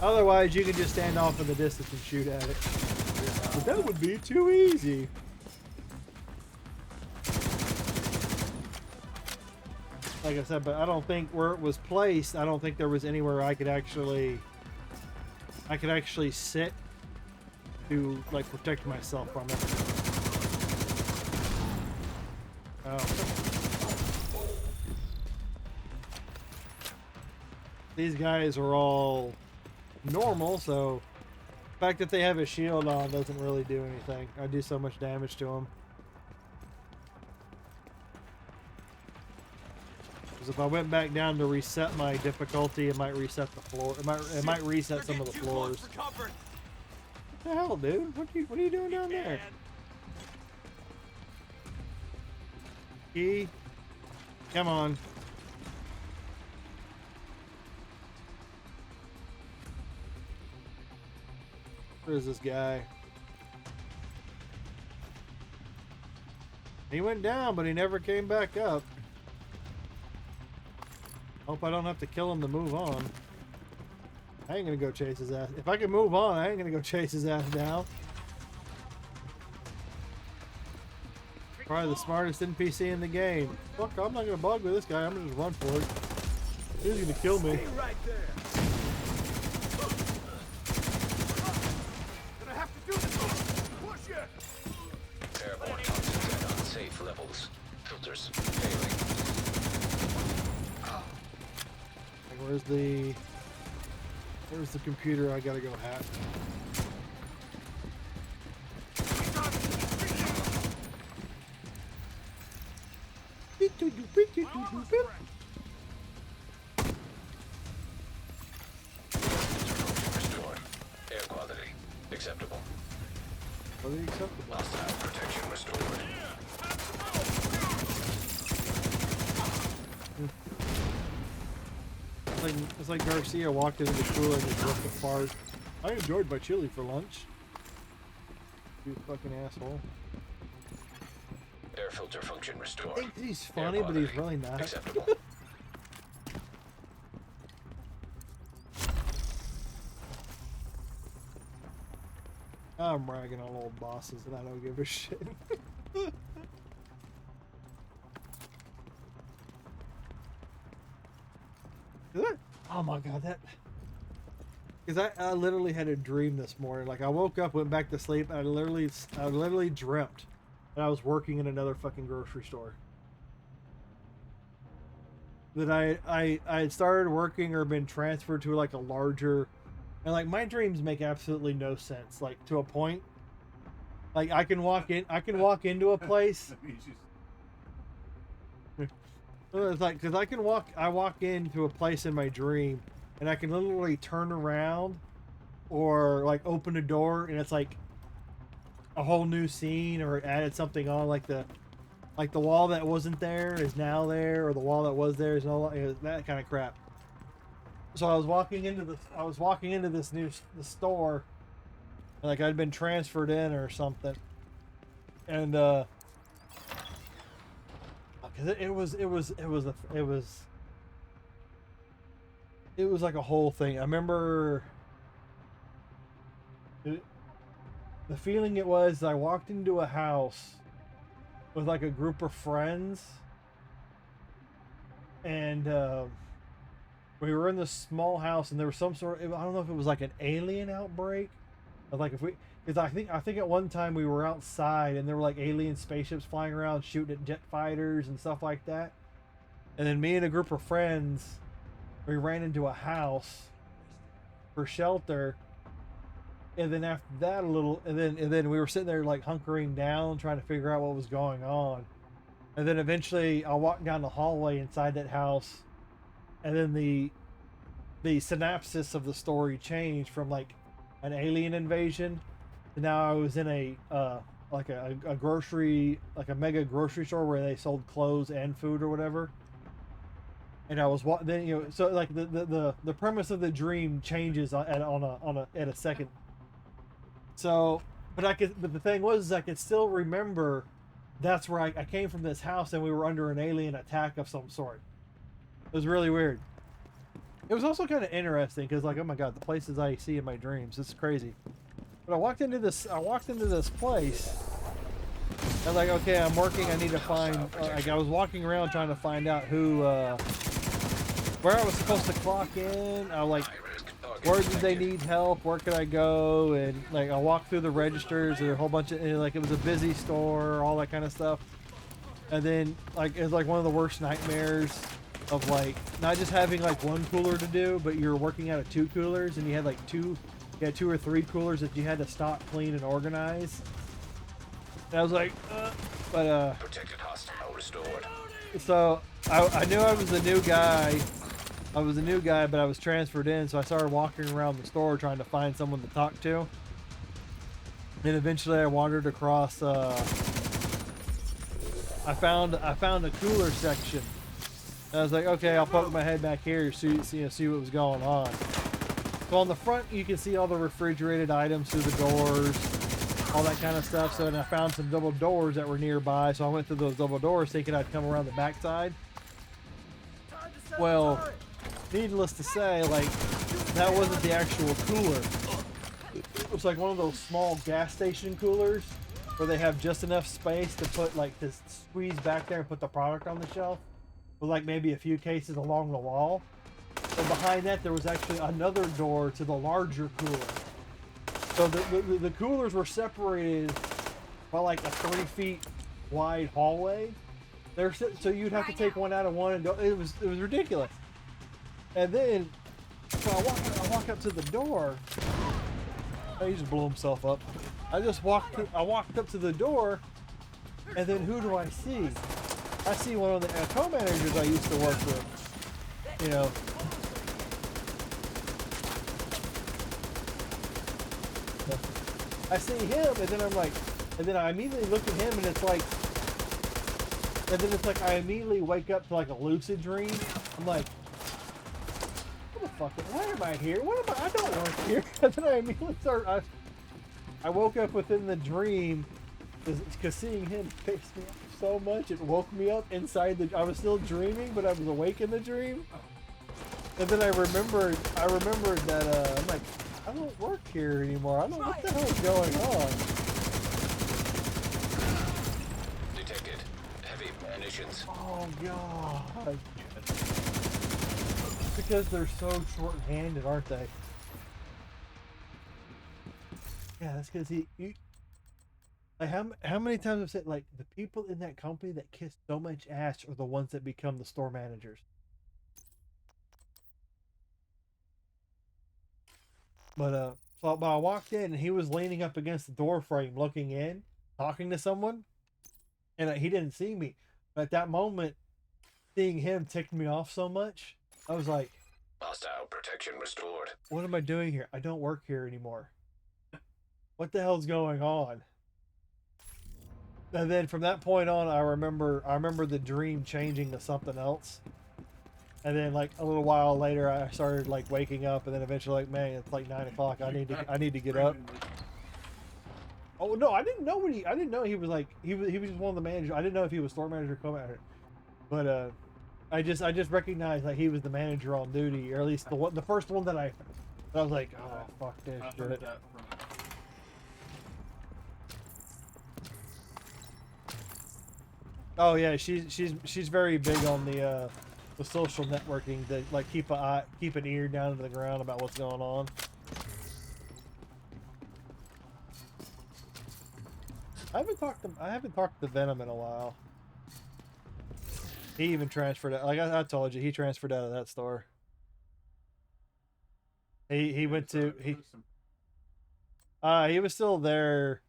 Otherwise, you can just stand off in the distance and shoot at it. But that would be too easy. Like I said, but I don't think where it was placed, I don't think there was anywhere I could actually sit to like protect myself from it. Oh. These guys are all normal, so the fact that they have a shield on doesn't really do anything. I do so much damage to them. Because if I went back down to reset my difficulty, it might reset the floor. It might reset some of the floors. What the hell, dude? What are you doing down there? Key, come on. Where's this guy? He went down, but he never came back up. Hope I don't have to kill him to move on. I ain't gonna go chase his ass. If I can move on, I ain't gonna go chase his ass down. Probably the smartest NPC in the game. Fuck, I'm not gonna bug with this guy. I'm gonna just run for it. He's gonna kill me. Right there. Gonna have to do this. Push it. Airborne toxins at unsafe levels. Filters failing. Where's the computer I gotta go hack? Restored. Air quality acceptable. Quality acceptable. Hostile protection restored. It's like Garcia walked into the cooler and just ripped it apart. I enjoyed my chili for lunch. You fucking asshole. Air filter function restored. I think he's funny, but he's really not. Acceptable. I'm ragging on old bosses and I don't give a shit. Oh my god, that... Because I literally had a dream this morning. Like, I woke up, went back to sleep, and I literally dreamt that I was working in another fucking grocery store. That I had started working or been transferred to like a larger... And like, my dreams make absolutely no sense. Like, to a point. Like, I can walk into a place... It's like, because I walk into a place in my dream and I can literally turn around or like open a door and it's like a whole new scene, or it added something on, like the wall that wasn't there is now there, or the wall that was there is no longer, that kind of crap. So I was walking into the store, and like I'd been transferred in or something, and because it was like a whole thing. I remember the feeling it was. I walked into a house with like a group of friends, and we were in this small house, and there was some sort of, I don't know if it was like an alien outbreak, of like because I think at one time we were outside and there were like alien spaceships flying around shooting at jet fighters and stuff like that. And then me and a group of friends, we ran into a house for shelter. And then after that and then we were sitting there like hunkering down trying to figure out what was going on. And then eventually I walked down the hallway inside that house, and then the synopsis of the story changed from like an alien invasion to now I was in a like a grocery, like a mega grocery store where they sold clothes and food or whatever. And I was then, you know, so like the premise of the dream changes at a second. So, but the thing was, I could still remember that's where I came from, this house, and we were under an alien attack of some sort. It was really weird. It was also kind of interesting because, like, oh my god, the places I see in my dreams, it's crazy. But I walked into this place. I was like, okay, I'm working. I need to find. Like, I was walking around trying to find out who, where I was supposed to clock in. I was like, where did they need help? Where could I go? And like, I walked through the registers. There were a whole bunch of, and, like, it was a busy store, all that kind of stuff. And then, like, it was like one of the worst nightmares of like not just having like one cooler to do, but you're working out of 2 coolers, and you had like 2 or 3 coolers that you had to stock, clean, and organize. And I was like, Protected hostile restored. So I knew I was a new guy. I was a new guy, but I was transferred in, so I started walking around the store trying to find someone to talk to. And eventually, I wandered across. I found a cooler section. And I was like, okay, I'll poke my head back here to see what was going on. So on the front, you can see all the refrigerated items through the doors, all that kind of stuff. So then I found some double doors that were nearby, so I went through those double doors thinking I'd come around the backside. Well, needless to say, like, that wasn't the actual cooler. It was like one of those small gas station coolers where they have just enough space to put, like, to squeeze back there and put the product on the shelf, with like maybe a few cases along the wall. And behind that, there was actually another door to the larger cooler. So the coolers were separated by like a 3 feet wide hallway. So you'd have to take one out of one and go. It was ridiculous. And then, so I walk up to the door. Oh, he just blew himself up. I walked up to the door, and then who do I see? I see one of the co-managers I used to work with. You know. I see him, and then I'm like, and then I immediately look at him, and it's like, I immediately wake up to like a lucid dream. I'm like, what the fuck? Why am I here? What am I? I don't work here. And then I immediately start. I woke up within the dream because seeing him pissed me off so much, it woke me up inside the. I was still dreaming, but I was awake in the dream. And then I remembered that I'm like, I don't work here anymore. I don't know what the hell is going on. Detected. Heavy munitions. Oh god. Because they're so short-handed, aren't they? Yeah, that's because like how many times I've said, like, the people in that company that kiss so much ass are the ones that become the store managers. But but I walked in, and he was leaning up against the door frame, looking in, talking to someone, and he didn't see me. But at that moment, seeing him ticked me off so much. I was like, hostile protection restored. What am I doing here? I don't work here anymore. What the hell's going on? And then from that point on, I remember the dream changing to something else. And then, like, a little while later, I started, like, waking up, and then eventually, like, man, it's like 9 o'clock. I need to get up. Oh no, I didn't know he was like he was just one of the managers. I didn't know if he was store manager or co-manager. But I just recognized that he was the manager on duty, or at least the first one that I was like, oh fuck this shit. Oh yeah, she's very big on the social networking, to like keep an ear down to the ground about what's going on. I haven't talked to Venom in a while. He even transferred out. Like I told you, he transferred out of that store. He went to he was still there.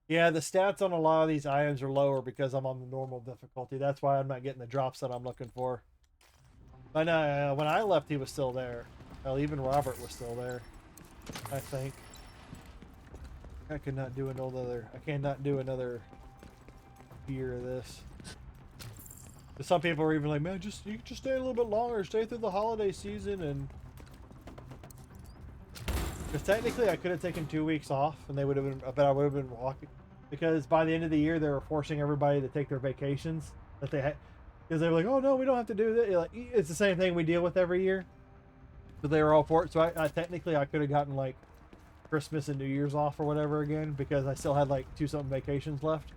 Yeah, the stats on a lot of these items are lower because I'm on the normal difficulty. That's why I'm not getting the drops that I'm looking for. But when I left, he was still there. Well, even Robert was still there, I think. I could not do another. I cannot do another year of this. But some people are even like, man, you can just stay a little bit longer, stay through the holiday season, and because technically I could have taken 2 weeks off, and they would have been, but I would have been walking. Because by the end of the year, they were forcing everybody to take their vacations that they had, because they were like, oh no, we don't have to do that. Like, it's the same thing we deal with every year. So they were all for it. So I technically I could have gotten like Christmas and New Year's off or whatever again, because I still had like 2-something vacations left.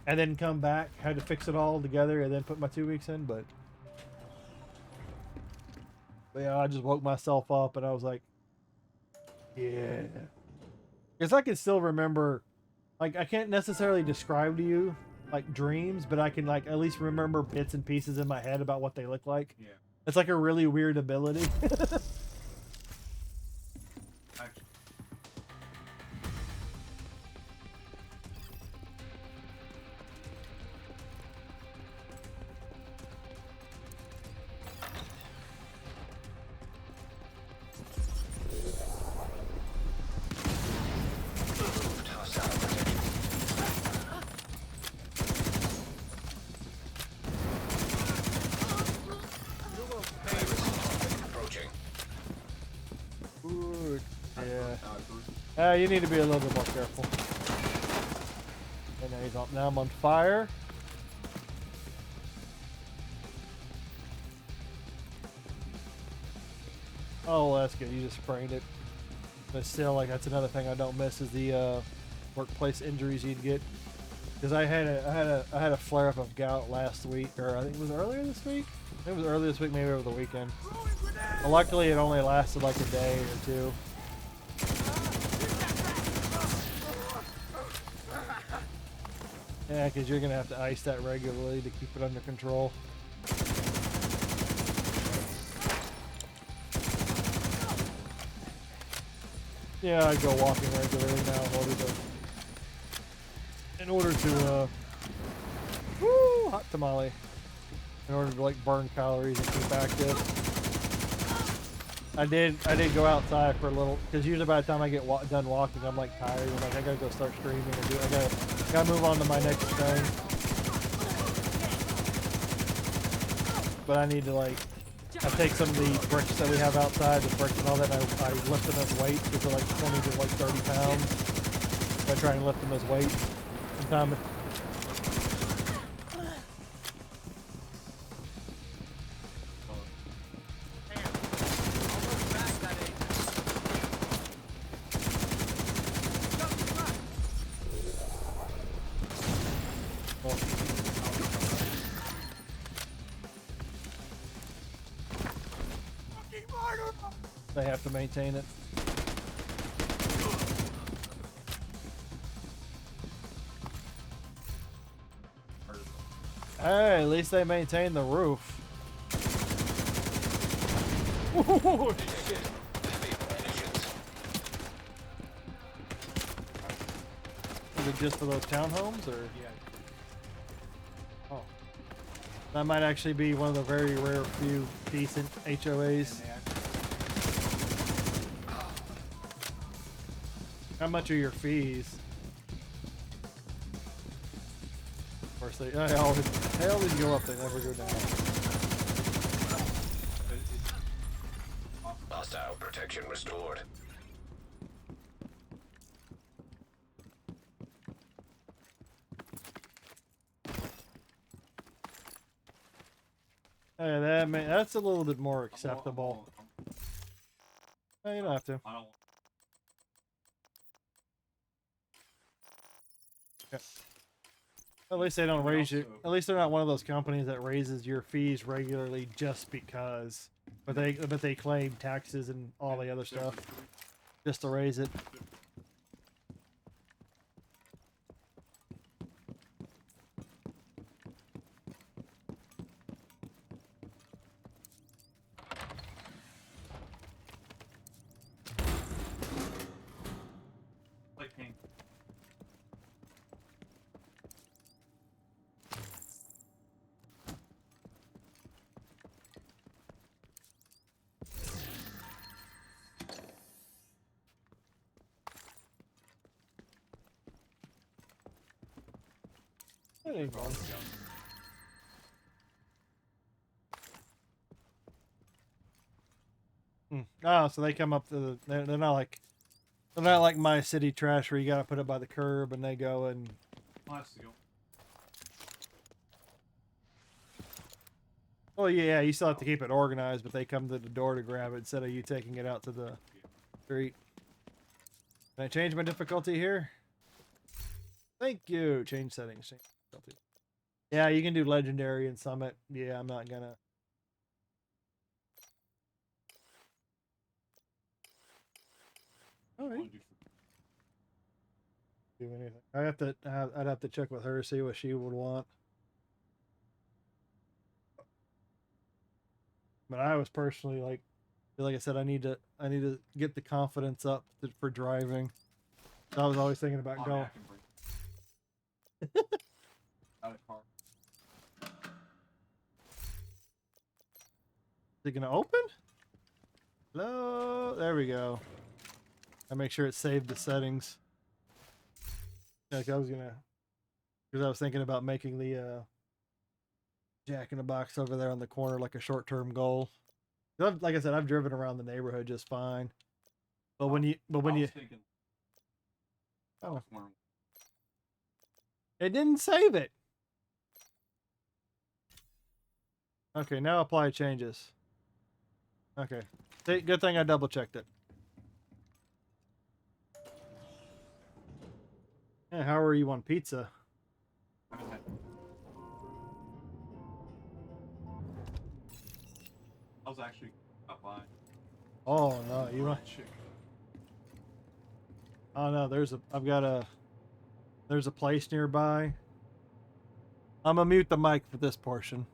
And then come back, had to fix it all together, and then put my 2 weeks in. But yeah, I just woke myself up, and I was like, yeah. Because I can still remember, like, I can't necessarily describe to you like dreams, but I can like at least remember bits and pieces in my head about what they look like. Yeah. It's like a really weird ability. Actually, Approaching. Ooh, yeah. You need to be a little bit more careful. And now he's up. Now I'm on fire. Oh, well, that's good. You just sprained it. But still, like, that's another thing I don't miss is the workplace injuries you'd get. Because I had a flare up of gout last week, or I think it was earlier this week. I think it was earlier this week, maybe over the weekend. But luckily, it only lasted like a day or two. Yeah, because you're gonna have to ice that regularly to keep it under control. Yeah, I go walking regularly now in order to woo, hot tamale. In order to like burn calories and keep active. I did go outside for a little, because usually by the time I get done walking, I'm like tired. I'm like, I gotta go start streaming or do. I gotta move on to my next thing. But I need to like, I take some of the bricks that we have outside, the bricks and all that, and I lift them as weights, which are like 20 to like 30 pounds. I try and lift them as weights. Sometimes. They have to maintain it. Hey, at least they maintain the roof. Is it just for those townhomes, or? yeah. Oh, that might actually be one of the very rare few decent HOAs. How much are your fees? Of course, they always go up. They never go down. Hostile protection restored. Hey, that's a little bit more acceptable. No, you don't have to. I don't. Okay. At least they don't raise you. At least they're not one of those companies that raises your fees regularly just because. But they claim taxes and all the other stuff just to raise it. Like pink. ain't fun. Oh, so they come up to the. They're not like. They're not like my city trash where you gotta put it by the curb and they go and. Well, yeah, you still have to keep it organized, but they come to the door to grab it instead of you taking it out to the street. Can I change my difficulty here? Thank you. Change settings. Change difficulty. Yeah, you can do legendary and summit. Yeah, I'm not gonna. All right. Do anything. I'd have to check with her, see what she would want. But I was personally like I said, I need to get the confidence up for driving. So I was always thinking about going. Out of car. Is it gonna open? Hello, there we go. I make sure it saved the settings. Like I was gonna, because I was thinking about making the Jack in the Box over there on the corner like a short-term goal. Like I said, I've driven around the neighborhood just fine. But when you, Thinking, oh, it didn't save it. Okay, now apply changes. Okay, see, good thing I double checked it. Yeah, how are you on pizza? I was actually up by. Oh no, you want? Oh no, there's a place nearby. I'm gonna mute the mic for this portion.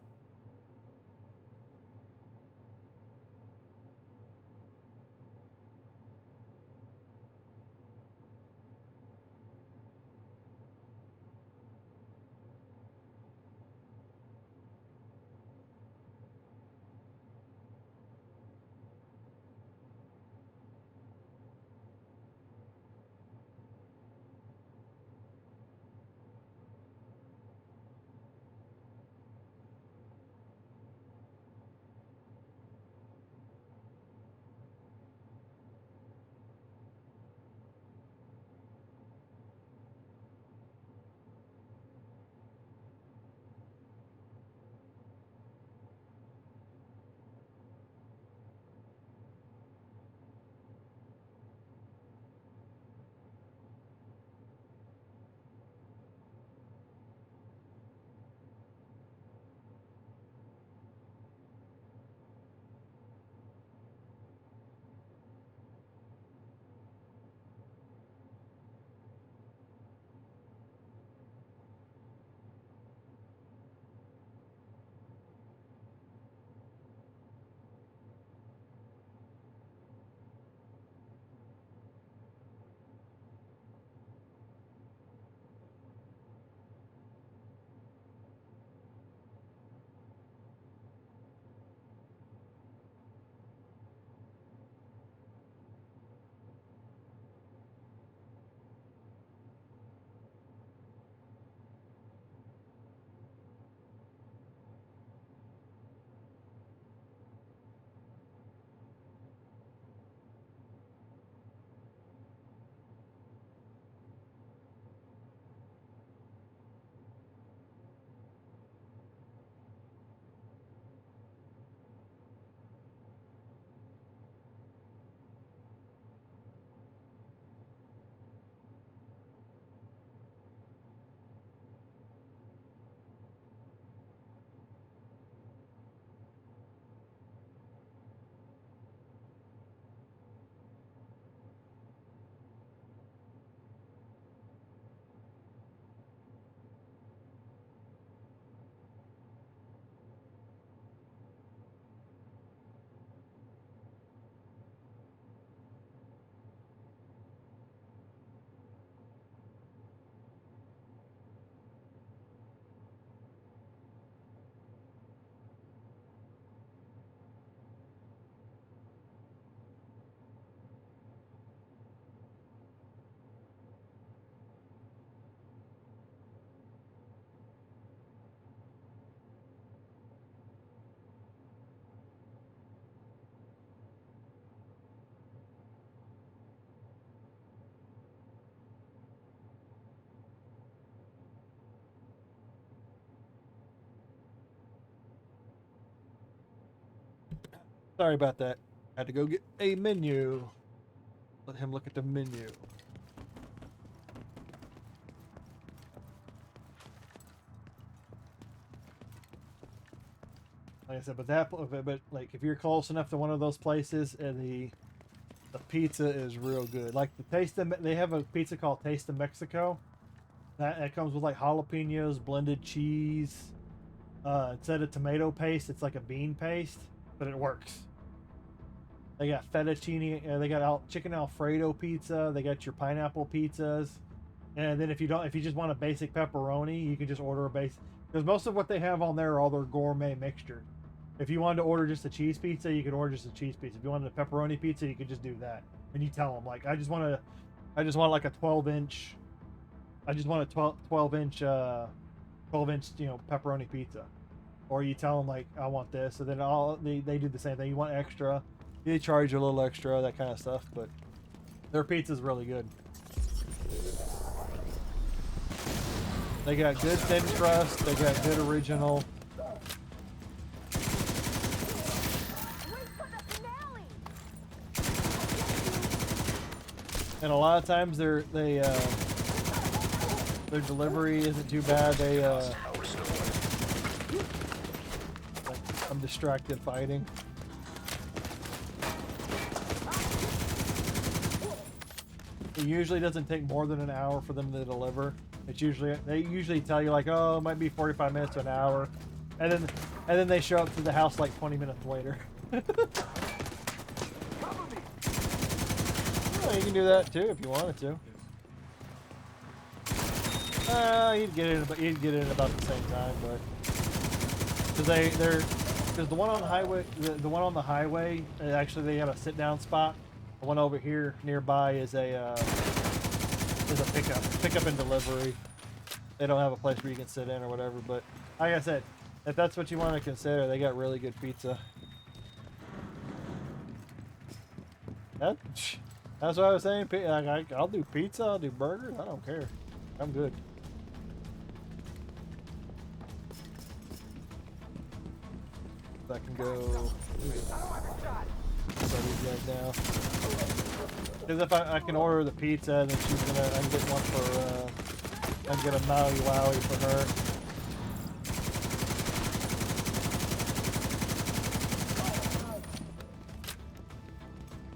Sorry about that. Had to go get a menu. Let him look at the menu. Like I said, but like if you're close enough to one of those places, and the pizza is real good. Like they have a pizza called Taste of Mexico. That comes with like jalapenos, blended cheese. Instead of tomato paste, it's like a bean paste, but it works. They got fettuccine. They got chicken Alfredo pizza. They got your pineapple pizzas. And then if you just want a basic pepperoni, you can just order a base. Because most of what they have on there are all their gourmet mixtures. If you wanted to order just a cheese pizza, you could order just a cheese pizza. If you wanted a pepperoni pizza, you could just do that. And you tell them like, I just want like a 12-inch. I just want a 12-inch, 12-inch, pepperoni pizza. Or you tell them like, I want this, and then they do the same thing. You want extra, they charge you a little extra, that kind of stuff. But their pizza's really good. They got good thin crust. They got good original. And a lot of times their delivery isn't too bad. I'm distracted fighting. It usually doesn't take more than an hour for them to deliver. They usually tell you like, oh, it might be 45 minutes to an hour, and then they show up to the house like 20 minutes later. Well, you can do that too if you wanted to. You'd get it in about the same time, but because the one on the highway, the one on the highway, actually they have a sit down spot. The one over here nearby is a pickup and delivery. They don't have a place where you can sit in or whatever, but like I said, if that's what you want to consider, they got really good pizza. That's what I was saying. I'll do pizza, I'll do burgers, I don't care. I'm good. I can go these guys now. Because if I can order the pizza, then I can get one for I can get a Maui Wowie for her.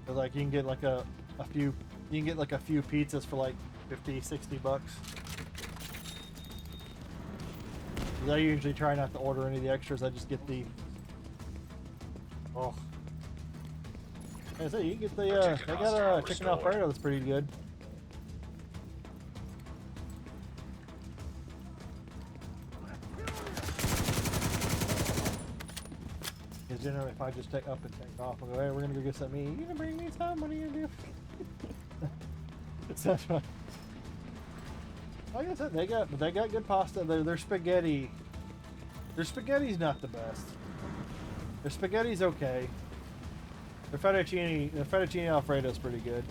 Cause like you can get like a few pizzas for like 50, 60 bucks. I usually try not to order any of the extras. I just get the I say you can get they got a chicken Alfredo that's pretty good. Because generally if I just take off and go, hey, we're gonna go get something to eat. You gonna bring me some? What are you gonna do? It's not fun. Like I said, they got good pasta. Their spaghetti. Their spaghetti's not the best. Their spaghetti's okay. Their fettuccine Alfredo is pretty good.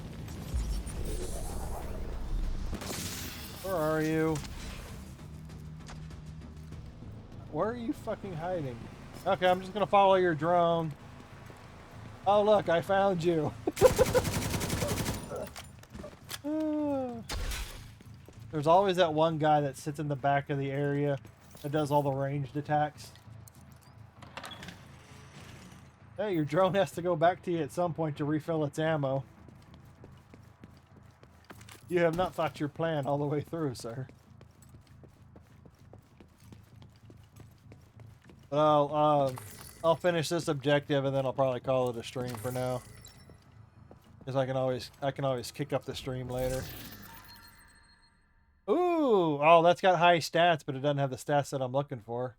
Where are you? Where are you fucking hiding? Okay, I'm just gonna follow your drone. Oh look, I found you. There's always that one guy that sits in the back of the area that does all the ranged attacks. Hey, your drone has to go back to you at some point to refill its ammo. You have not thought your plan all the way through, sir. But I'll finish this objective and then I'll probably call it a stream for now. Because I can always kick up the stream later. Ooh, oh, that's got high stats, but it doesn't have the stats that I'm looking for.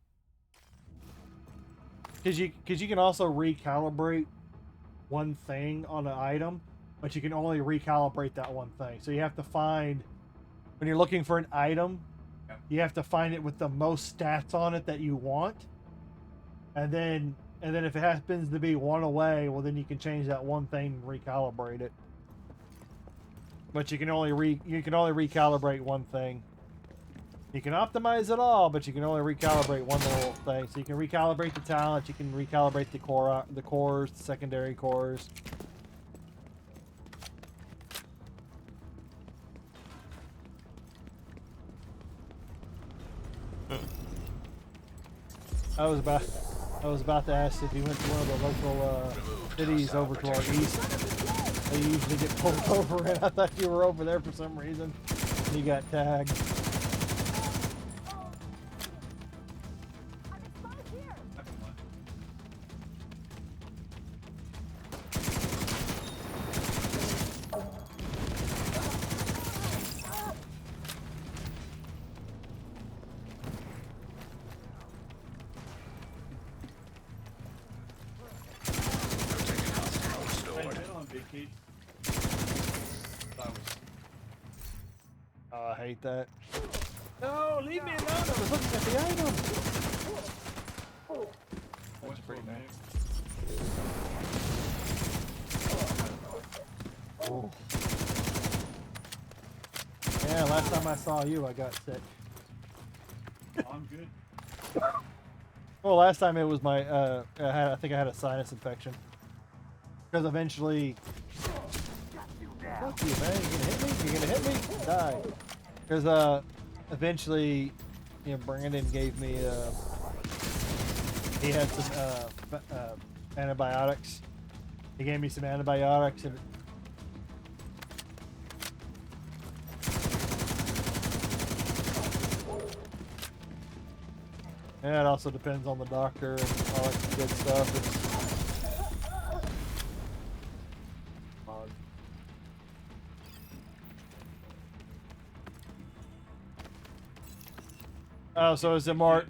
Because you can also recalibrate one thing on an item, but you can only recalibrate that one thing. So you have to find, when you're looking for an item, you have to find it with the most stats on it that you want. And then if it happens to be one away, well then you can change that one thing and recalibrate it. But you can only recalibrate one thing. You can optimize it all, but you can only recalibrate one little thing. So you can recalibrate the talent, you can recalibrate the cores, the secondary cores. I was about to ask if you went to one of the local cities over to our east. They usually get pulled over, and I thought you were over there for some reason. And you got tagged. Oh, I hate that. No, leave me alone. I was looking at the item. That's pretty nice. Oh. Yeah, last time I saw you, I got sick. I'm good. Well, last time it was my, I think I had a sinus infection. Because eventually... Fuck you, man. You gonna hit me? You gonna hit me? Die. Because, eventually, you know, Brandon gave me, he had some, antibiotics. He gave me some antibiotics and... Yeah, it also depends on the doctor and all that good stuff. Oh, so is it more?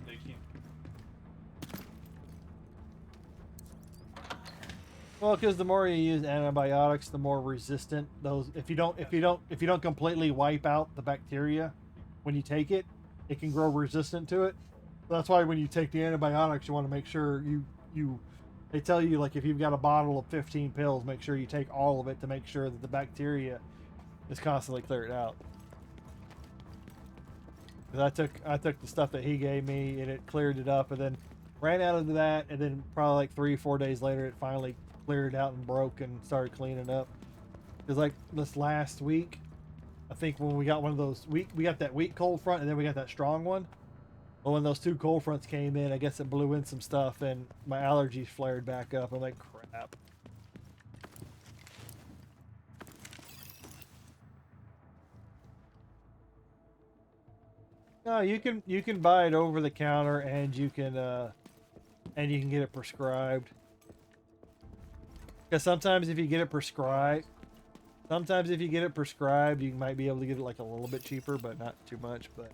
Well, because the more you use antibiotics, the more resistant those. If you don't completely wipe out the bacteria when you take it, it can grow resistant to it. That's why when you take the antibiotics, you want to make sure they tell you, like, if you've got a bottle of 15 pills, make sure you take all of it to make sure that the bacteria is constantly cleared out. Because I took the stuff that he gave me and it cleared it up, and then ran out of that, and then probably like 3-4 days later, it finally cleared out and broke and started cleaning up. Because like this last week, I think when we got one of those, we got that weak cold front, and then we got that strong one. Well, when those two cold fronts came in, I guess it blew in some stuff, and my allergies flared back up. I'm like, crap. No, you can buy it over the counter, and you can get it prescribed. Because sometimes if you get it prescribed, you might be able to get it like a little bit cheaper, but not too much. But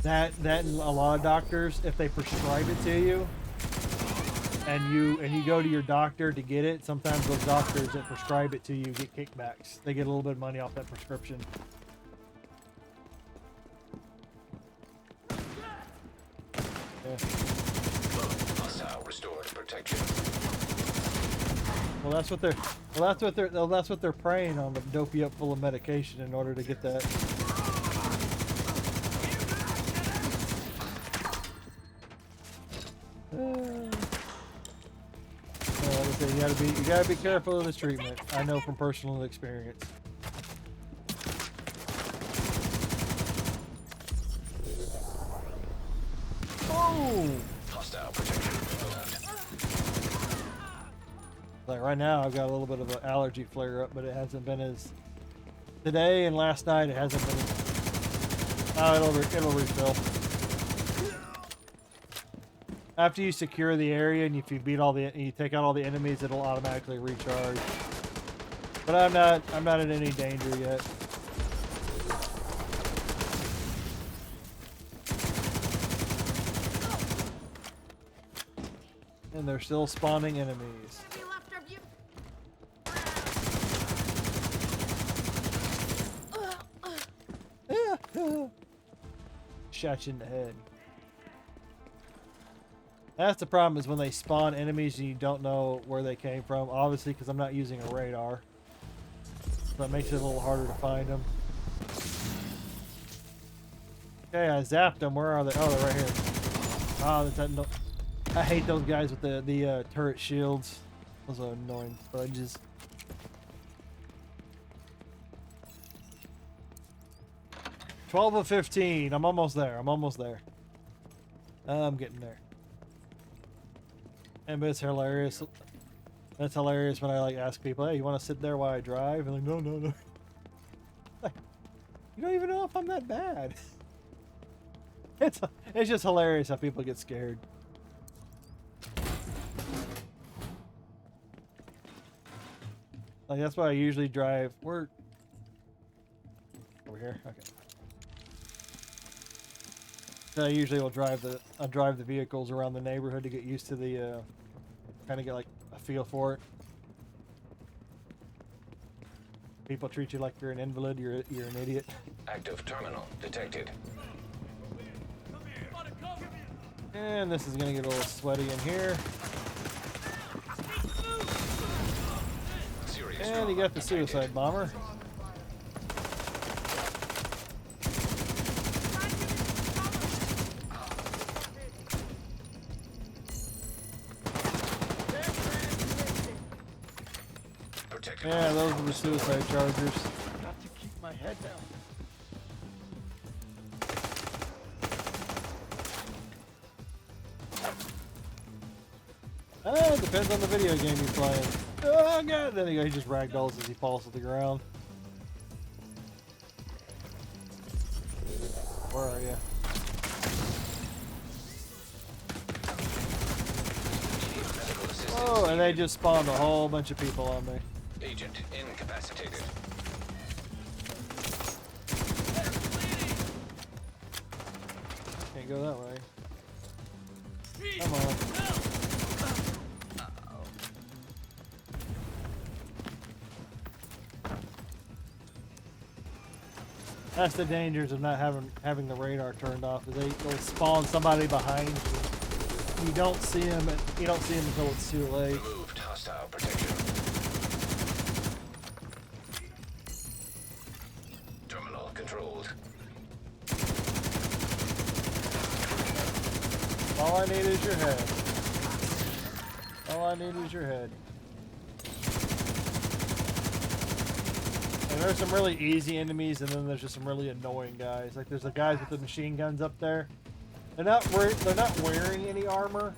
that and a lot of doctors, if they prescribe it to you, and you go to your doctor to get it, sometimes those doctors that prescribe it to you get kickbacks. They get a little bit of money off that prescription. Yeah. Hostile restored protection. Well, that's what they're praying on, to dope you up full of medication in order to get that. Like I said, you gotta be careful of this treatment. I know from personal experience. Oh! Hostile protection. Like right now, I've got a little bit of an allergy flare up, but it hasn't been as today and last night. It hasn't been. Oh, it'll refill. After you secure the area and if you beat you take out all the enemies, it'll automatically recharge. But I'm not in any danger yet. And they're still spawning enemies. Shot you in the head. That's the problem, is when they spawn enemies and you don't know where they came from. Obviously, because I'm not using a radar. So that makes it a little harder to find them. Okay, I zapped them. Where are they? Oh, they're right here. Oh, I hate those guys with the turret shields. Those are annoying fudges. "12 of 15. I'm almost there. I'm almost there. I'm getting there. And it's hilarious. That's hilarious when I like ask people, "Hey, you want to sit there while I drive?" And like, no, no, no. Like, you don't even know if I'm that bad. It's just hilarious how people get scared. Like that's why I usually drive. We're over here. Okay. So I usually will drive the vehicles around the neighborhood to get used to the kind of get like a feel for it. People treat you like you're an invalid. You're an idiot. Active terminal detected. And this is gonna get a little sweaty in here. Serious And you got the suicide bomber. Yeah, those are the suicide chargers. Got to keep my head down. It depends on the video game you're playing. Oh god! Then he just ragdolls as he falls to the ground. Where are you? Oh, and they just spawned a whole bunch of people on me. Agent incapacitated. Can't go that way. Come on. That's the dangers of not having the radar turned off. Is they'll spawn somebody behind you. You don't see them. You don't see them until it's too late. Removed hostile protection. Terminal controlled. All I need is your head. All I need is your head. And there's some really easy enemies, and then there's just some really annoying guys. Like there's the guys with the machine guns up there. They're not wearing any armor,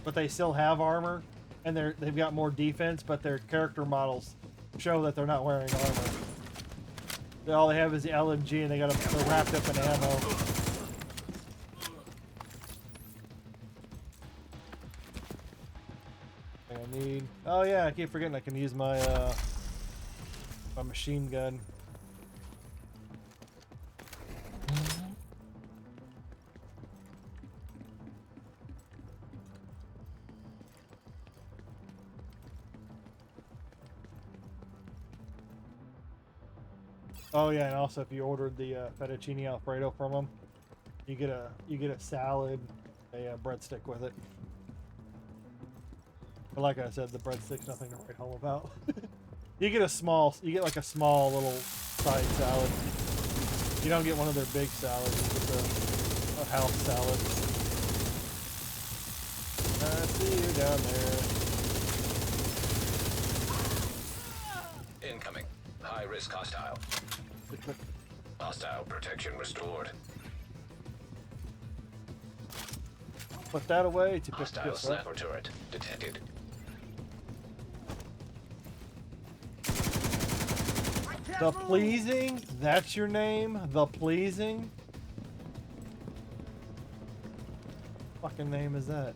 but they still have armor, and they've got more defense. But their character models show that they're not wearing armor. All they have is the LMG, and they're wrapped up in ammo. I need. Oh yeah, I keep forgetting I can use my my machine gun. Oh yeah, and also if you ordered the fettuccine alfredo from them, you get a salad, a breadstick with it. But like I said, the breadstick's nothing to write home about. You get like a small little side salad. You don't get one of their big salads. You get a house salad. I see you down there. Incoming. High risk hostile. Hostile protection restored. Put that away to pick Hostile this up. sniper turret detected. The Pleasing? That's your name? The Pleasing? Fucking name is that?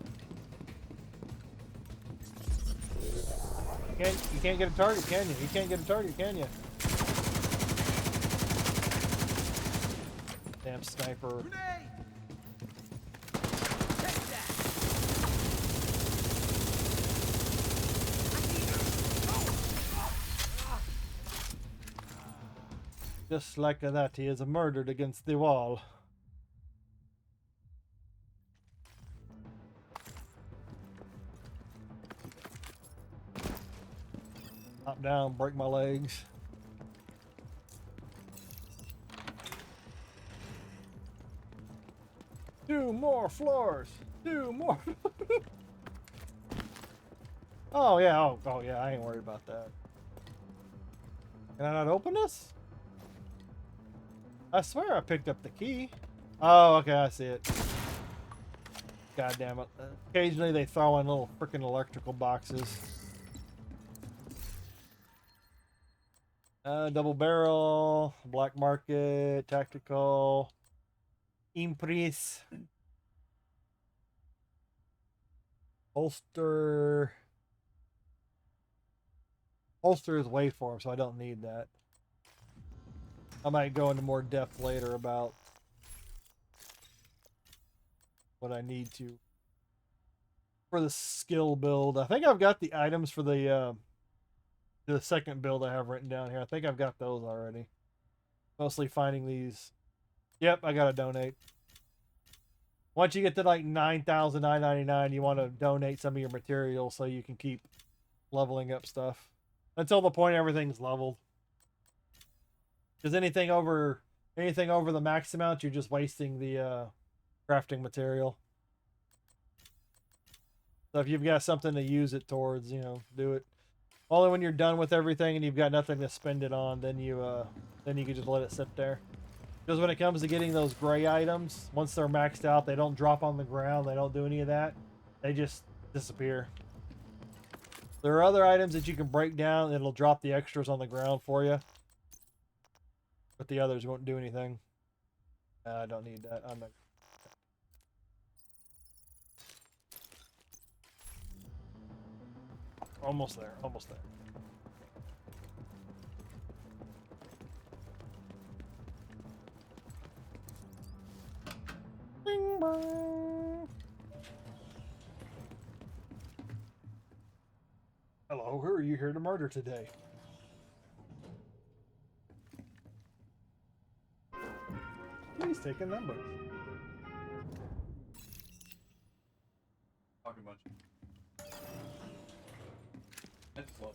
You can't get a target, can you? You can't get a target, can you? Damn sniper. Just like that, he is murdered against the wall. Hop down, break my legs. more floors. 2 more. Oh yeah. Oh yeah. I ain't worried about that. Can I not open this? I swear I picked up the key. Oh, okay. I see it. God damn it. Occasionally they throw in little freaking electrical boxes. Double barrel, black market, tactical, impris, holster. Holster is waveform, so I don't need that. I might go into more depth later about what I need to for the skill build. I think I've got the items for the second build I have written down here. I think I've got those already. Mostly finding these. Yep, I gotta donate. Once you get to like 9,999, you want to donate some of your materials so you can keep leveling up stuff until the point everything's leveled. Because anything over the max amount, you're just wasting the crafting material. So if you've got something to use it towards, you know, do it. Only when you're done with everything and you've got nothing to spend it on, then you can just let it sit there. Because when it comes to getting those gray items, once they're maxed out, they don't drop on the ground. They don't do any of that. They just disappear. There are other items that you can break down. It'll drop the extras on the ground for you. But the others won't do anything. I don't need that. I'm not. Almost there. Almost there. Bing, bong. Hello, who are you here to murder today? Please take a number. Talking about you. That's slow.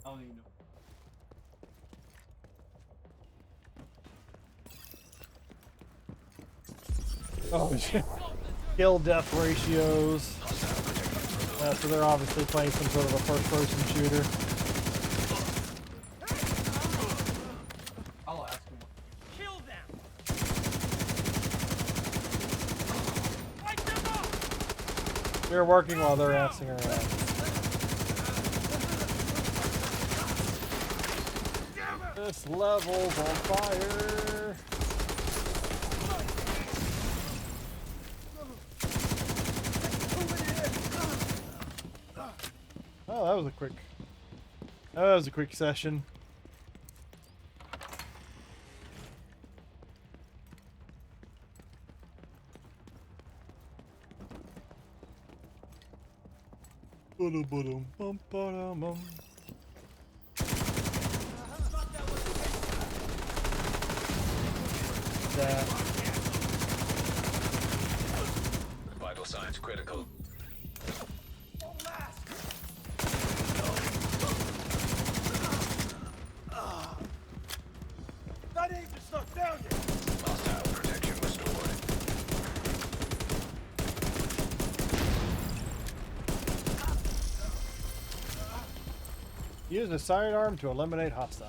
I don't even know. Oh shit. Kill death ratios. So they're obviously playing some sort of a first person shooter. I'll ask him. Kill them! They're working while they're assing around. This level's on fire. Oh, that was a quick session. That. Vital signs critical. That ain't the stuff down yet. Hostile protection restored. Use a sidearm to eliminate hostile.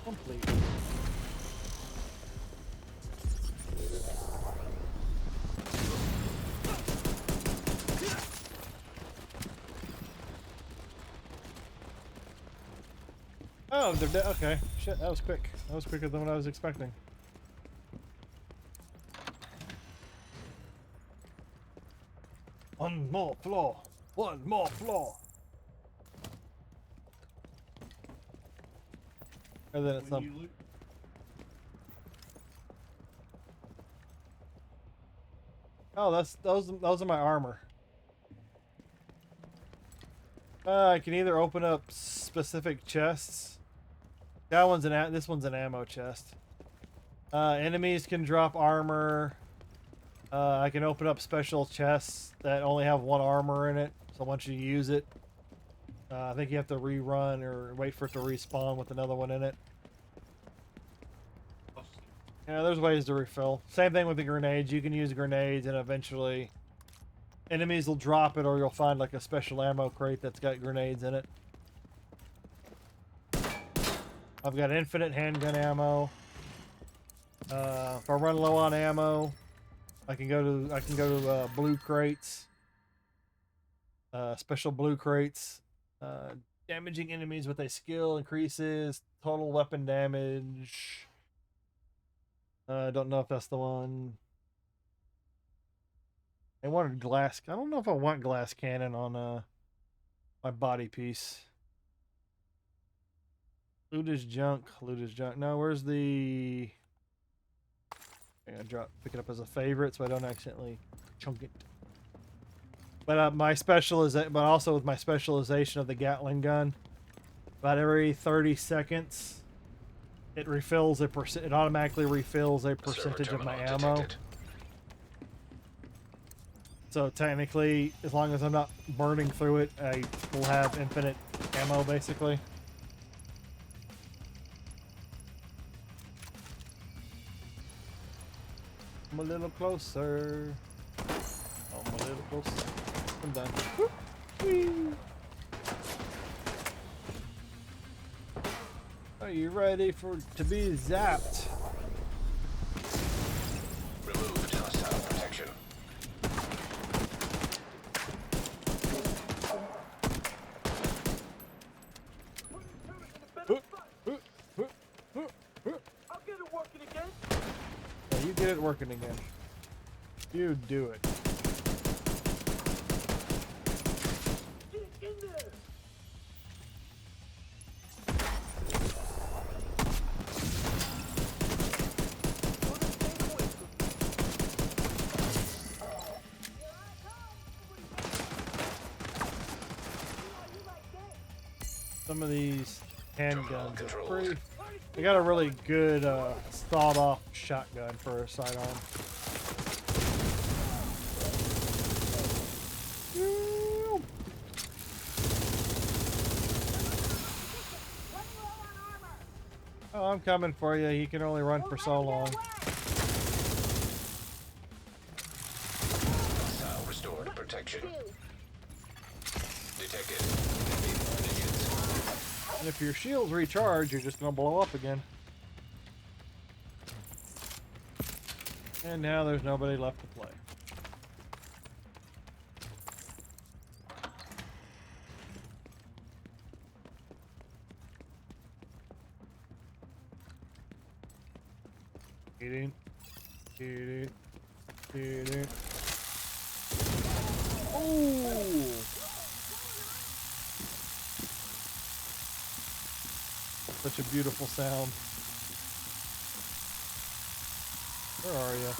Complete. Oh, they're dead. Okay. Shit, that was quick. That was quicker than what I was expecting. One more floor. One more floor. And then it's When some. you loot, Oh, those are my armor. I can either open up specific chests. This one's an ammo chest. Enemies can drop armor. I can open up special chests that only have one armor in it. So once you use it, I think you have to rerun or wait for it to respawn with another one in it. Yeah, there's ways to refill. Same thing with the grenades. You can use grenades and eventually enemies will drop it, or you'll find like a special ammo crate that's got grenades in it. I've got infinite handgun ammo. If I run low on ammo, I can go to blue crates. Special blue crates. Damaging enemies with a skill increases total weapon damage. I don't know if that's the one. I wanted glass. I don't know if I want glass cannon on my body piece. Loot is junk. Loot is junk. No, where's the? I'm gonna pick it up as a favorite so I don't accidentally chunk it. But but also with my specialization of the Gatling gun, about every 30 seconds, it refills it automatically refills a percentage of my ammo. Detected. So technically, as long as I'm not burning through it, I will have infinite ammo basically. I'm a little closer. I'm a little closer. I'm done. Whee! Are you ready to be zapped? Removed hostile protection. I'll get it working again. Yeah, you get it working again. You do it. Get in there. Some of these handguns are pretty. I got a really good thought-off shotgun for a sidearm. Oh, I'm coming for you. You can only run for so long. Hostile restored protection. Detected. And if your shields recharge, you're just gonna blow up again. And now there's nobody left to play. Eating. Oh! Such a beautiful sound. Where are you?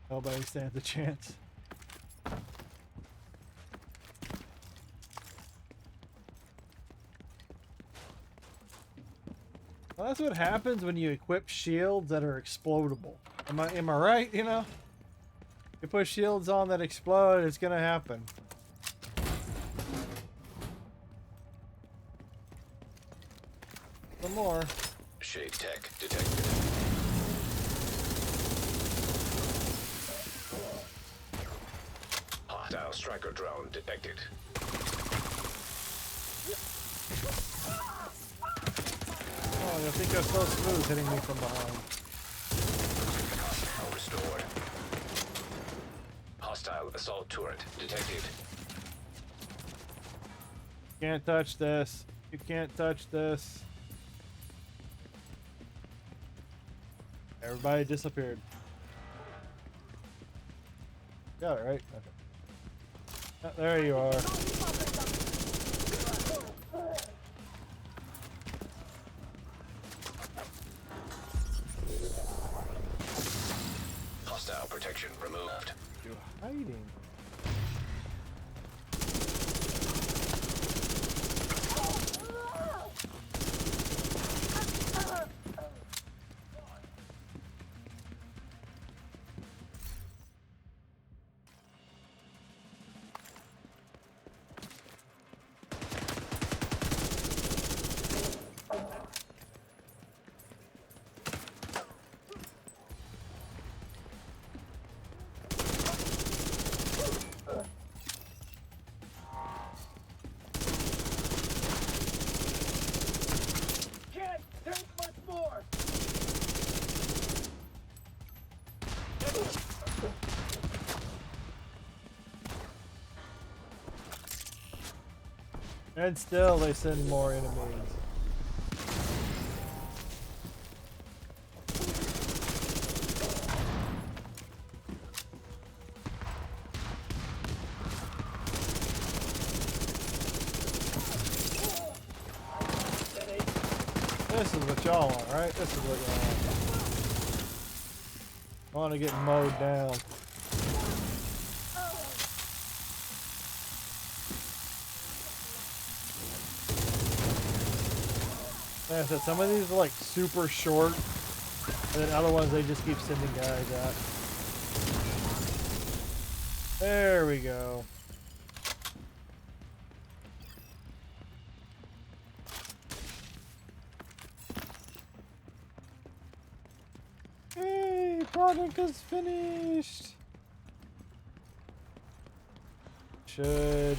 Nobody stands a chance. Well, that's what happens when you equip shields that are explodable. Am I right? You know, you put shields on that explode, it's gonna happen. Some more. Shade tech detected. Hostile striker drone detected. Oh, I think that's so smooth hitting me from behind. Hostile restored. Hostile assault turret detected. Can't touch this. You can't touch this. Everybody disappeared. Got it, right? Okay. Oh, there you are. Hostile protection removed. You're hiding. And still, they send more enemies. This is what y'all want, right? This is what y'all want. I want to get mowed down. Like I said, some of these are like super short, and then other ones they just keep sending guys out. There we go. Hey, project is finished. Should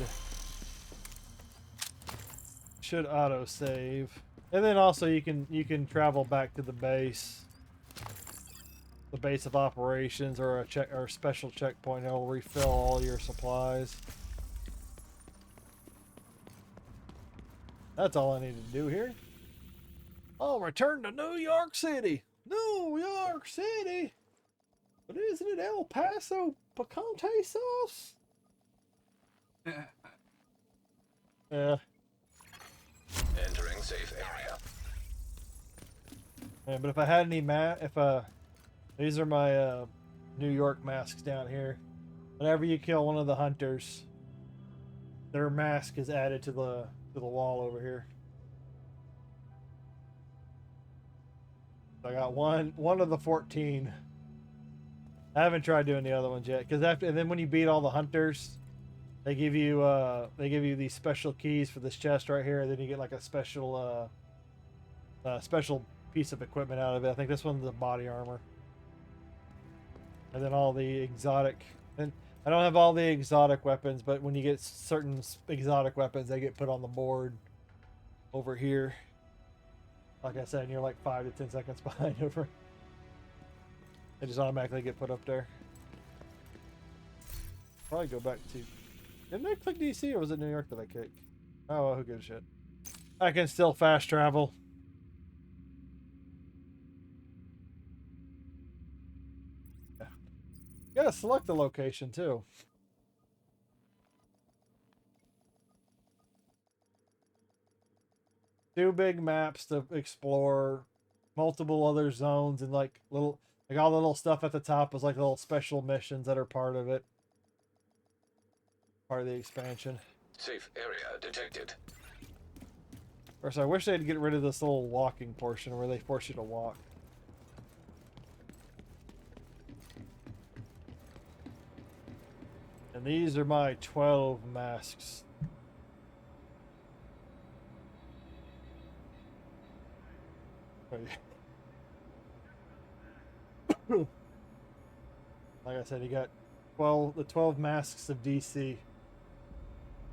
auto save. And then also you can travel back to the base of operations or a special checkpoint. It'll refill all your supplies. That's all I need to do here. I'll return to New York City. New York City. But isn't it El Paso picante sauce? Yeah. Entering safe area. Yeah, but if I had any these are my New York masks down here. Whenever you kill one of the hunters, their mask is added to the wall over here. I got one of the 14. I haven't tried doing the other ones yet, and then when you beat all the hunters, they give you these special keys for this chest right here. And then you get like a special piece of equipment out of it. I think this one's the body armor. And then all the exotic, and I don't have all the exotic weapons, but when you get certain exotic weapons, they get put on the board over here. Like I said, and you're like 5 to 10 seconds behind over. They just automatically get put up there. Probably go back to. Didn't I click DC or was it New York that I kicked? Oh, who gives a shit? I can still fast travel. Yeah. You gotta select the location too. Two big maps to explore, multiple other zones, and like all the little stuff at the top is like little special missions that are part of it. Part of the expansion. Safe area detected. Of course, I wish they'd get rid of this little walking portion where they force you to walk. And these are my 12 masks. Like I said, you got the 12 masks of DC.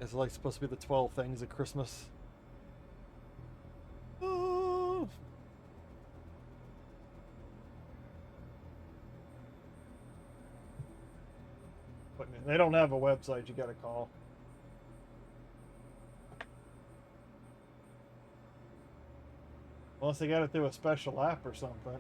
It's like supposed to be the 12 things of Christmas. Oh. But they don't have a website you gotta call. Unless they got it through a special app or something.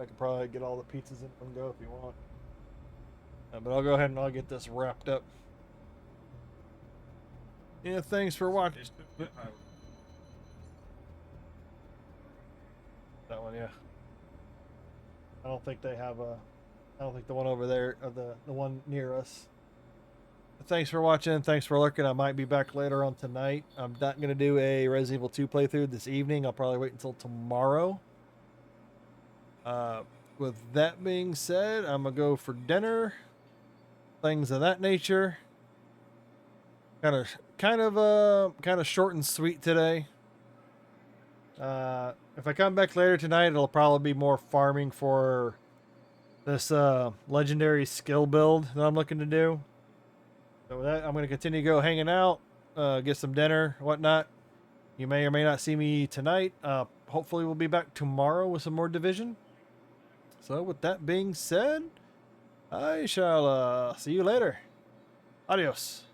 I could probably get all the pizzas in one go if you want. But I'll go ahead and I'll get this wrapped up. Yeah, thanks for watching. That one, yeah. I don't think they have I don't think the one over there, or the one near us. But thanks for watching. Thanks for lurking. I might be back later on tonight. I'm not going to do a Resident Evil 2 playthrough this evening. I'll probably wait until tomorrow. With that being said, I'm going to go for dinner. Things of that nature. Kind of short and sweet today. If I come back later tonight, it'll probably be more farming for this legendary skill build that I'm looking to do. So with that, I'm going to continue to go hanging out, get some dinner, whatnot. You may or may not see me tonight. Hopefully we'll be back tomorrow with some more Division. So with that being said, I shall see you later. Adios.